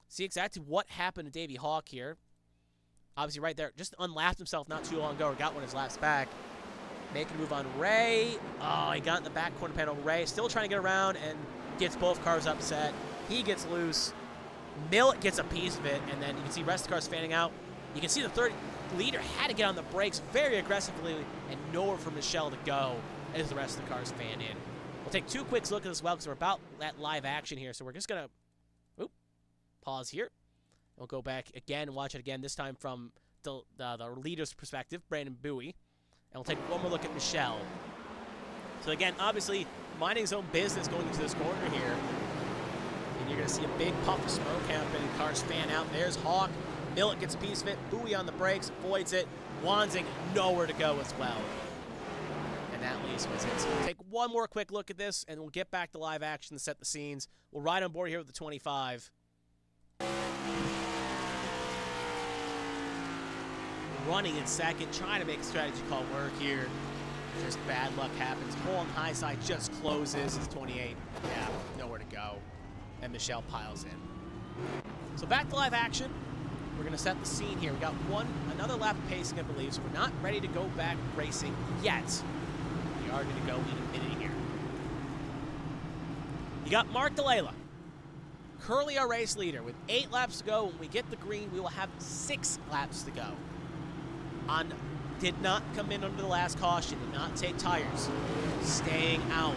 See exactly what happened to Davey Hawk here. Obviously right there, just unlapped himself not too long ago, or got one of his laps back. Making a move on Ray. Oh, he got in the back corner panel. Ray still trying to get around and gets both cars upset. He gets loose. Millet gets a piece of it, and then you can see the rest of the cars fanning out. You can see the third leader had to get on the brakes very aggressively, and nowhere for Michelle to go as the rest of the cars fan in. We'll take 2 quick looks at this as well because we're about that live action here. So we're just going to pause here. We'll go back again and watch it again, this time from the leader's perspective, Brandon Bowie. And we'll take one more look at Michelle. So again, obviously, minding his own business going into this corner here. And you're going to see a big puff of smoke happen and cars fan out. There's Hawk. Millet gets a piece of it. Bowie on the brakes, avoids it. Wanzing nowhere to go as well. And that leaves was it. So we'll take one more quick look at this, and we'll get back to live action to set the scenes. We'll ride on board here with the 25. Running in second, trying to make a strategy call work here. Just bad luck happens. Hole on the high side just closes. It's 28. Yeah, nowhere to go. And Michelle piles in. So back to live action. We're going to set the scene here. We got another lap of pacing, I believe, so we're not ready to go back racing yet. We are going to go in a minute here. You got Mark DeLayla, currently our race leader, with 8 laps to go. When we get the green, we will have 6 laps to go. Did not come in under the last caution, did not take tires, staying out.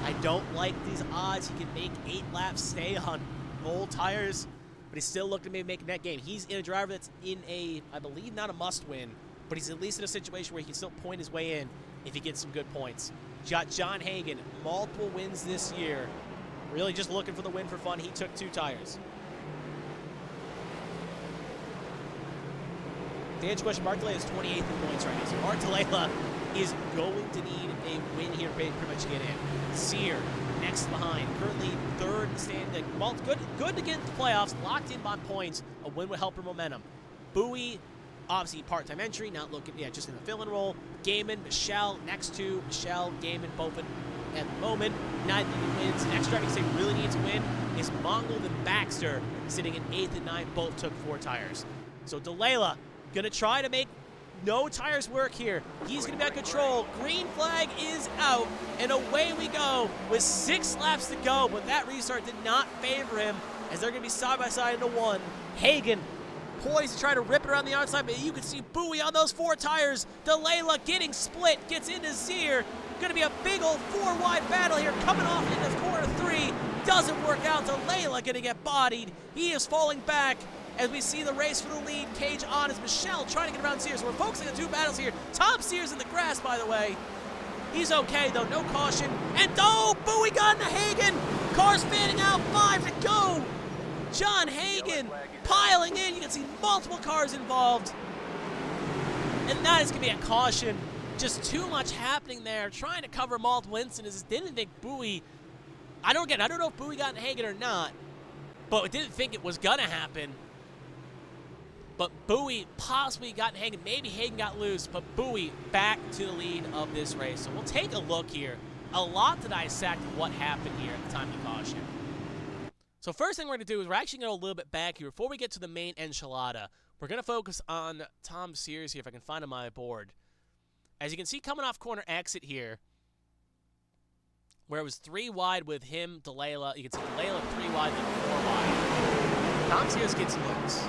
I don't like these odds. He can make 8 laps, stay on old tires, but he's still looking to maybe make a net gain. He's in a driver that's in a, I believe, not a must-win, but he's at least in a situation where he can still point his way in if he gets some good points. Got John Hagen, multiple wins this year. Really just looking for the win for fun. He took 2 tires. To answer your question, Mark DeLayla is 28th in points right now. So Mark DeLayla is going to need a win here pretty much to get in. Sear, next behind, currently 3rd standing. Well, good to get into the playoffs, locked in by points. A win would help her momentum. Bowie, obviously part-time entry, not looking, just in the fill-in role. Gaiman, Michelle, next to Michelle, Gaiman, both at the moment. Neither wins. The next driver they really need to win is Mongold and Baxter, sitting in 8th and 9th. Both took 4 tires. So DeLayla going to try to make No tires work here. He's going to be on control. Green flag is out, and away we go with 6 laps to go, but that restart did not favor him as they're going to be side by side into one. Hagan poised to try to rip it around the outside, but you can see Bowie on those 4 tires. Delayla getting split, gets into Zier. Going to be a big old 4-wide battle here coming off into corner 3. Doesn't work out. Delayla going to get bodied. He is falling back as we see the race for the lead. Cage on as Michelle trying to get around Sears. We're focusing on 2 battles here. Tom Sears in the grass, by the way. He's okay, though. No caution. And, oh, Bowie got into Hagan. Cars fanning out. 5 to go. John Hagan piling in. You can see multiple cars involved. And that is going to be a caution. Just too much happening there. Trying to cover multiple incidents. Didn't think Bowie... I don't know if Bowie got in Hagan or not, but I didn't think it was going to happen. But Bowie possibly got in Hagan. Maybe Hagan got loose, but Bowie back to the lead of this race. So we'll take a look here. A lot to dissect what happened here at the time of caution. So first thing we're going to do is we're actually going to go a little bit back here. Before we get to the main enchilada, we're going to focus on Tom Sears here, if I can find him on my board. As you can see, coming off corner exit here, where it was 3 wide with him, Delayla. You can see Delayla 3 wide, then 4 wide. Tom Sears gets loose.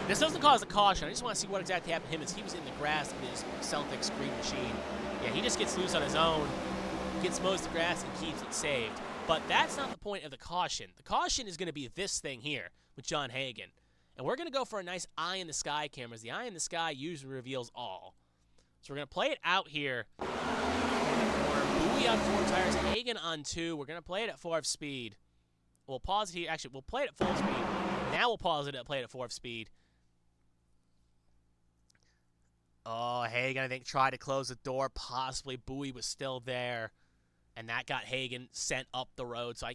This doesn't cause a caution. I just want to see what exactly happened to him as he was in the grass in his Celtics green machine. Yeah, he just gets loose on his own, gets most of the grass, and keeps it saved. But that's not the point of the caution. The caution is going to be this thing here with John Hagan. And we're going to go for a nice eye in the sky cameras. The eye in the sky usually reveals all. So we're going to play it out here. Bowie on 4 tires, Hagan on 2. We're going to play it at 4 speed. We'll pause it here. Actually, we'll play it at full speed. Now we'll pause it and play it at 4 speed. Oh, Hagan, I think, tried to close the door. Possibly Bowie was still there. And that got Hagan sent up the road. So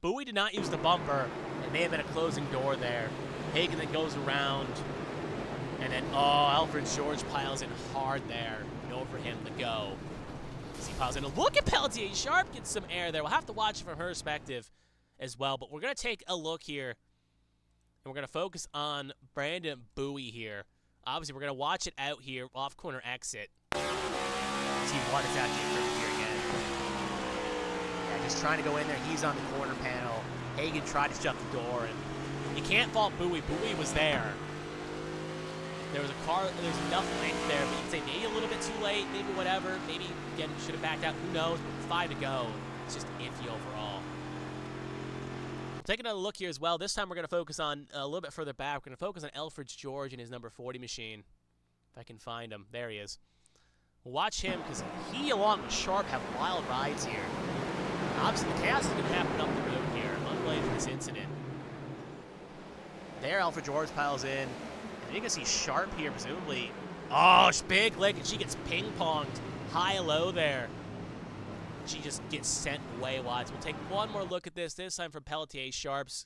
Bowie did not use the bumper. It may have been a closing door there. Hagan then goes around. And then, Alfred George piles in hard there. No for him to go. As he piles in. Look at Pelletier. Sharp gets some air there. We'll have to watch it from her perspective as well. But we're going to take a look here. And we're going to focus on Brandon Bowie here. Obviously, we're going to watch it out here off corner exit. See what is actually occurring here again. Yeah, just trying to go in there. He's on the corner panel. Hagan tried to shut the door. And you can't fault Bowie. Bowie was there. There was a car, there's enough length there, but you can say maybe a little bit too late, maybe whatever, maybe, again, should have backed out, who knows, but with 5 to go, it's just iffy overall. Take another look here as well. This time we're going to focus on, a little bit further back, we're going to focus on Elfridge George and his number 40 machine. If I can find him. There he is. We'll watch him, because he, along with Sharp, have wild rides here. Obviously, the chaos is going to happen up the road here, unrelated to this incident. There, Elfridge George piles in. And you can see Sharp here, presumably. Oh, big lick, and she gets ping-ponged high-low there. She just gets sent way wide. So we'll take one more look at this time from Pelletier, Sharp's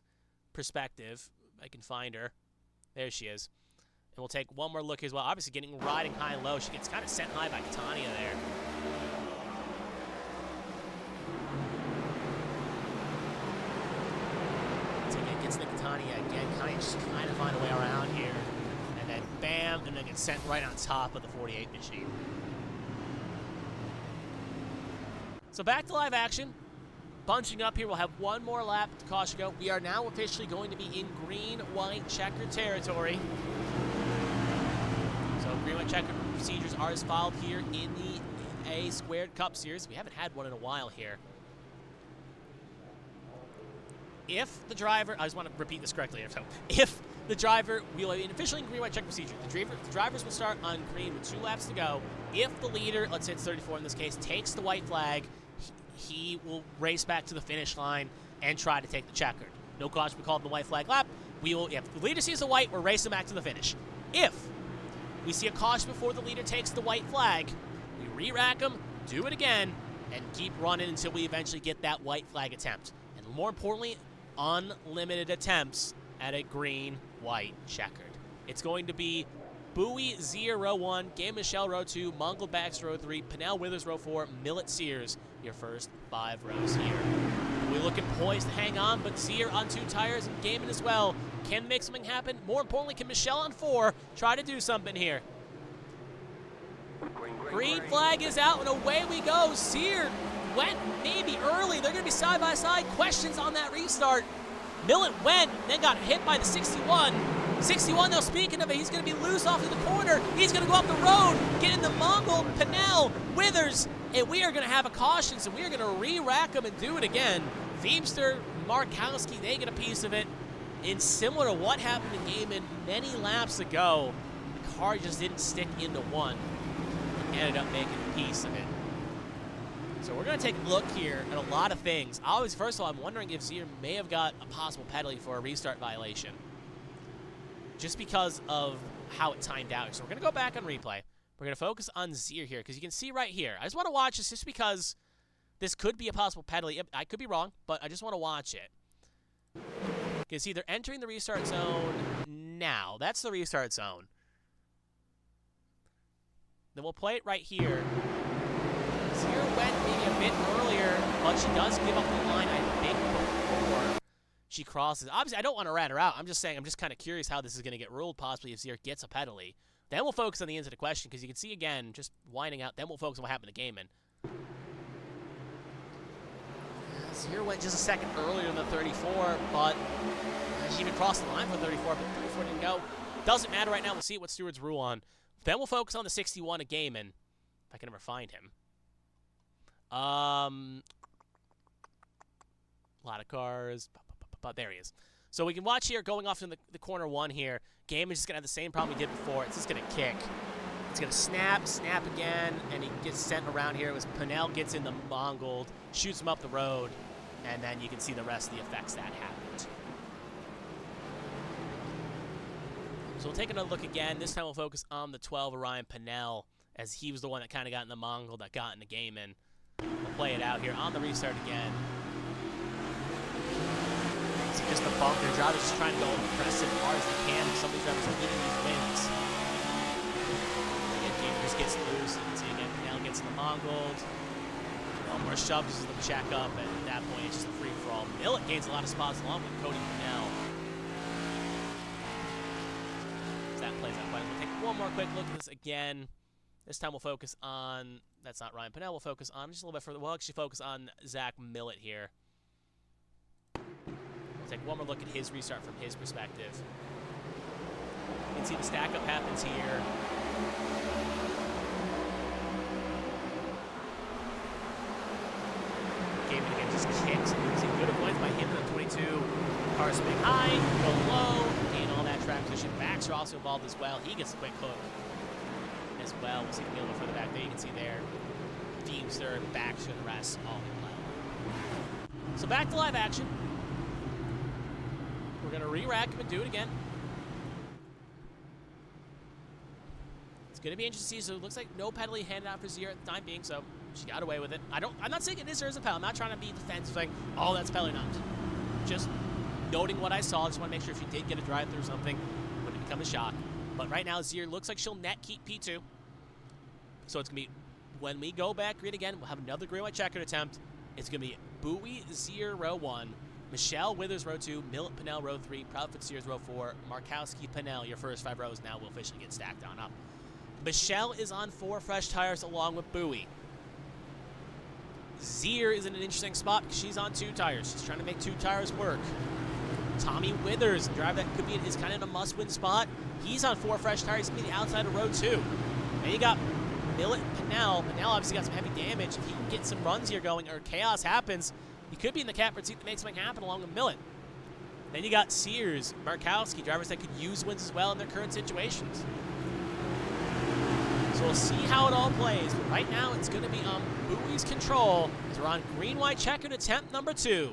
perspective. If I can find her. There she is. And we'll take one more look as well. Obviously riding high and low. She gets kind of sent high by Catania there. So again, gets the Catania again. Just kind of find a way around here. And then bam, and then gets sent right on top of the 48 machine. So back to live action. Bunching up here, we'll have one more lap to caution go. We are now officially going to be in green-white checker territory. So green-white checker procedures are as followed here in the A Squared Cup Series. We haven't had one in a while here. If the driver, I just want to repeat this correctly. So if the driver, we will be officially in green-white check procedure. The drivers will start on green with 2 laps to go. If the leader, let's say it's 34 in this case, takes the white flag, he will race back to the finish line and try to take the checkered. No caution, we call it the white flag lap. If the leader sees the white, we're racing back to the finish. If we see a caution before the leader takes the white flag, we re-rack them, do it again, and keep running until we eventually get that white flag attempt. And more importantly, unlimited attempts at a green-white checkered. It's going to be Bowie, Zier, row 1, Game Michelle, row 2, Mongol Bax, row 3, Pinnell Withers, row 4, Millet Sears, your first 5 rows here. We're looking poised to hang on, but Zier on 2 tires and Gaiman as well. Can make something happen? More importantly, can Michelle on 4 try to do something here? Green flag is out, and away we go. Sear went maybe early. They're going to be side by side. Questions on that restart. Millet went, then got hit by the 61. 61, though, speaking of it, he's going to be loose off to the corner. He's going to go up the road, get in the Mongol, Pinnell, Withers, and we are going to have a caution, so we are going to re-rack him and do it again. Veemster, Markowski, they get a piece of it. And similar to what happened in Gaiman many laps ago, the car just didn't stick into one. It ended up making a piece of it. So we're going to take a look here at a lot of things. First of all, I'm wondering if Zier may have got a possible penalty for a restart violation, just because of how it timed out. So we're going to go back on replay. We're going to focus on Zier here, because you can see right here. I just want to watch this just because this could be a possible penalty. I could be wrong, but I just want to watch it. You can see they're entering the restart zone now. That's the restart zone. Then we'll play it right here. Zier went maybe a bit earlier, but she does give up the line, I think, before she crosses. Obviously, I don't want to rat her out. I'm just saying, I'm just kind of curious how this is going to get ruled, possibly if Zier gets a penalty. Then we'll focus on the ends of the question, because you can see, again, just winding out. Then we'll focus on what happened to Gaiman. Zier went just a second earlier than the 34, but she even crossed the line for 34, but 34 didn't go. Doesn't matter right now. We'll see what Stewart's rule on. Then we'll focus on the 61 of Gaiman, if I can ever find him. A lot of cars. There he is. So we can watch here, going off in the corner one here. Gaiman's just going to have the same problem he did before. It's just going to kick. It's going to snap again, and he gets sent around here. It was Pinnell gets in the Mongol, shoots him up the road, and then you can see the rest of the effects that happened. So we'll take another look again. This time we'll focus on the 12, Orion Pinnell, as he was the one that kind of got in the Mongol, that got into Gaiman. We'll play it out here on the restart again. See just the bump. Their drivers just trying to go aggressive as hard as they can. Some of these drivers are getting these wins. Again, Gaiman just gets loose. You can see again, Pinnell gets in the Mongols. One more shove, uses the check up, and at that point it's just a free-for-all. Millet gains a lot of spots along with Cody Pinnell. So that plays out quite. We'll take one more quick look at this again. This time we'll focus on, that's not Ryan Pinnell, we'll focus on just a little bit further. We'll actually focus on Zach Millet here. We'll take one more look at his restart from his perspective. You can see the stack up happens here. Gaiman again just kicks. You can see good avoidance by him in the 22. Cars spin high, go low, gain all that track position. Backs are also involved as well. He gets a quick hook as well. We'll see the a little further back there. You can see there, Veemster, Baxter, and the rest all in low. So back to live action. We're going to re-rack him and do it again. It's going to be interesting to see. So it looks like no penalty handed out for Zier at the time being, so she got away with it. I'm not saying it is or isn't a penalty. I'm not trying to be defensive, saying, oh, that's penalty, not. Just noting what I saw. Just want to make sure if she did get a drive through something, it wouldn't become a shock. But right now, Zier looks like she'll net keep P2. So it's going to be, when we go back green again, we'll have another green white checkered attempt. It's going to be Bowie, Zier, row 1. Michelle, Withers, row 2. Millet, Pinnell, row 3. Proudfoot, Sears, row 4. Markowski, Pinnell, your first 5 rows now will officially get stacked on up. Michelle is on 4 fresh tires along with Bowie. Zier is in an interesting spot because she's on 2 tires. She's trying to make 2 tires work. Tommy Withers, the driver that could be is kind of in a must-win spot. He's on 4 fresh tires. He's going to be the outside of row 2. Then you got Millet, Pinnell. Pinnell obviously got some heavy damage. If he can get some runs here going or chaos happens, he could be in the catbird seat to make something happen along with Millet. Then you got Sears, Markowski, drivers that could use wins as well in their current situations. So we'll see how it all plays. But right now, it's going to be on Bowie's control as we're on green-white checkered attempt number 2.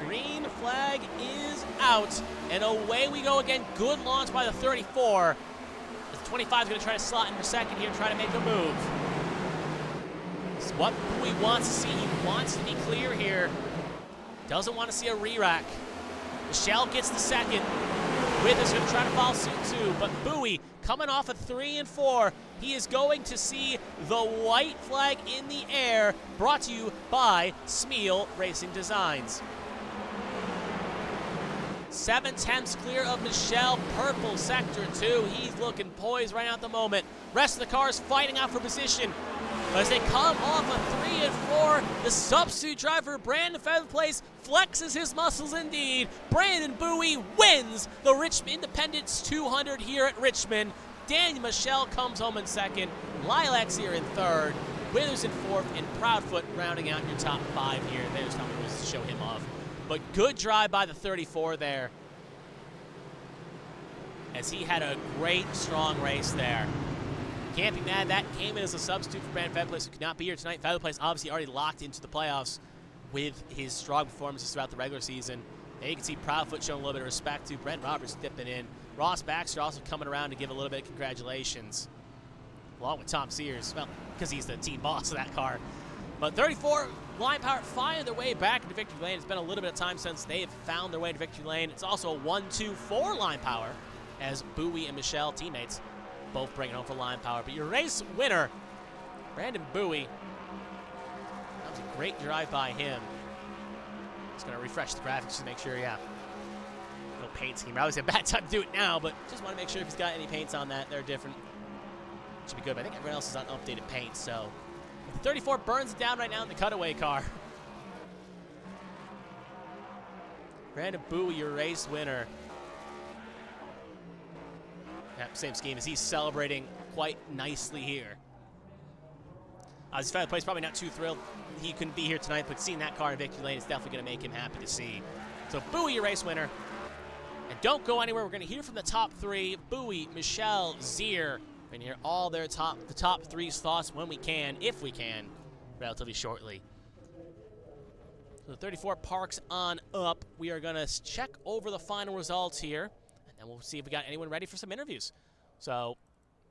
Green flag is out, and away we go again. Good launch by the 34. The 25 is going to try to slot in for second here, try to make a move. It's what Bowie wants to see. He wants to be clear here. Doesn't want to see a re-rack. Michelle gets the second. Withers going to try to follow suit too, but Bowie coming off of 3 and 4. He is going to see the white flag in the air, brought to you by Smeal Racing Designs. 7/10 clear of Michelle, purple sector 2. He's looking poised right now at the moment. Rest of the cars fighting out for position. But as they come off of 3 and 4, the substitute driver, Brandon Featherplace, flexes his muscles indeed. Brandon Bowie wins the Richmond Independence 200 here at Richmond. Daniel Michelle comes home in second. Lilacs here in third. Withers in fourth, and Proudfoot rounding out your top 5 here. There's Tommy Withers to show him off. But good drive by the 34 there, as he had a great, strong race there. Can't be mad. That came in as a substitute for Brandon Featherplace, who could not be here tonight. Featherplace obviously already locked into the playoffs with his strong performances throughout the regular season. There you can see Proudfoot showing a little bit of respect to Brent Roberts dipping in. Ross Baxter also coming around to give a little bit of congratulations, along with Tom Sears, well, because he's the team boss of that car. But 34, Line Power finding their way back into victory lane. It's been a little bit of time since they've found their way to victory lane. It's also a 1-2-4 Line Power, as Bowie and Michelle, teammates, both bringing home for Line Power. But your race winner, Brandon Bowie, that was a great drive by him. Just going to refresh the graphics to make sure, yeah, no paint scheme. Obviously a bad time to do it now, but just want to make sure if he's got any paints on that, they're different. Should be good, but I think everyone else is on updated paint, so. The 34 burns it down right now in the cutaway car. Brandon Bowie, your race winner. Yep, same scheme as he's celebrating quite nicely here. His Featherplace probably not too thrilled he couldn't be here tonight, but seeing that car in victory lane is definitely going to make him happy to see. So Bowie, your race winner. And don't go anywhere. We're going to hear from the top 3, Bowie, Michelle, Zier. We're going to hear all their top 3's thoughts when we can, if we can, relatively shortly. So the 34 parks on up. We are going to check over the final results here, and then we'll see if we got anyone ready for some interviews. So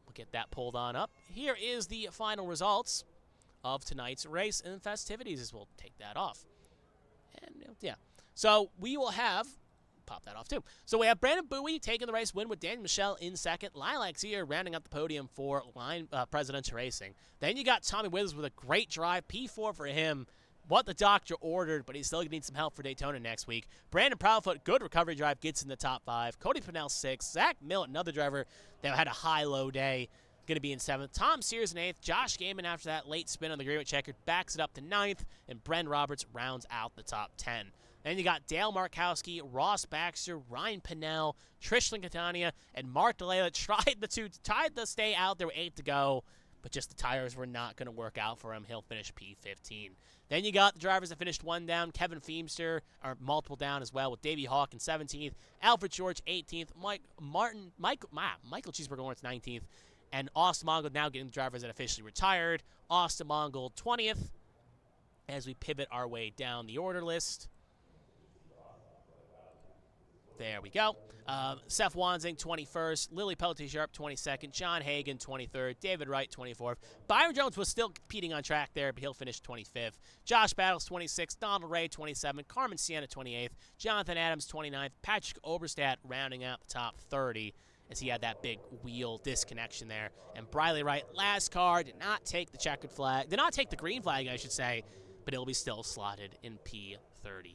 we'll get that pulled on up. Here is the final results of tonight's race and festivities, as we'll take that off. And yeah, so we will have, pop that off too. So we have Brandon Bowie taking the race win with Daniel Michelle in second. Lilacs here rounding out the podium for Presidential Racing. Then you got Tommy Withers with a great drive, P4 for him. What the doctor ordered, but he's still going to need some help for Daytona next week. Brandon Proudfoot, good recovery drive, gets in the top 5. Cody Pennell, 6. Zach Millett, another driver that had a high-low day, going to be in 7th. Tom Sears in 8th. Josh Gaiman, after that late spin on the green checkered, backs it up to 9th. And Bren Roberts rounds out the top 10. Then you got Dale Markowski, Ross Baxter, Ryan Pennell, Tristan Catania, and Mark DeLayla tried to stay out. There were 8 to go, but just the tires were not going to work out for him. He'll finish P15. Then you got the drivers that finished 1 down. Kevin Feemster, or multiple down as well, with Davey Hawk in 17th. Alfred George, 18th. Michael Cheeseburger Lawrence, 19th. And Austin Mongol now getting the drivers that officially retired. Austin Mongol, 20th, as we pivot our way down the order list. There we go. Seth Wanzing, 21st. Lily Pelletier-Sharp, 22nd. John Hagan, 23rd. David Wright, 24th. Byron Jones was still competing on track there, but he'll finish 25th. Josh Battles, 26th. Donald Ray, 27th. Carmen Sienna, 28th. Jonathan Adams, 29th. Patrick Oberstadt rounding out the top 30, as he had that big wheel disconnection there. And Briley Wright, last car, did not take the checkered flag. Did not take the green flag, I should say, but it'll be still slotted in P30.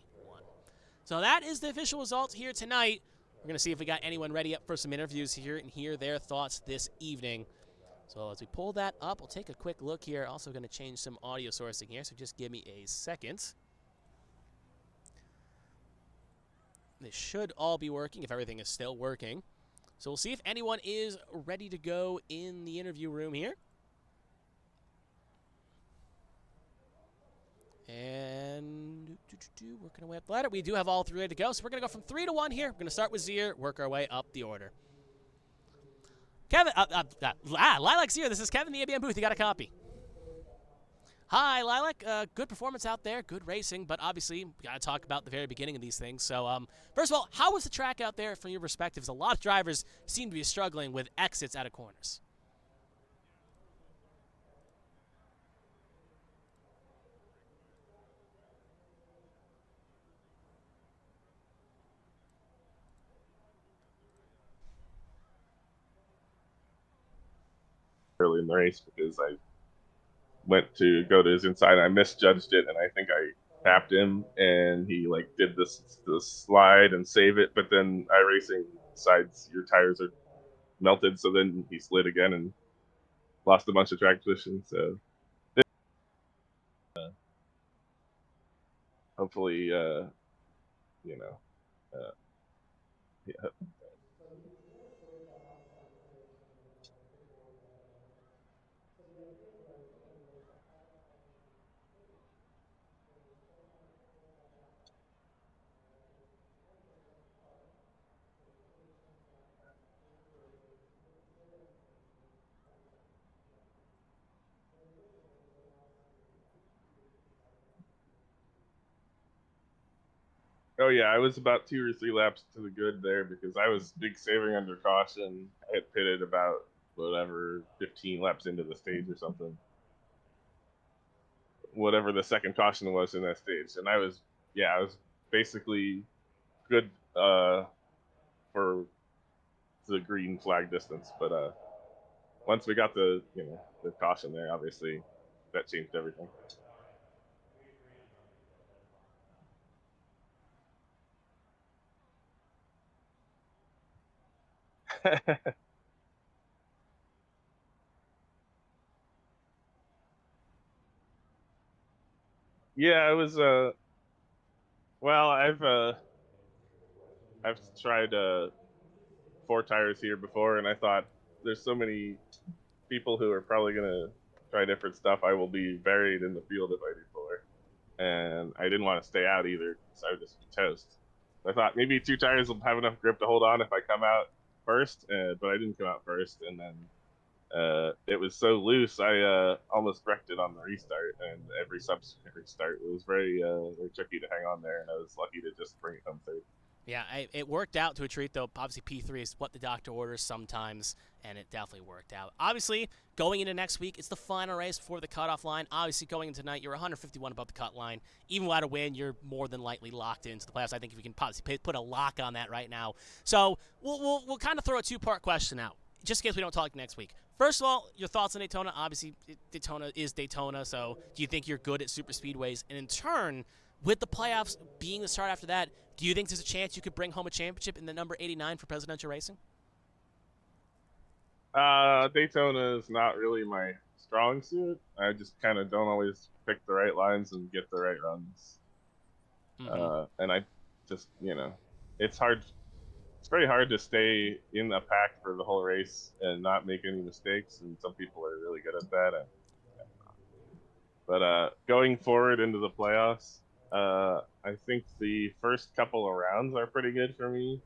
So that is the official results here tonight. We're going to see if we got anyone ready up for some interviews here and hear their thoughts this evening. So as we pull that up, we'll take a quick look here. Also going to change some audio sourcing here, so just give me a second. This should all be working if everything is still working. So we'll see if anyone is ready to go in the interview room here. And working our way up the ladder. We do have all 3 ready to go, so we're going to go from 3 to 1 here. We're going to start with Zier, work our way up the order. Kevin, Lilac Zier, this is Kevin, the ABM booth. You got a copy. Hi, Lilac. Good performance out there, good racing, but obviously we got to talk about the very beginning of these things. So, first of all, how was the track out there from your perspectives? A lot of drivers seem to be struggling with exits out of corners.
Early in the race, because I went to go to his inside and I misjudged it, and I think I tapped him, and he like did this slide and save it. But then iRacing decides your tires are melted, so then he slid again and lost a bunch of track positions. So hopefully, you know, uh, yeah. Oh yeah, I was about 2 or 3 laps to the good there because I was big saving under caution. I had pitted about whatever 15 laps into the stage or something, whatever the second caution was in that stage, and I was basically good for the green flag distance. But once we got the caution there, obviously that changed everything. Yeah, I was well, I've tried 4 tires here before, and I thought there's so many people who are probably gonna try different stuff. I will be buried in the field if I do 4, and I didn't want to stay out either, so I would just be toast. I thought maybe 2 tires will have enough grip to hold on if I come out first, but I didn't come out first, and then it was so loose I almost wrecked it on the restart, and every subsequent restart it was very tricky to hang on there, and I was lucky to just bring it home third.
Yeah, it worked out to a treat, though. Obviously, P3 is what the doctor orders sometimes, and it definitely worked out. Obviously, going into next week, it's the final race before the cutoff line. Obviously, going into tonight, you're 151 above the cut line. Even without a win, you're more than likely locked into the playoffs. I think if we can possibly put a lock on that right now. So we'll kind of throw a two-part question out, just in case we don't talk next week. First of all, your thoughts on Daytona. Obviously, Daytona is Daytona, so do you think you're good at super speedways? And in turn, with the playoffs being the start after that, do you think there's a chance you could bring home a championship in the number 89 for presidential racing?
Daytona is not really my strong suit. I just kind of don't always pick the right lines and get the right runs.
Mm-hmm.
And I just, it's hard. It's very hard to stay in a pack for the whole race and not make any mistakes. And some people are really good at that. But going forward into the playoffs, I think the first couple of rounds are pretty good for me.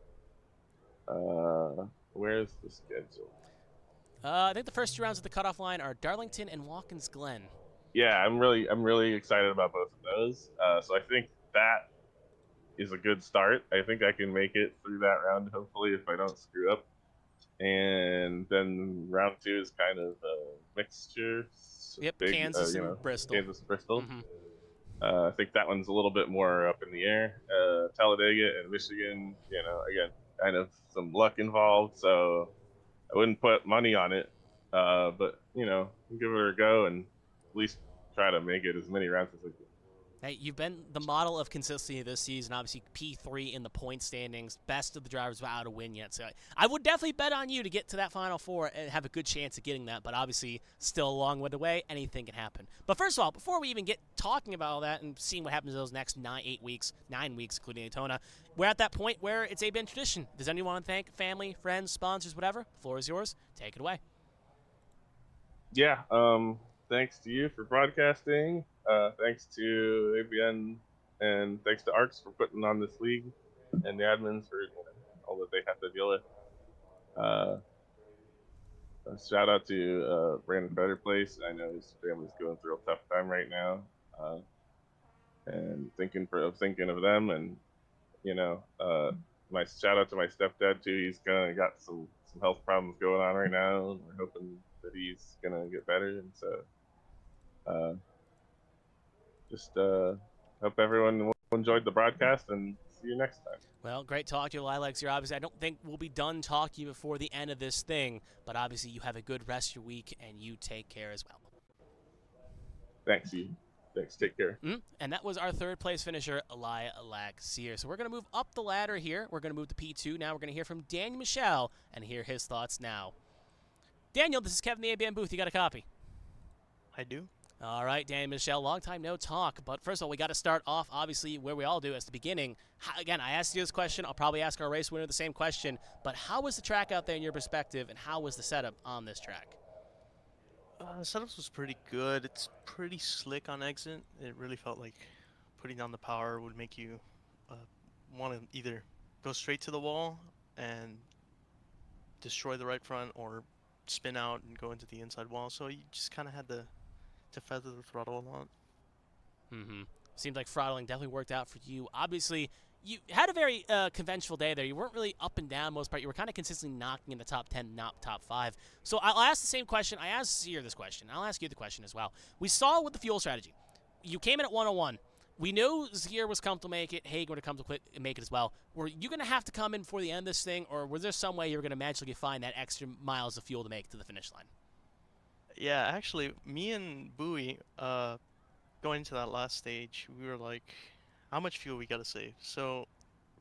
Where's the schedule?
I think the first two rounds of the cutoff line are Darlington and Watkins Glen.
Yeah, I'm really excited about both of those. So I think that is a good start. I think I can make it through that round, hopefully, if I don't screw up. And then round two is kind of a mixture,
Yep,
big,
Kansas and Bristol.
Kansas Bristol.
Mm-hmm.
I think that one's a little bit more up in the air. Talladega and Michigan, again, kind of some luck involved, so I wouldn't put money on it. But give it a go and at least try to make it as many rounds as I can.
Hey, you've been the model of consistency this season. Obviously, P3 in the point standings, best of the drivers without a win yet. So I would definitely bet on you to get to that Final Four and have a good chance of getting that. But obviously, still a long way away. Anything can happen. But first of all, before we even get talking about all that and seeing what happens in those next 8 weeks, 9 weeks, including Daytona, we're at that point where it's a been tradition. Does anyone want to thank family, friends, sponsors, whatever? The floor is yours. Take it away.
Yeah. Thanks to you for broadcasting. Thanks to ABN, and thanks to ARCS for putting on this league, and the admins for all that they have to deal with. Uh, Shout out to Brandon Better Place. I know his family's going through a tough time right now, uh, and thinking of them, and my shout out to my stepdad too. He's kind of got some health problems going on right now, and we're hoping that he's gonna get better. And so, uh, just hope everyone enjoyed the broadcast, and see you next time.
Well, great talk to you, Lilacs. Here, obviously, I don't think we'll be done talking before the end of this thing, but obviously, you have a good rest of your week and you take care as well.
Thanks, you. Thanks. Take care.
And that was our third place finisher, Elia Alaxier. So we're going to move up the ladder here. We're going to move to P2. Now we're going to hear from Daniel Michel and hear his thoughts now. Daniel, this is Kevin the ABM booth. You got a copy?
I do.
All right, Daniel Michel, long time no talk. But first of all, we got to start off, obviously, where we all do as the beginning. Again, I asked you this question. I'll probably ask our race winner the same question. But how was the track out there in your perspective, and how was the setup on this track?
The setup was pretty good. It's pretty slick on exit. It really felt like putting down the power would make you want to either go straight to the wall and destroy the right front, or spin out and go into the inside wall. So you just kind of had to feather the throttle a lot.
Seems like throttling definitely worked out for you. Obviously, you had a very conventional day there. You weren't really up and down most part. You were kind of consistently knocking in the top 10, not top 5. So I'll ask the same question. I asked Sear this question. I'll ask you the question as well. We saw with the fuel strategy. You came in at 101. We knew Zier was coming to make it. Hagen would come to make it as well. Were you going to have to come in before the end of this thing, or was there some way you were going to magically find that extra miles of fuel to make to the finish line?
Yeah, actually, me and Bowie, going into that last stage, we were like, how much fuel we gotta save? So,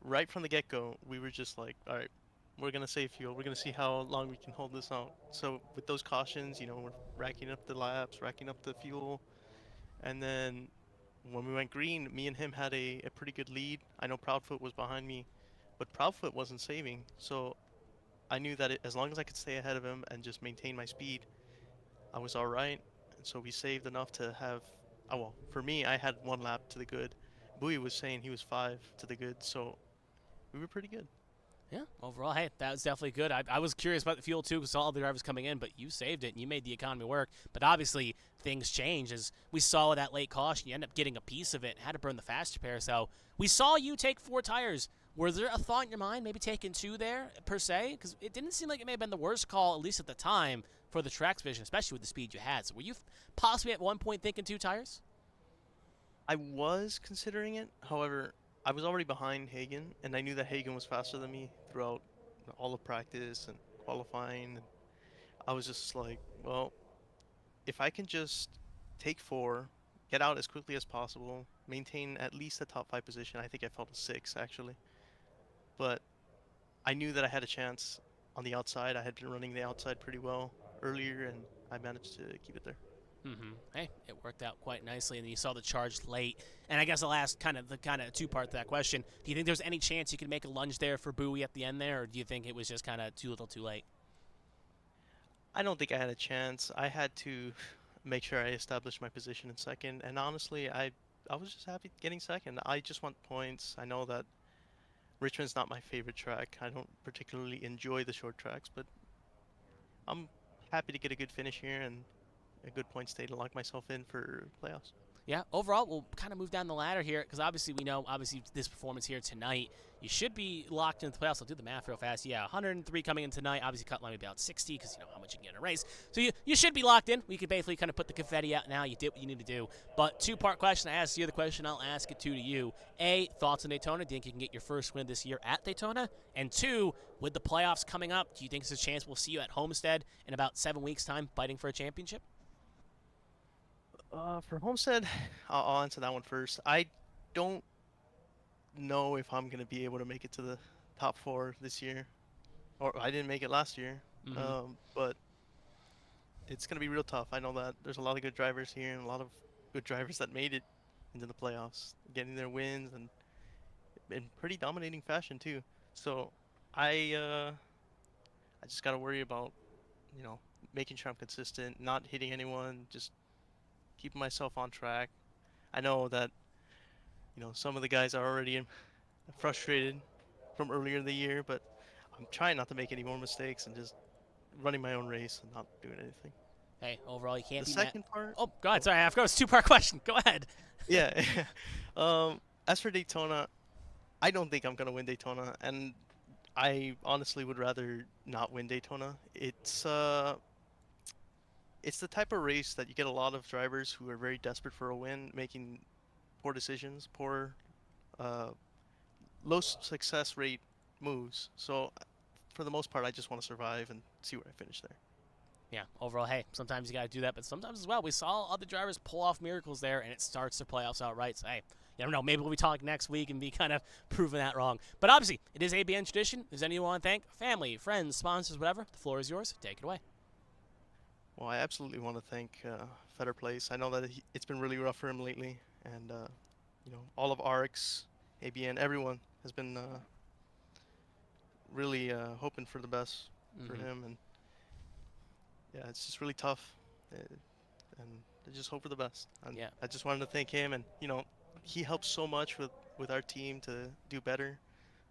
right from the get-go, we were just like, all right, we're gonna save fuel. We're gonna see how long we can hold this out. So, with those cautions, we're racking up the laps, racking up the fuel, and then when we went green, me and him had a pretty good lead. I know Proudfoot was behind me, but Proudfoot wasn't saving. So, I knew that as long as I could stay ahead of him and just maintain my speed, I was all right. And so we saved enough to have. Oh well, for me, I had 1 lap to the good. Bowie was saying he was 5 to the good, so we were pretty good.
Yeah, overall, hey, that was definitely good. I was curious about the fuel too because all the drivers coming in, but you saved it and you made the economy work. But obviously, things changed as we saw with that late caution. You end up getting a piece of it and had to burn the fast repair. So we saw you take 4 tires. Was there a thought in your mind, maybe taking 2 there per se? Because it didn't seem like it may have been the worst call, at least at the time, for the track's vision, especially with the speed you had. So were you possibly at one point thinking 2 tires?
I was considering it, however, I was already behind Hagen, and I knew that Hagen was faster than me throughout all of practice and qualifying. And I was just like, well, if I can just take 4, get out as quickly as possible, maintain at least a top 5 position. I think I felt a 6 actually, but I knew that I had a chance on the outside. I had been running the outside pretty well earlier, and I managed to keep it there.
Hey, it worked out quite nicely, and you saw the charge late. And I guess the last kind of 2-part to that question: do you think there's any chance you could make a lunge there for Bowie at the end there, or do you think it was just kind of too little, too late?
I don't think I had a chance. I had to make sure I established my position in second, and honestly, I was just happy getting second. I just want points. I know that Richmond's not my favorite track. I don't particularly enjoy the short tracks, but I'm happy to get a good finish here and a good point stay to lock myself in for playoffs.
Yeah, overall, we'll kind of move down the ladder here because obviously we know, this performance here tonight, you should be locked into the playoffs. I'll do the math real fast. Yeah, 103 coming in tonight. Obviously, cut line would be about 60 because you know how much you can get in a race. So you should be locked in. We could basically kind of put the confetti out now. You did what you need to do. But 2-part question. I asked you the question. I'll ask it too to you. A, thoughts on Daytona? Do you think you can get your first win this year at Daytona? And 2, with the playoffs coming up, do you think there's a chance we'll see you at Homestead in about 7 weeks' time fighting for a championship?
For Homestead, I'll answer that one first. I don't know if I'm gonna be able to make it to the top 4 this year, or I didn't make it last year. But it's gonna be real tough. I know that there's a lot of good drivers here and a lot of good drivers that made it into the playoffs, getting their wins and in pretty dominating fashion too. So I just gotta worry about you know making sure I'm consistent, not hitting anyone, just keeping myself on track. I know that some of the guys are already frustrated from earlier in the year, but I'm trying not to make any more mistakes and just running my own race and not doing anything.
Hey, overall, you can't
The
be mad.
second part,
Oh, go ahead. Sorry, I forgot it was a 2-part question. Go ahead.
yeah. As for Daytona, I don't think I'm gonna win Daytona, and I honestly would rather not win Daytona. It's the type of race that you get a lot of drivers who are very desperate for a win, making poor decisions, poor, uh, low success rate moves. So, for the most part, I just want to survive and see where I finish there.
Yeah, overall, hey, sometimes you got to do that, but sometimes as well, we saw other drivers pull off miracles there, and it starts their playoffs outright. So, hey, you never know. Maybe we'll be talking next week and be kind of proving that wrong. But obviously, it is ABN tradition. Is anyone you want to thank? Family, friends, sponsors, whatever. The floor is yours. Take it away.
Well, I absolutely want to thank Fetter Place. I know that it's been really rough for him lately, and all of ARCS, ABN, everyone has been really hoping for the best for
Mm-hmm.
him, and yeah, it's just really tough, and I just hope for the best. And
Yeah.
I just wanted to thank him, and he helps so much with our team to do better.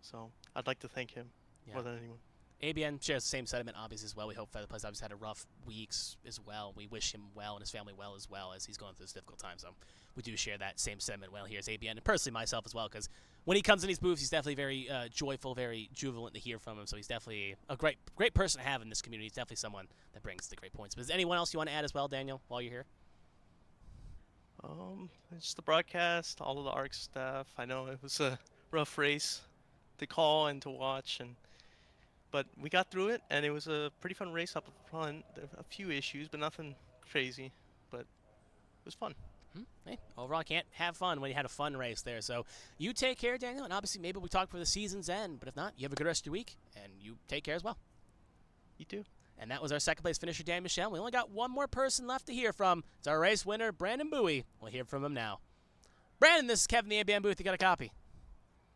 So I'd like to thank him
Yeah.
more than anyone.
ABN shares the same sentiment, obviously, as well. We hope Feather Plays obviously had a rough weeks as well. We wish him well and his family well as he's going through this difficult time. So we do share that same sentiment. Well, here's ABN, and personally myself as well, because when he comes in these booths, he's definitely very joyful, very jubilant to hear from him. So he's definitely a great person to have in this community. He's definitely someone that brings the great points. But is there anyone else you want to add as well, Daniel, while you're here?
It's the broadcast, all of the ARC staff. I know it was a rough race to call and to watch, but we got through it, and it was a pretty fun race up front. There were a few issues, but nothing crazy. But it was fun.
Hey, overall, can't have fun when you had a fun race there. So you take care, Daniel, and obviously maybe we talk for the season's end. But if not, you have a good rest of your week, and you take care as well.
You too.
And that was our second place finisher, Dan Michelle. We only got one more person left to hear from. It's our race winner, Brandon Bowie. We'll hear from him now. Brandon, this is Kevin the ABM booth. You got a copy?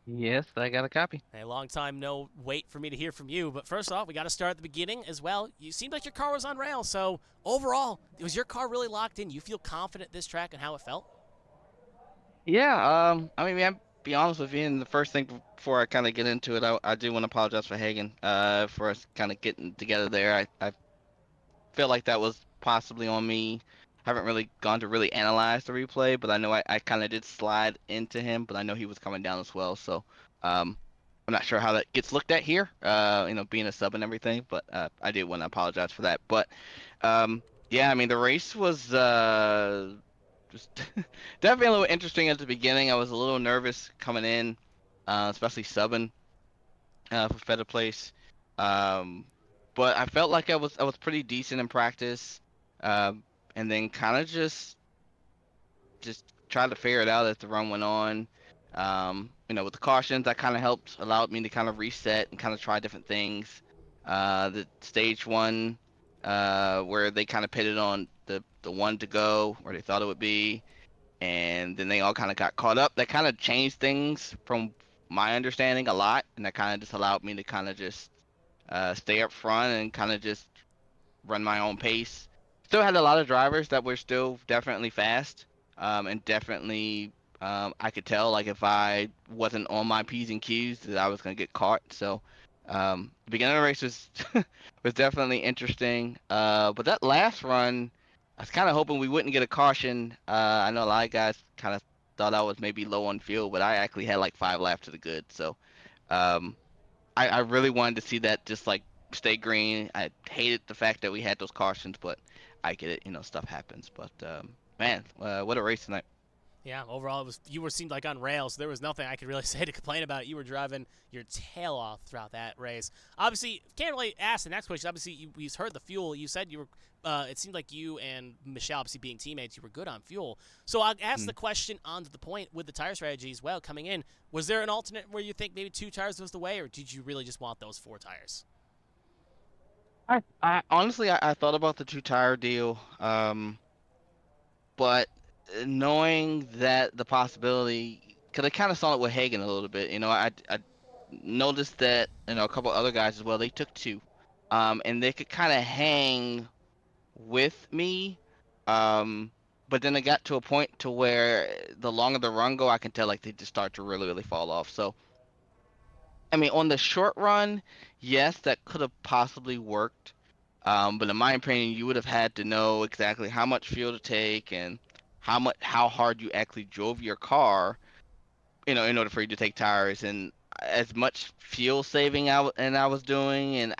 Yes, I got a copy.
A long time no wait for me to hear from you. But first off, we got to start at the beginning as well. You seemed like your car was on rails. So overall, was your car really locked in? You feel confident this track and how it felt?
Yeah, I mean, man, be honest with you, and the first thing before I kind of get into it, I do want to apologize for Hagen, for us kind of getting together there. I feel like that was possibly on me. Haven't really gone to really analyze the replay, but I know I kind of did slide into him, but I know he was coming down as well. So, um, I'm not sure how that gets looked at here, being a sub and everything, but I did want to apologize for that. But, yeah, I mean, the race was just definitely a little interesting at the beginning. I was a little nervous coming in, especially subbing for Feta Place. Um, but I felt like I was pretty decent in practice, um, and then kind of just tried to figure it out as the run went on. With the cautions, that kind of helped, allowed me to kind of reset and kind of try different things. The stage one, where they kind of pitted on the one to go where they thought it would be, and then they all kind of got caught up. That kind of changed things from my understanding a lot, and that kind of just allowed me to kind of just stay up front and kind of just run my own pace. Still had a lot of drivers that were still definitely fast, and definitely I could tell like if I wasn't on my P's and Q's that I was gonna get caught. So the beginning of the race was was definitely interesting. But that last run, I was kind of hoping we wouldn't get a caution. I know a lot of guys kind of thought I was maybe low on fuel, but I actually had like 5 laps to the good. So um, I really wanted to see that just like stay green. I hated the fact that we had those cautions, but I get it. Stuff happens. But man, what a race tonight.
Yeah, overall, you were seemed like on rails. There was nothing I could really say to complain about. You were driving your tail off throughout that race. Obviously, can't really ask the next question. Obviously, you heard the fuel. You said you were. It seemed like you and Michelle, obviously being teammates, you were good on fuel. So I'll ask the question on to the point with the tire strategy as well coming in. Was there an alternate where you think maybe 2 tires was the way, or did you really just want those 4 tires?
I honestly I thought about the 2 tire deal, but knowing that the possibility, because I kind of saw it with Hagen a little bit. I noticed that a couple other guys as well. They took two, and they could kind of hang with me. Um, but then it got to a point to where the longer the run go, I can tell like they just start to really, really fall off. So, I mean, on the short run, yes, that could have possibly worked. But in my opinion, you would have had to know exactly how much fuel to take and how hard you actually drove your car, in order for you to take tires. And as much fuel saving I was doing, and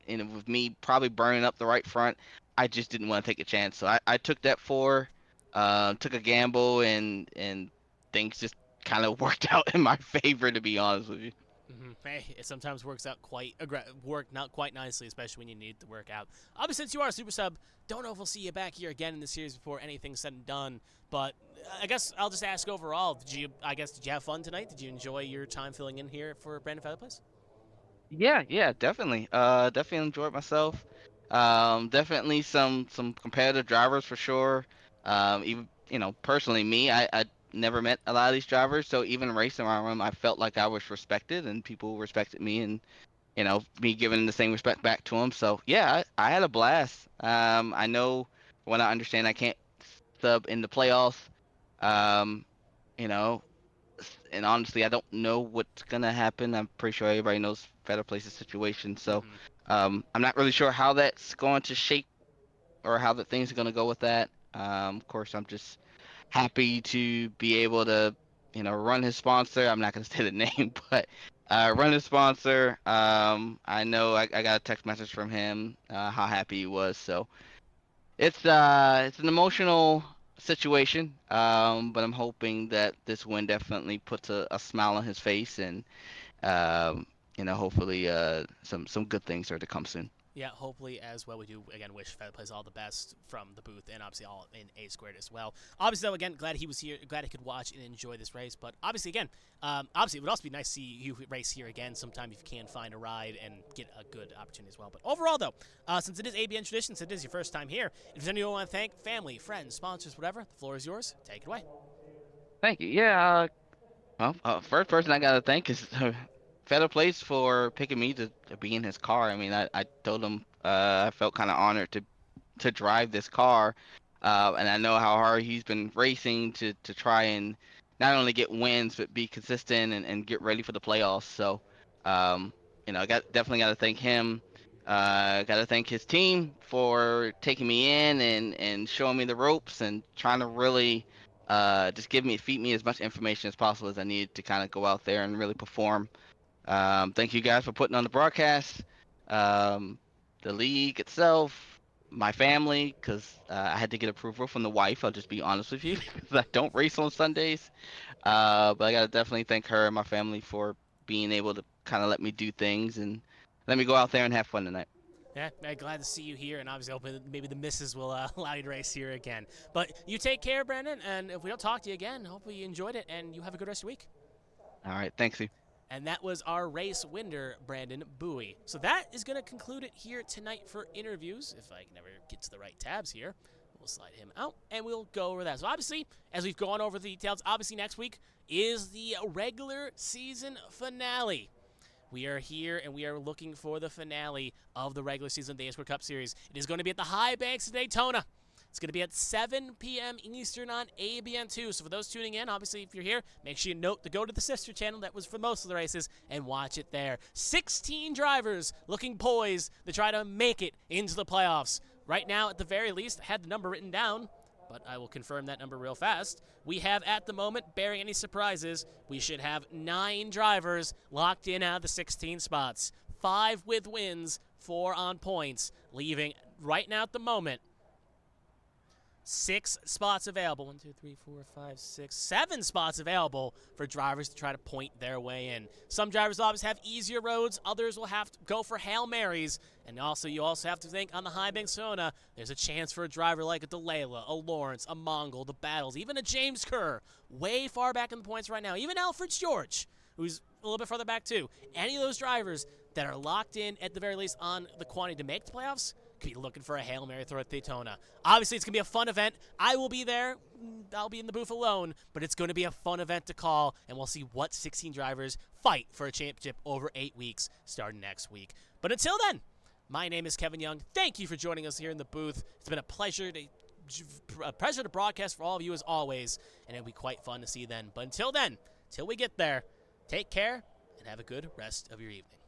with me probably burning up the right front, I just didn't want to take a chance. So I took that took a gamble, and things just kind of worked out in my favor, to be honest with you.
Hey, it sometimes works out not quite nicely, especially when you need it to work out. Obviously, since you are a super sub, don't know if we'll see you back here again in the series before anything's said and done. But I guess I'll just ask overall: did you have fun tonight? Did you enjoy your time filling in here for Brandon Featherplace?
Yeah, definitely. Definitely enjoyed myself. Definitely some competitive drivers for sure. Even personally, I never met a lot of these drivers, so even racing around them, I felt like I was respected and people respected me, and me giving the same respect back to them. So yeah, I had a blast. I know when I understand I can't sub in the playoffs. Um, you know, and honestly, I don't know what's gonna happen. I'm pretty sure everybody knows Better Place's situation, so
Mm-hmm.
I'm not really sure how that's going to shape or how the things are gonna go with that. Of course, I'm just happy to be able to, run his sponsor. I'm not gonna say the name, but run his sponsor. I know I got a text message from him, how happy he was. So it's an emotional situation, but I'm hoping that this win definitely puts a smile on his face, and um, hopefully some good things are to come soon.
Yeah, hopefully as well. We do again wish Featherplace all the best from the booth, and obviously all in A squared as well. Obviously, though, again, glad he was here, glad he could watch and enjoy this race. But obviously, again, obviously it would also be nice to see you race here again sometime if you can find a ride and get a good opportunity as well. But overall, though, since it is ABN tradition, since it is your first time here, if there's anyone you want to thank, family, friends, sponsors, whatever, the floor is yours. Take it away.
Thank you. Yeah. Well, first person I gotta thank is Feather Place for picking me to be in his car. I mean, I told him I felt kind of honored to drive this car, and I know how hard he's been racing to try and not only get wins but be consistent and get ready for the playoffs. So, I definitely got to thank him. Got to thank his team for taking me in and showing me the ropes and trying to really just feed me as much information as possible as I needed to kind of go out there and really perform. Thank you guys for putting on the broadcast, the league itself, my family, because I had to get approval from the wife. I'll just be honest with you, because I don't race on Sundays. But I gotta definitely thank her and my family for being able to kind of let me do things and let me go out there and have fun tonight.
Yeah, glad to see you here, and obviously hoping maybe the missus will allow you to race here again. But you take care, Brandon, and if we don't talk to you again, hopefully you enjoyed it, and you have a good rest of your week.
All right, thanks you.
And that was our race winner, Brandon Bowie. So that is going to conclude it here tonight for interviews. If I can ever get to the right tabs here, we'll slide him out, and we'll go over that. So obviously, as we've gone over the details, obviously next week is the regular season finale. We are here, and we are looking for the finale of the regular season of the A-Square Cup Series. It is going to be at the High Banks of Daytona. It's going to be at 7 p.m. Eastern on ABN2. So for those tuning in, obviously, if you're here, make sure you note to go to the sister channel that was for most of the races and watch it there. 16 drivers looking poised to try to make it into the playoffs. Right now, at the very least, I had the number written down, but I will confirm that number real fast. We have, at the moment, barring any surprises, we should have 9 drivers locked in out of the 16 spots. 5 with wins, 4 on points, leaving right now at the moment 6 spots available. 1, 2, 3, 4, 5, 6, 7 spots available for drivers to try to point their way in. Some drivers will obviously have easier roads. Others will have to go for Hail Marys. And you also have to think on the High Banks Daytona, there's a chance for a driver like a Delayla, a Lawrence, a Mongol, the Battles, even a James Kerr, way far back in the points right now. Even Alfred George, who's a little bit further back too. Any of those drivers that are locked in at the very least on the quantity to make the playoffs could be looking for a Hail Mary throw at Daytona. Obviously, it's going to be a fun event. I will be there. I'll be in the booth alone, but it's going to be a fun event to call, and we'll see what 16 drivers fight for a championship over 8 weeks starting next week. But until then, my name is Kevin Young. Thank you for joining us here in the booth. It's been a pleasure to broadcast for all of you as always, and it'll be quite fun to see you then. But until then, till we get there, take care and have a good rest of your evening.